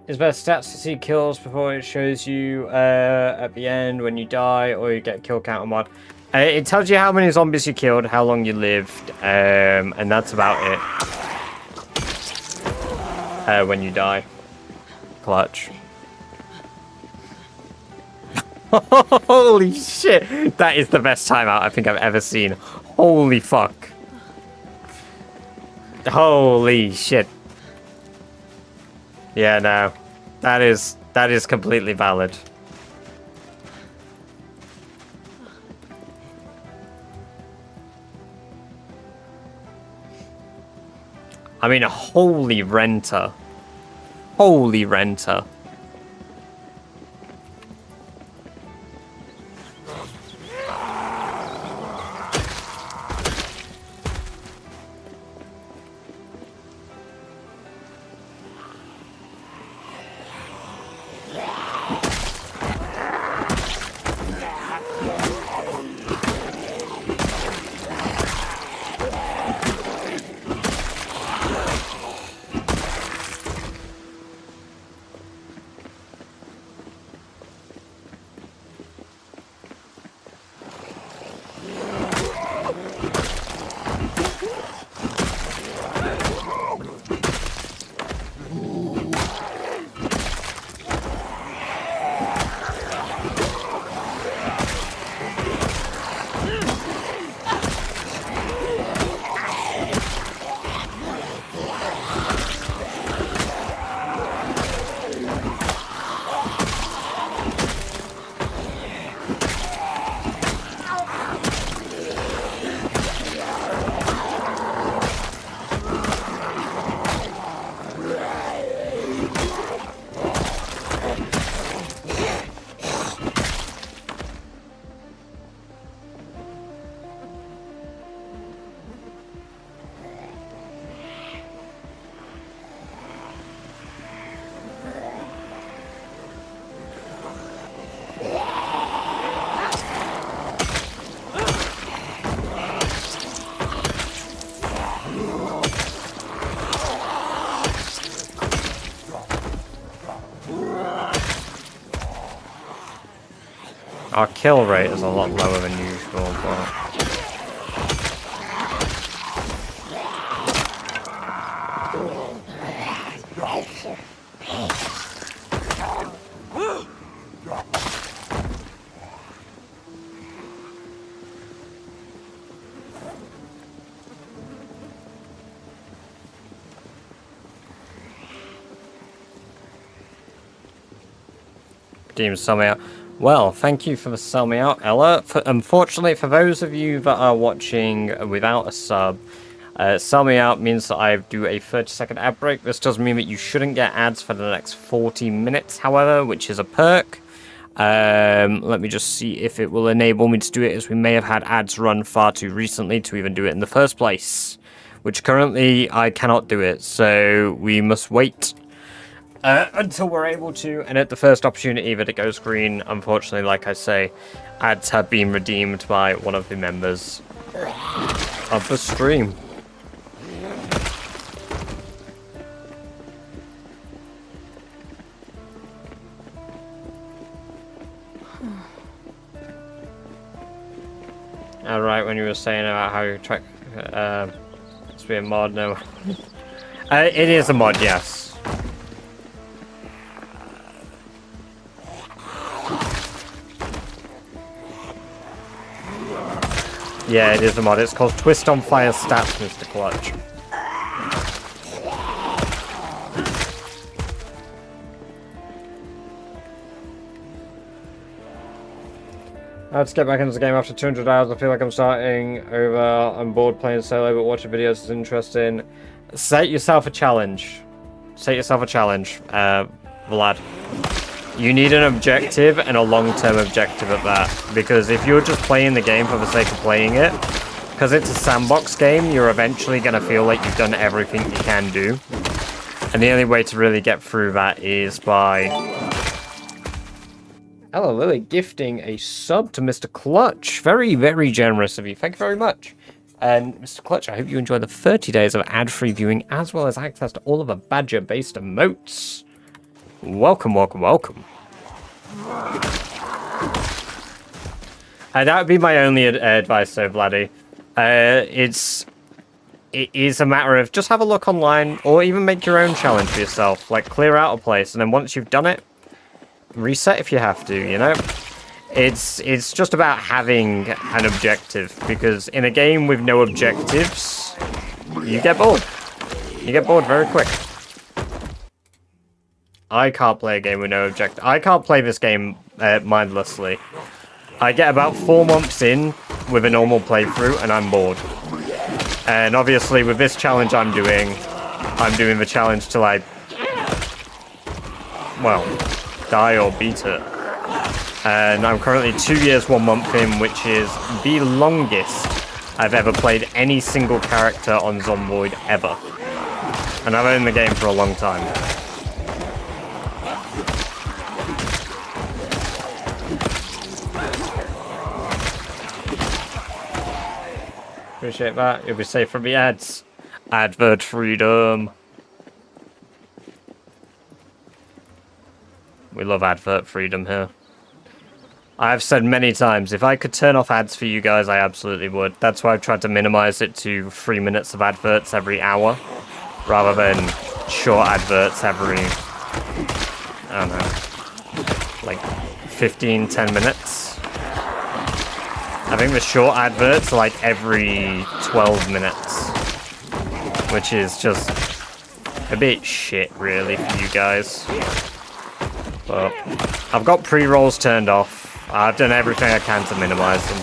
Is there stats to see kills before it shows you at the end when you die or you get kill counter mod? It tells you how many zombies you killed, how long you lived, and that's about it. When you die. Clutch. Holy shit! That is the best timeout I think I've ever seen. Holy fuck. Holy shit. Yeah, no. That is completely valid. I mean, holy renter. Holy renter. Our kill rate is a lot lower than usual, but... Demons sell me out. Well, thank you for the sell me out, Ella. Unfortunately, for those of you that are watching without a sub, sell me out means that I do a 30-second ad break. This does mean that you shouldn't get ads for the next 40 minutes, however, which is a perk. Let me just see if it will enable me to do it, as we may have had ads run far too recently to even do it in the first place, which currently I cannot do it, so we must wait until we're able to, and at the first opportunity that it goes green, unfortunately, like I say, ads have been redeemed by one of the members of the stream. Alright, when you were saying about how you track, it's be a mod, no. It is a mod, yes. Yeah, it is a mod. It's called Twist on Fire Stats, Mr. Clutch. I have to get back into the game after 200 hours. I feel like I'm starting over. I'm bored playing solo, but watching videos is interesting. Set yourself a challenge. Set yourself a challenge, Vlad. You need an objective, and a long-term objective at that. Because if you're just playing the game for the sake of playing it, because it's a sandbox game, you're eventually going to feel like you've done everything you can do. And the only way to really get through that is by... Hello, Lily, gifting a sub to Mr. Clutch. Very, very generous of you. Thank you very much. And Mr. Clutch, I hope you enjoy the 30 days of ad-free viewing, as well as access to all of the Badger-based emotes. Welcome, welcome, welcome. That would be my only advice, though, Vladdy. It is a matter of just have a look online, or even make your own challenge for yourself. Like, clear out a place, and then once you've done it, reset if you have to, you know? It's just about having an objective, because in a game with no objectives, you get bored. You get bored very quick. I can't play a game with no objective. I can't play this game mindlessly. I get about 4 months in with a normal playthrough, and I'm bored. And obviously, with this challenge I'm doing the challenge till I, well, die or beat it. And I'm currently 2 years, 1 month in, which is the longest I've ever played any single character on Zomboid ever. And I've owned the game for a long time. Appreciate that. You'll be safe from the ads. Advert freedom. We love advert freedom here. I've said many times, if I could turn off ads for you guys, I absolutely would. That's why I've tried to minimize it to 3 minutes of adverts every hour, rather than short adverts every, I don't know, like 15, 10 minutes. I think the short adverts are like every 12 minutes, which is just a bit shit, really, for you guys. But I've got pre-rolls turned off. I've done everything I can to minimize them.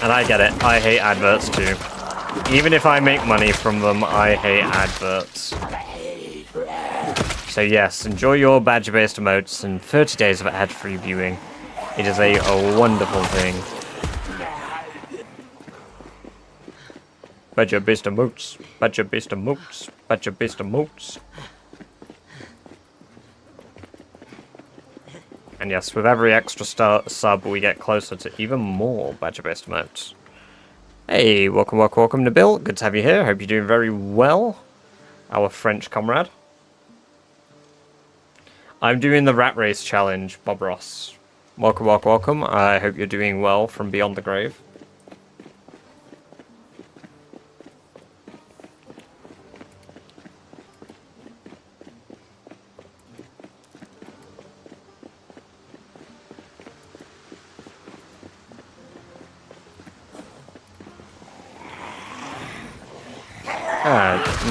And I get it. I hate adverts too. Even if I make money from them, I hate adverts. So yes, enjoy your badger-based emotes and 30 days of ad-free viewing. It is a wonderful thing. Badger-based emotes. Badger-based emotes. Badger-based emotes. And yes, with every extra sub, we get closer to even more badger-based emotes. Hey, welcome, welcome, welcome to Bill. Good to have you here. Hope you're doing very well, our French comrade. I'm doing the Rat Race challenge, Bob Ross. Welcome, welcome, welcome. I hope you're doing well from beyond the grave.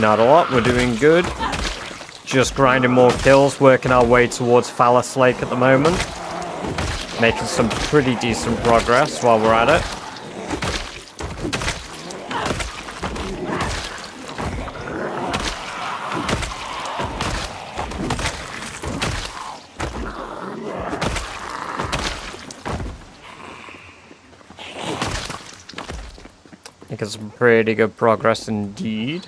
Not a lot, we're doing good. Just grinding more kills, working our way towards Phallus Lake at the moment. Making some pretty decent progress while we're at it. making some pretty good progress indeed.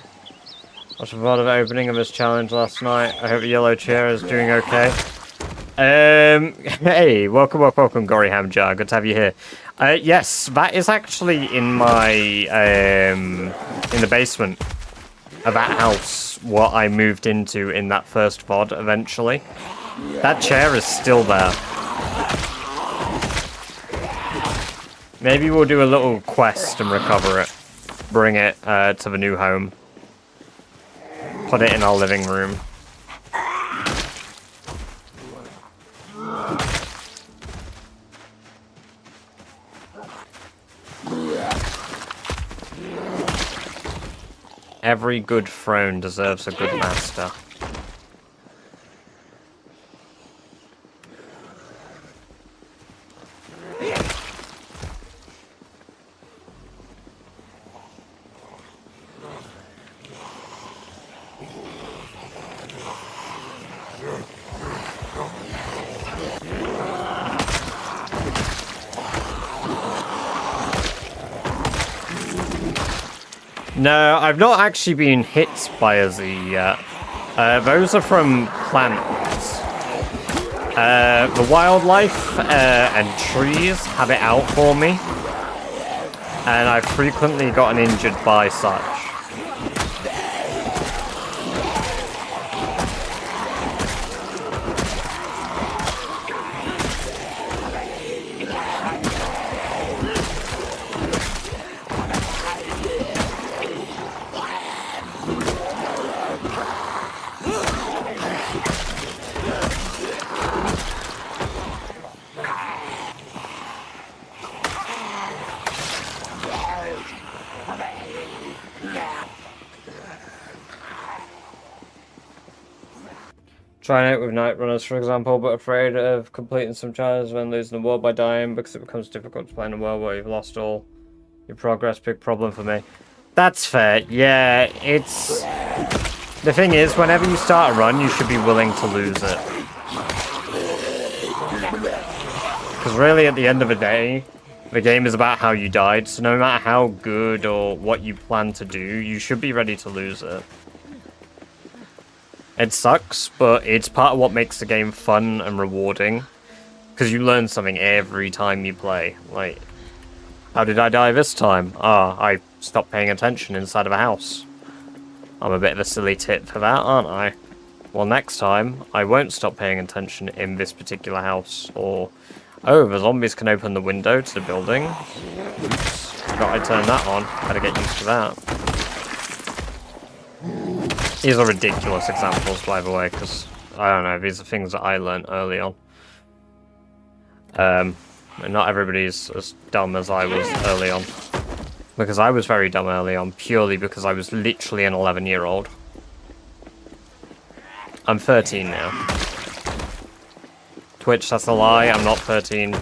Watched a lot of opening of this challenge last night. I hope the yellow chair is doing okay. Hey, welcome, Gory Hamjar. Good to have you here. Yes, that is actually in my, in the basement of that house, what I moved into in that first VOD eventually. That chair is still there. Maybe we'll do a little quest and recover it. Bring it to the new home. Put it in our living room. Every good throne deserves a good master. No, I've not actually been hit by a Z yet. Those are from plants. The wildlife and trees have it out for me. And I've frequently gotten injured by such. Trying it with night runners, for example, but afraid of completing some challenges when losing the world by dying because it becomes difficult to play in a world where you've lost all your progress. Big problem for me. That's fair. Yeah, it's... The thing is, whenever you start a run, you should be willing to lose it. Because really, at the end of the day, the game is about how you died, so no matter how good or what you plan to do, you should be ready to lose it. It sucks, but it's part of what makes the game fun and rewarding. Because you learn something every time you play. Like, how did I die this time? Ah, I stopped paying attention inside of a house. I'm a bit of a silly tit for that, aren't I? Well, next time, I won't stop paying attention in this particular house. Or, oh, the zombies can open the window to the building. Oops, forgot I turned that on. Better get used to that. These are ridiculous examples, by the way, because, I don't know, these are things that I learned early on. And not everybody's as dumb as I was early on. Because I was very dumb early on, purely because I was literally an 11-year-old. I'm 13 now. Twitch, that's a lie, I'm not 13.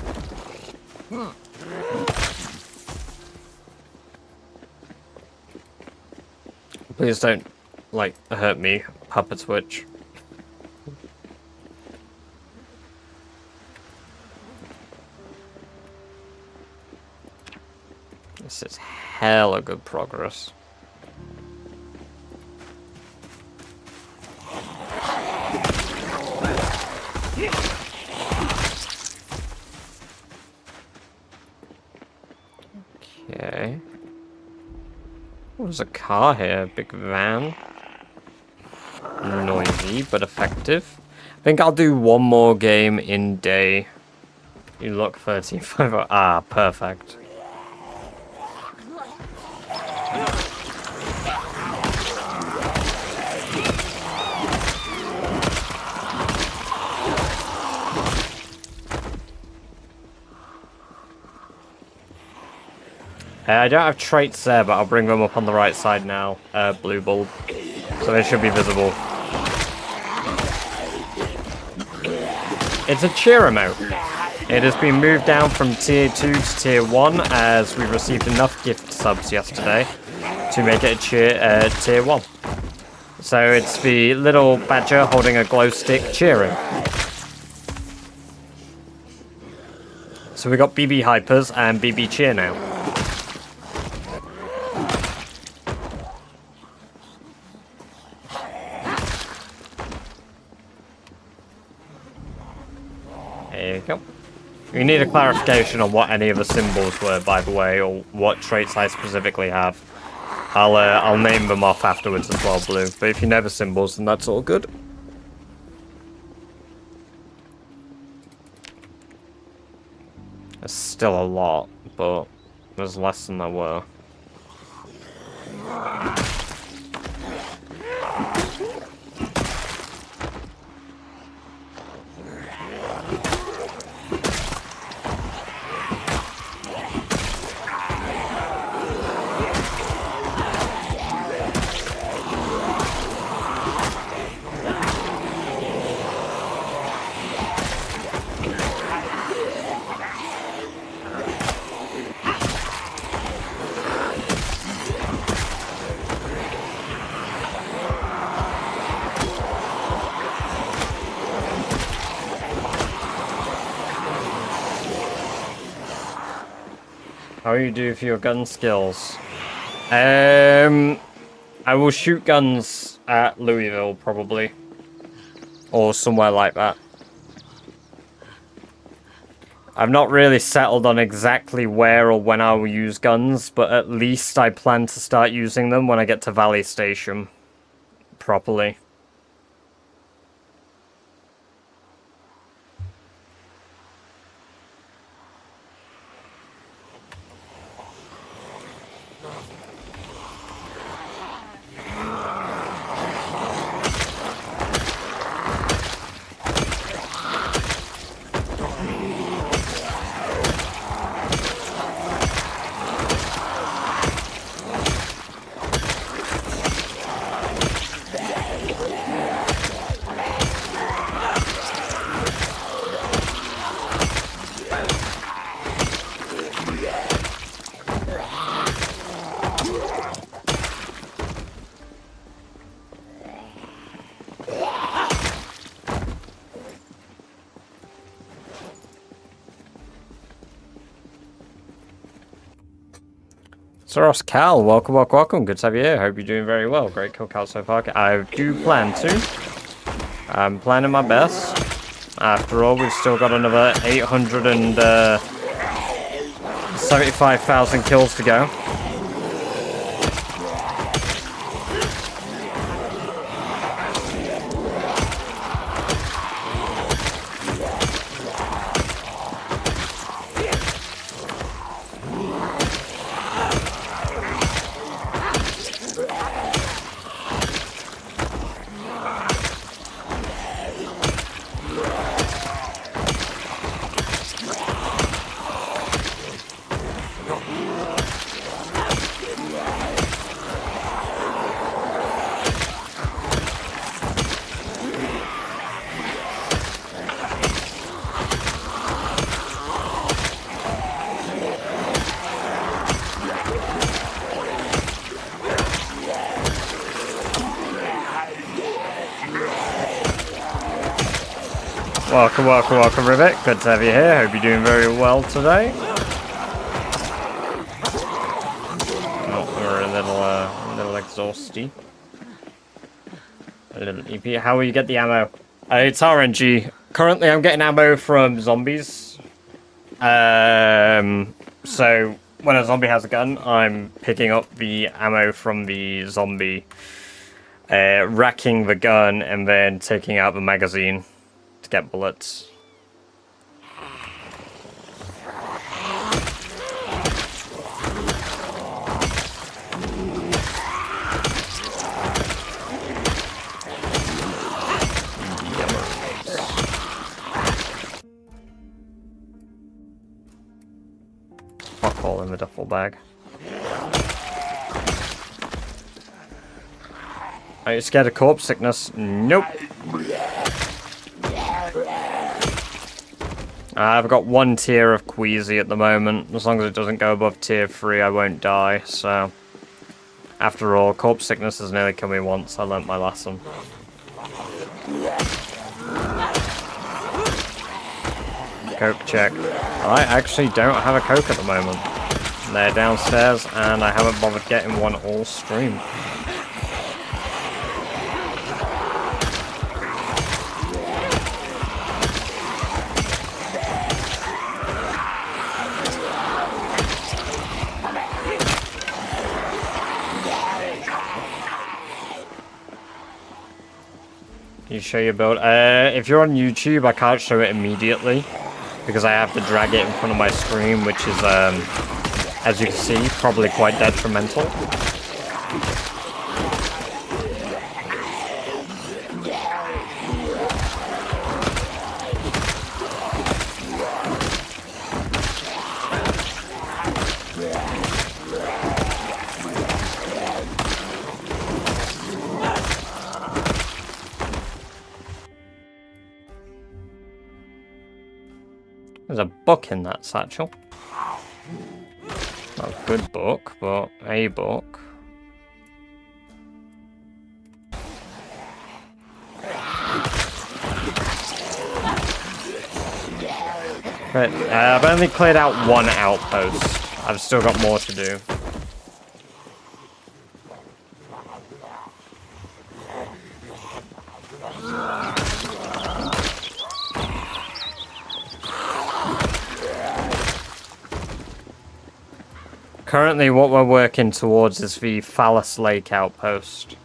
Please don't, like, hurt me, Papa Twitch. This is hella good progress. Okay. Oh, there's a car here, big van. Noisy, but effective. I think I'll do one more game in day. You look 13.5. Ah, perfect. I don't have traits there, but I'll bring them up on the right side now. Blue bulb. So they should be visible. It's a cheer emote. It has been moved down from tier 2 to tier 1 as we received enough gift subs yesterday to make it a tier 1. So it's the little badger holding a glow stick cheering. So we got BB Hypers and BB Cheer now. There you go. You need a clarification on what any of the symbols were, by the way, or what traits I specifically have. I'll name them off afterwards as well, Blue. But if you know the symbols, then that's all good. There's still a lot, but there's less than there were. How do you do for your gun skills? I will shoot guns at Louisville, probably. Or somewhere like that. I've not really settled on exactly where or when I will use guns, but at least I plan to start using them when I get to Valley Station. Properly. Soros Cal, welcome, welcome, welcome. Good to have you here. Hope you're doing very well. Great kill count so far. I do plan to. I'm planning my best. After all, we've still got another 875,000 kills to go. Welcome, welcome, welcome, Rivet. Good to have you here. Hope you're doing very well today. Oh, we're a little exhausty. A little EP. How will you get the ammo? It's RNG. Currently, I'm getting ammo from zombies. So when a zombie has a gun, I'm picking up the ammo from the zombie, racking the gun, and then taking out the magazine to get bullets. Fuck all in the duffel bag. Are you scared of corpse sickness? Nope. I've got one tier of Queasy at the moment. As long as it doesn't go above tier 3, I won't die, so... After all, corpse sickness has nearly killed me once. I learnt my lesson. Coke check. I actually don't have a Coke at the moment. They're downstairs, and I haven't bothered getting one all stream. you show your build? If you're on YouTube, I can't show it immediately because I have to drag it in front of my screen, which is, as you can see, probably quite detrimental. There's a book in that satchel. Not a good book, but a book. But I've only cleared out one outpost. I've still got more to do. Currently, what we're working towards is the Phallus Lake outpost.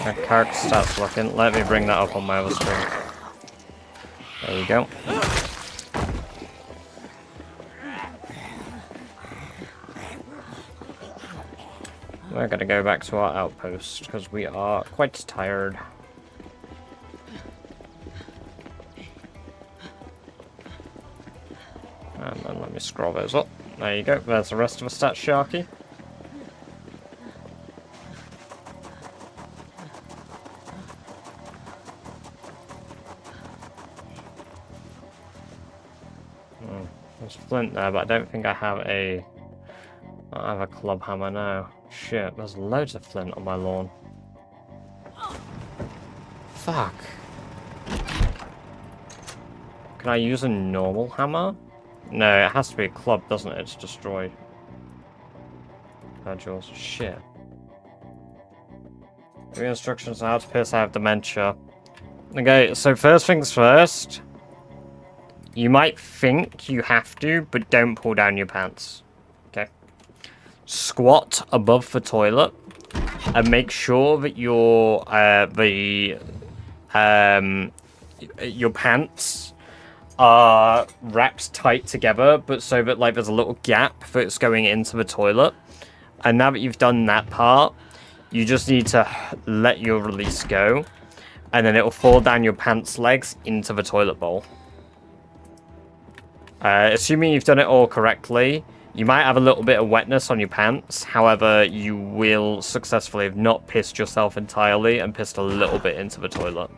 My character starts looking. Let me bring that up on my other screen. There you go. We're gonna go back to our outpost because we are quite tired. And then let me scroll those up. There you go. There's the rest of the stat Sharky. There's flint there, but I don't think I have a... I have a club hammer now. Shit, there's loads of flint on my lawn. Fuck. Can I use a normal hammer? No, it has to be a club, doesn't it? It's destroyed. Jaws. Shit. Three instructions on how to pierce. I have dementia. Okay, so first things first. You might think you have to, but don't pull down your pants. Okay. Squat above the toilet and make sure that your pants are wrapped tight together, but so that like there's a little gap that's going into the toilet. And now that you've done that part, you just need to let your release go, and then it will fall down your pants legs into the toilet bowl. Assuming you've done it all correctly, you might have a little bit of wetness on your pants. However, you will successfully have not pissed yourself entirely and pissed a little bit into the toilet.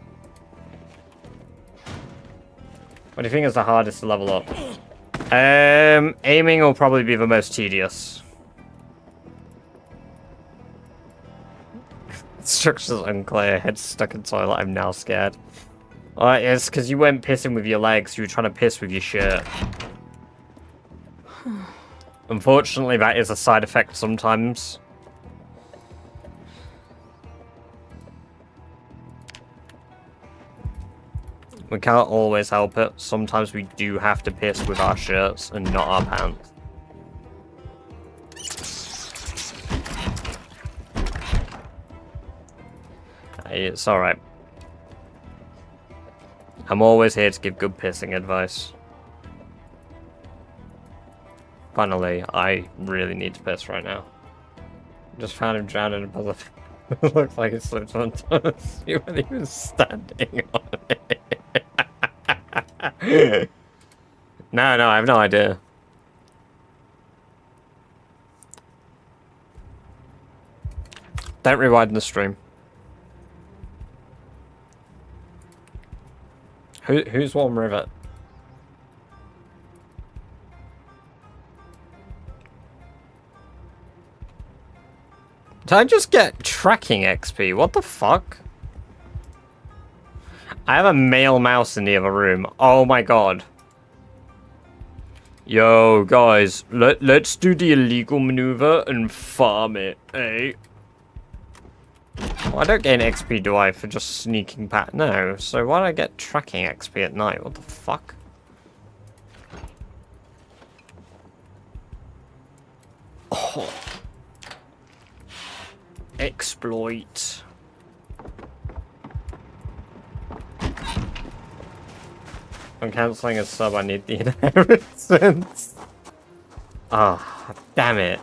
What do you think is the hardest to level up? Aiming will probably be the most tedious. Structure's unclear. Head stuck in toilet. I'm now scared. Alright, it's because you weren't pissing with your legs. You were trying to piss with your shirt. Unfortunately, that is a side effect sometimes. We can't always help it. Sometimes we do have to piss with our shirts and not our pants. It's alright. I'm always here to give good pissing advice. Finally, I really need to piss right now. Just found him drowned in a puzzle. Looks like he slipped on toes when he was standing on it. No, I have no idea. Don't rewind the stream. Who's Warm Rivet? Did I just get tracking XP? What the fuck? I have a male mouse in the other room. Oh my god. Yo, guys, let's do the illegal maneuver and farm it, eh? Well, I don't gain XP, do I, for just sneaking past? No, so why do I get tracking XP at night? What the fuck? Oh. Exploit. I'm cancelling a sub, I need the inheritance. Ah, oh, damn it.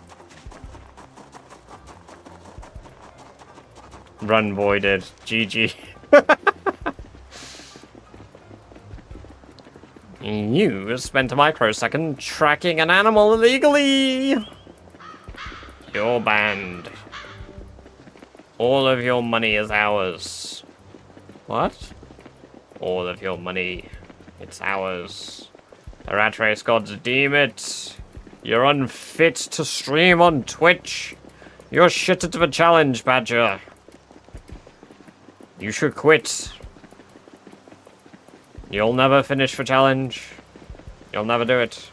Run voided. GG. You spent a microsecond tracking an animal illegally. You're banned. All of your money is ours. What? All of your money. It's ours. The Rat Race gods deem it. You're unfit to stream on Twitch. You're shitted of a challenge, Badger. You should quit. You'll never finish the challenge. You'll never do it.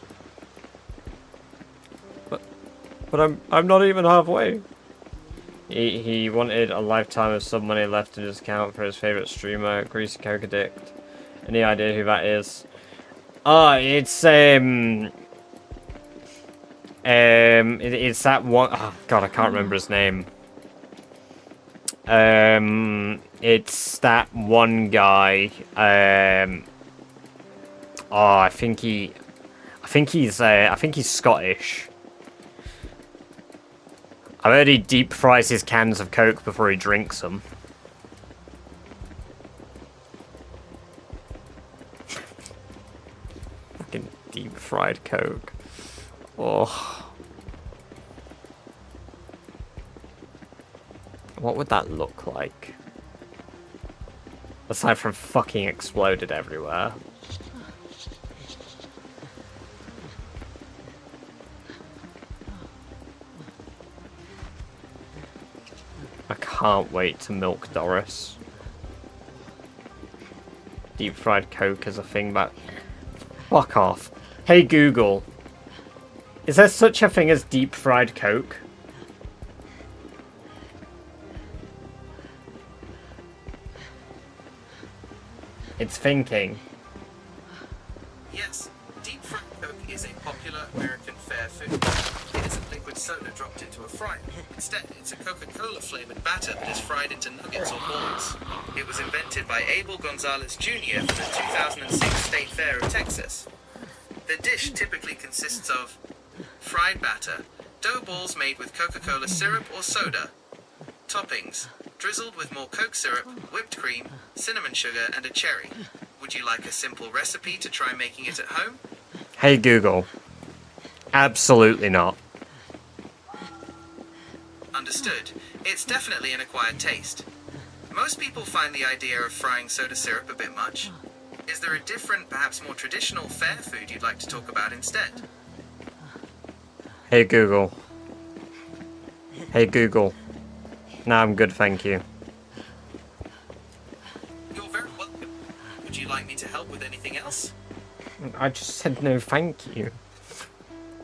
But I'm not even halfway. He wanted a lifetime of sub money left in his account for his favorite streamer, Greasy Coke Addict. Any idea who that is? It's it's that one. Oh god, I can't remember his name. It's that one guy. I think he's Scottish. I heard he deep fries his cans of Coke before he drinks them. Fucking deep fried Coke. Oh. What would that look like? Aside from fucking exploded everywhere. I can't wait to milk Doris. Deep fried Coke is a thing, but fuck off. Hey Google, is there such a thing as deep fried Coke? It's thinking. Yes, deep fried Coke is a popular American fare food. It isn't liquid soda dropped into a fry. Instead, it's a Coca-Cola flavored batter that is fried into nuggets or balls. It was invented by Abel Gonzalez Jr. for the 2006 State Fair of Texas. The dish typically consists of fried batter, dough balls made with Coca-Cola syrup or soda, toppings, drizzled with more Coke syrup, whipped cream, cinnamon sugar, and a cherry. Would you like a simple recipe to try making it at home? Hey Google. Absolutely not. Understood. It's definitely an acquired taste. Most people find the idea of frying soda syrup a bit much. Is there a different, perhaps more traditional fare food you'd like to talk about instead? Hey Google. Hey Google. No, I'm good, thank you. You're very welcome. Would you like me to help with anything else? I just said no thank you.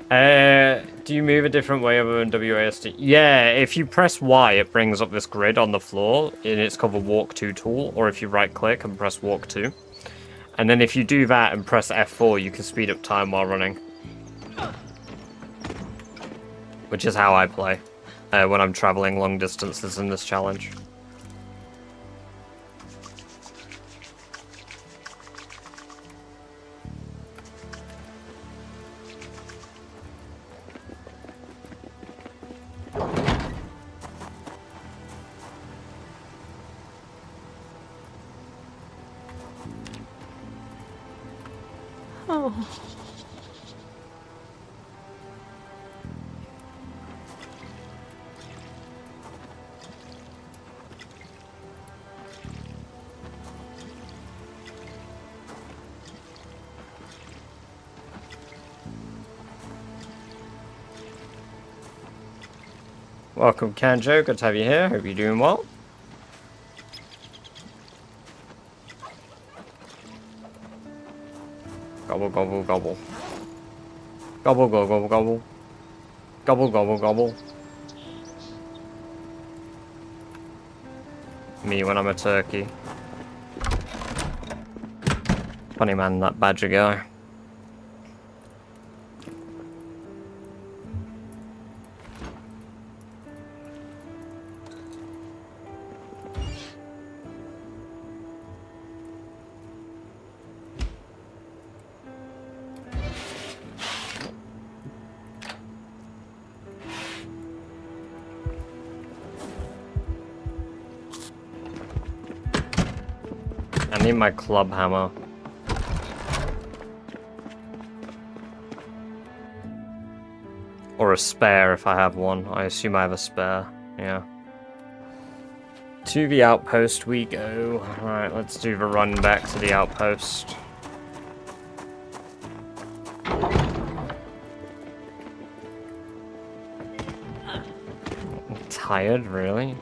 Do you move a different way other than WASD? Yeah, if you press Y, it brings up this grid on the floor, and it's called the Walk To tool, or if you right-click and press Walk To. And then if you do that and press F4, you can speed up time while running. Which is how I play when I'm traveling long distances in this challenge. Oh. Welcome, Kanjo. Good to have you here. Hope you're doing well. Gobble, gobble, gobble. Gobble, gobble, gobble. Gobble, gobble, gobble. Me when I'm a turkey. Funny man, that badger guy. I need my club hammer. Or a spare if I have one. I assume I have a spare. Yeah. To the outpost we go. Alright, let's do the run back to the outpost. I'm tired, really?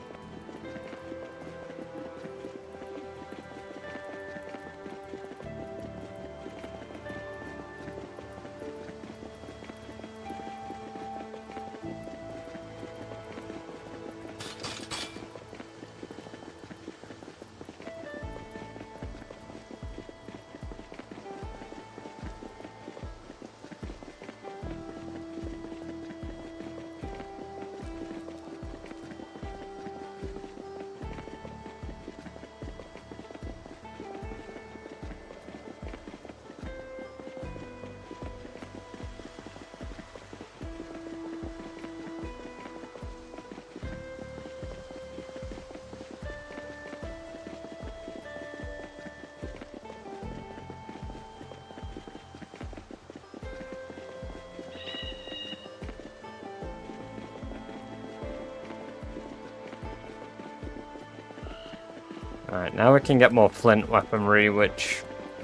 Alright, now we can get more flint weaponry, which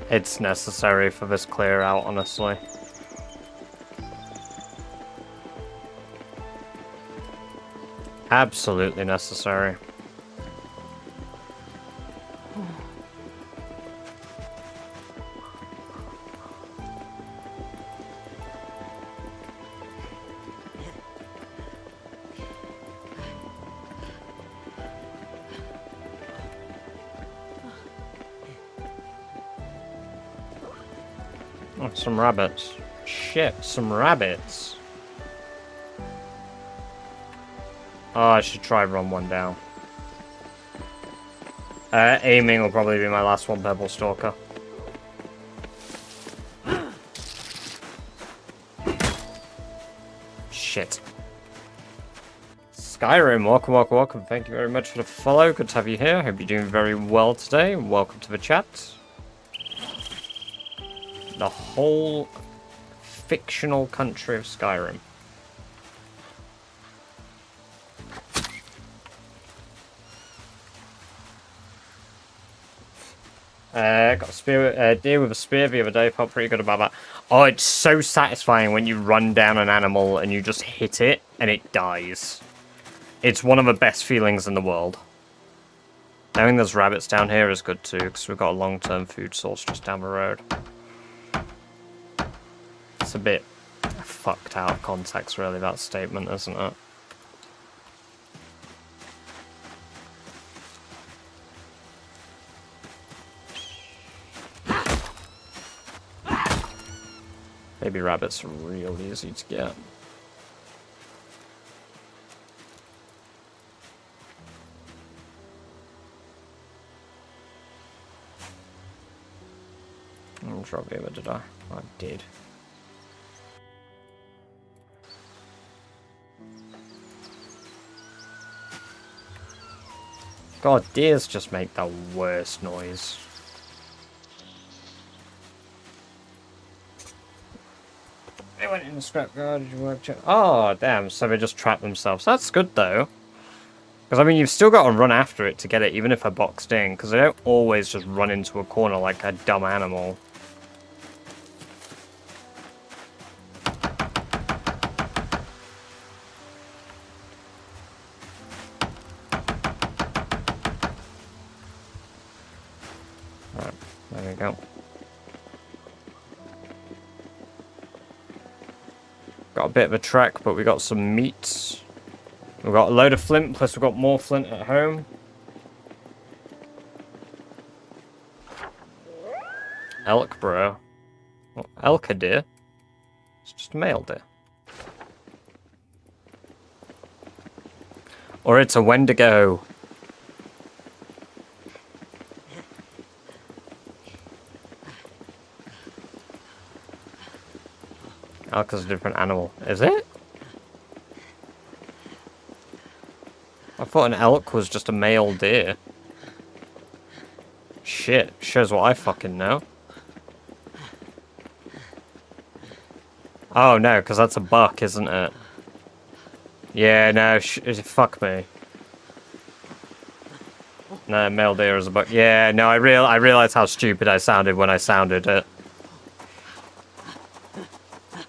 it's necessary for this clear out, honestly. Absolutely necessary. Oh, some rabbits. Shit, some rabbits. Oh, I should try run one down. Aiming will probably be my last one, Pebble Stalker. Shit. Skyrim, welcome, welcome, welcome. Thank you very much for the follow. Good to have you here. Hope you're doing very well today. Welcome to the chat. The whole fictional country of Skyrim. Got a spear, deer with a spear the other day. Felt pretty good about that. Oh, it's so satisfying when you run down an animal and you just hit it and it dies. It's one of the best feelings in the world. Knowing there's rabbits down here is good too, because we've got a long-term food source just down the road. It's a bit fucked out of context, really, that statement, isn't it? Baby rabbits are real easy to get. I'm drop gamer, did I? I did. God, deers just make the worst noise. They went in the scrapyard. Did you work? Oh, damn. So they just trapped themselves. That's good, though. Because, I mean, you've still got to run after it to get it, even if they're boxed in. Because they don't always just run into a corner like a dumb animal. Alright, there we go. Got a bit of a trek, but we got some meat. We've got a load of flint, plus we've got more flint at home. Elk, bro. Well, elk a deer? It's just a male deer. Or it's a Wendigo. Elk is a different animal. Is it? I thought an elk was just a male deer. Shit, shows what I fucking know. Oh no, because that's a buck, isn't it? Yeah, no, fuck me. No, male deer is a buck. Yeah, no, I realized how stupid I sounded when I sounded it.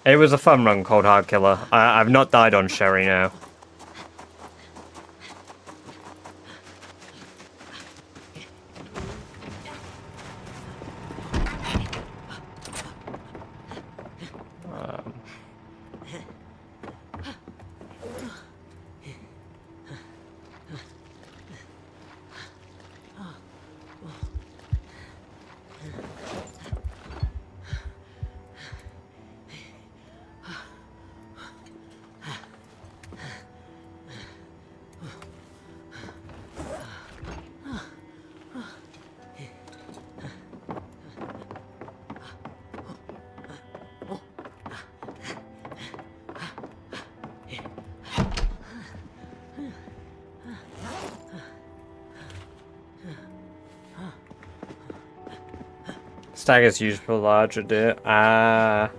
It was a fun run, Cold Hard Killer. I've not died on Sherry now. Stag is used for larger deer. Ah.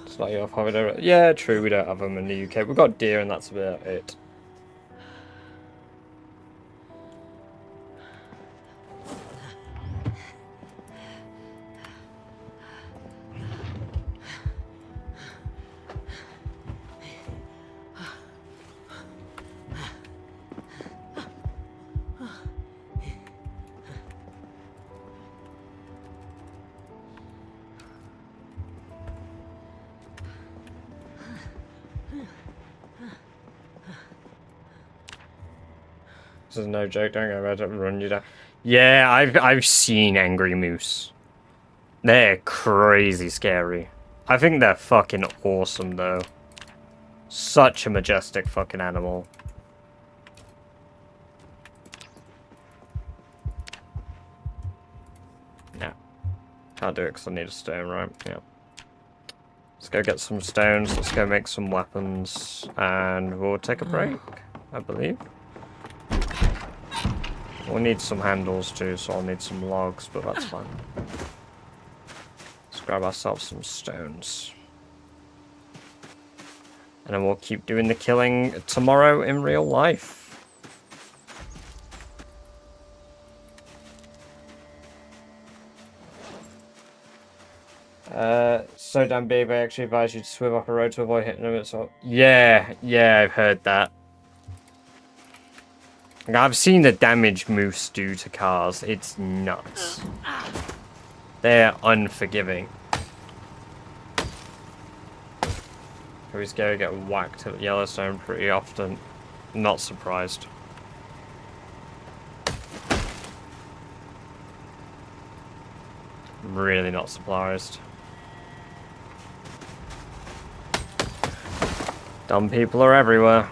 It's not your favorite. Yeah, true. We don't have them in the UK. We've got deer, and that's about it. This is no joke, don't go about it, run you down. Yeah, I've seen angry moose. They're crazy scary. I think they're fucking awesome though. Such a majestic fucking animal. No. Can't do it because I need a stone, right? Yeah. Let's go get some stones, let's go make some weapons, and we'll take a break, I believe. We'll need some handles too, so I'll need some logs, but that's fine. Let's grab ourselves some stones. And then we'll keep doing the killing tomorrow in real life. So damn big, I actually advise you to swim off a road to avoid hitting them. So yeah, I've heard that. I've seen the damage moose do to cars. It's nuts. They're unforgiving. We just go get whacked at Yellowstone pretty often. Not surprised. Really not surprised. Dumb people are everywhere.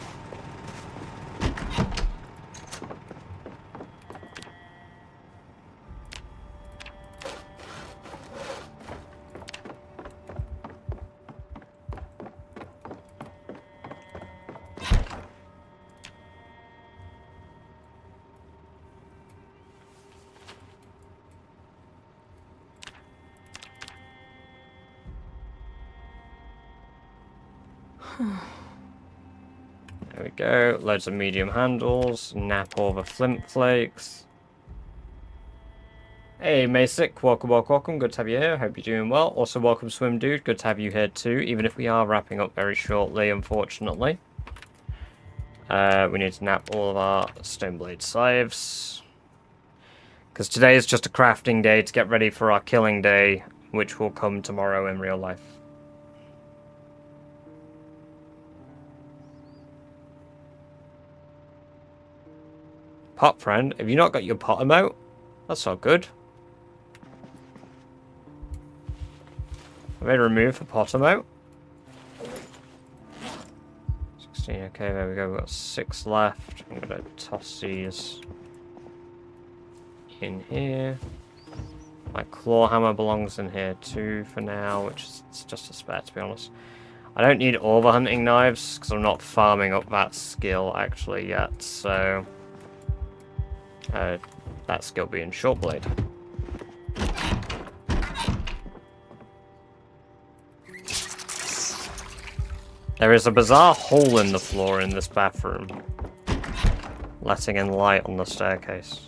There we go. Loads of medium handles. Nap all the flint flakes. Hey, Masic. Welcome, welcome, welcome. Good to have you here. Hope you're doing well. Also, welcome, Swim Dude. Good to have you here too, even if we are wrapping up very shortly, unfortunately. We need to nap all of our stone blade scythes. Because today is just a crafting day to get ready for our killing day, which will come tomorrow in real life. Pot friend, have you not got your pot emote? That's not good. Have they removed the pot emote? 16, okay, there we go. We've got 6 left. I'm gonna toss these in here. My claw hammer belongs in here too for now, which is just a spare, to be honest. I don't need all the hunting knives because I'm not farming up that skill actually yet, so that skill being short blade. There is a bizarre hole in the floor in this bathroom, letting in light on the staircase.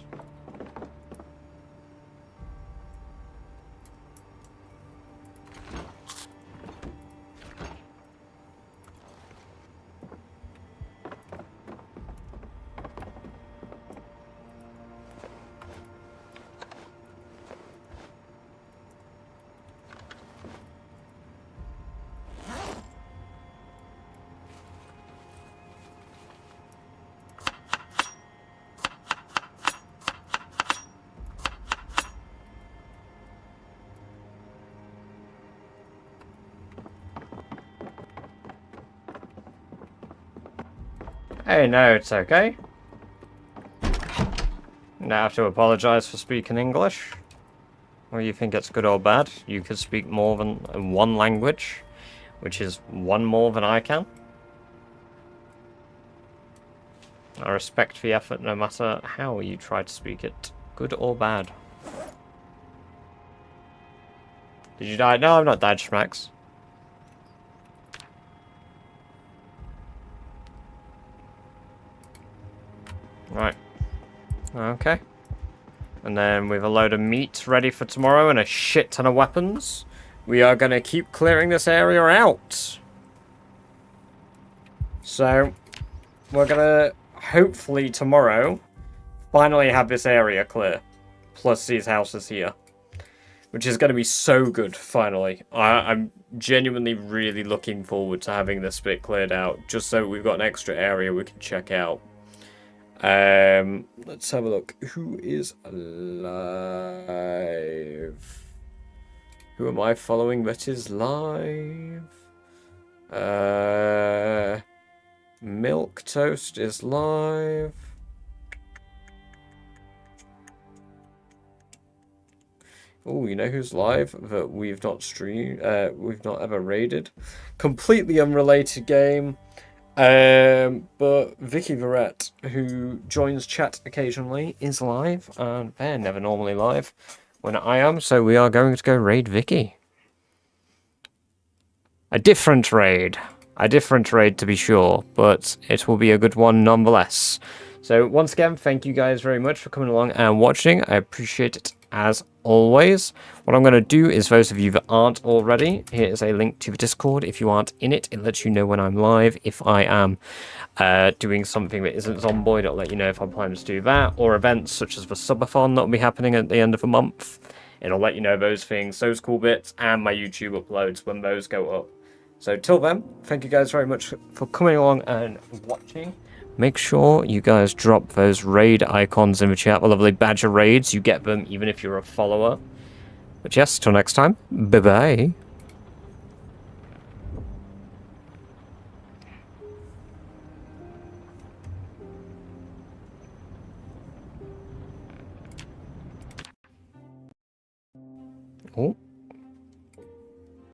Hey, no, it's okay. You don't have to apologize for speaking English. Or you think it's good or bad. You could speak more than one language, which is one more than I can. I respect the effort no matter how you try to speak it, good or bad. Did you die? No, I'm not dead, Schmax. Right. Okay. And then with a load of meat ready for tomorrow and a shit ton of weapons, we are going to keep clearing this area out. So, we're going to hopefully tomorrow finally have this area clear. Plus these houses here. Which is going to be so good, finally. I'm genuinely really looking forward to having this bit cleared out. Just so we've got an extra area we can check out. Let's have a look. Who is live? Who am I following that is live? Milk Toast is live. Oh, you know who's live that we've not streamed, we've not ever raided? Completely unrelated game. But Vicky Verrett, who joins chat occasionally, is live, and they're never normally live when I am, so we are going to go raid Vicky. A different raid to be sure, but it will be a good one nonetheless. So once again, thank you guys very much for coming along and watching. I appreciate it as always. What I'm going to do is, those of you that aren't already, here is a link to the Discord. If you aren't in it, it lets you know when I'm live. If I am doing something that isn't Zomboid, it'll let you know if I'm planning to do that, or events such as the subathon that will be happening at the end of the month. It'll let you know those things, those cool bits, and my YouTube uploads when those go up. So till then, thank you guys very much for coming along and watching. Make sure you guys drop those raid icons in the chat. The lovely badger raids, you get them even if you're a follower. But yes, till next time, bye-bye. Oh.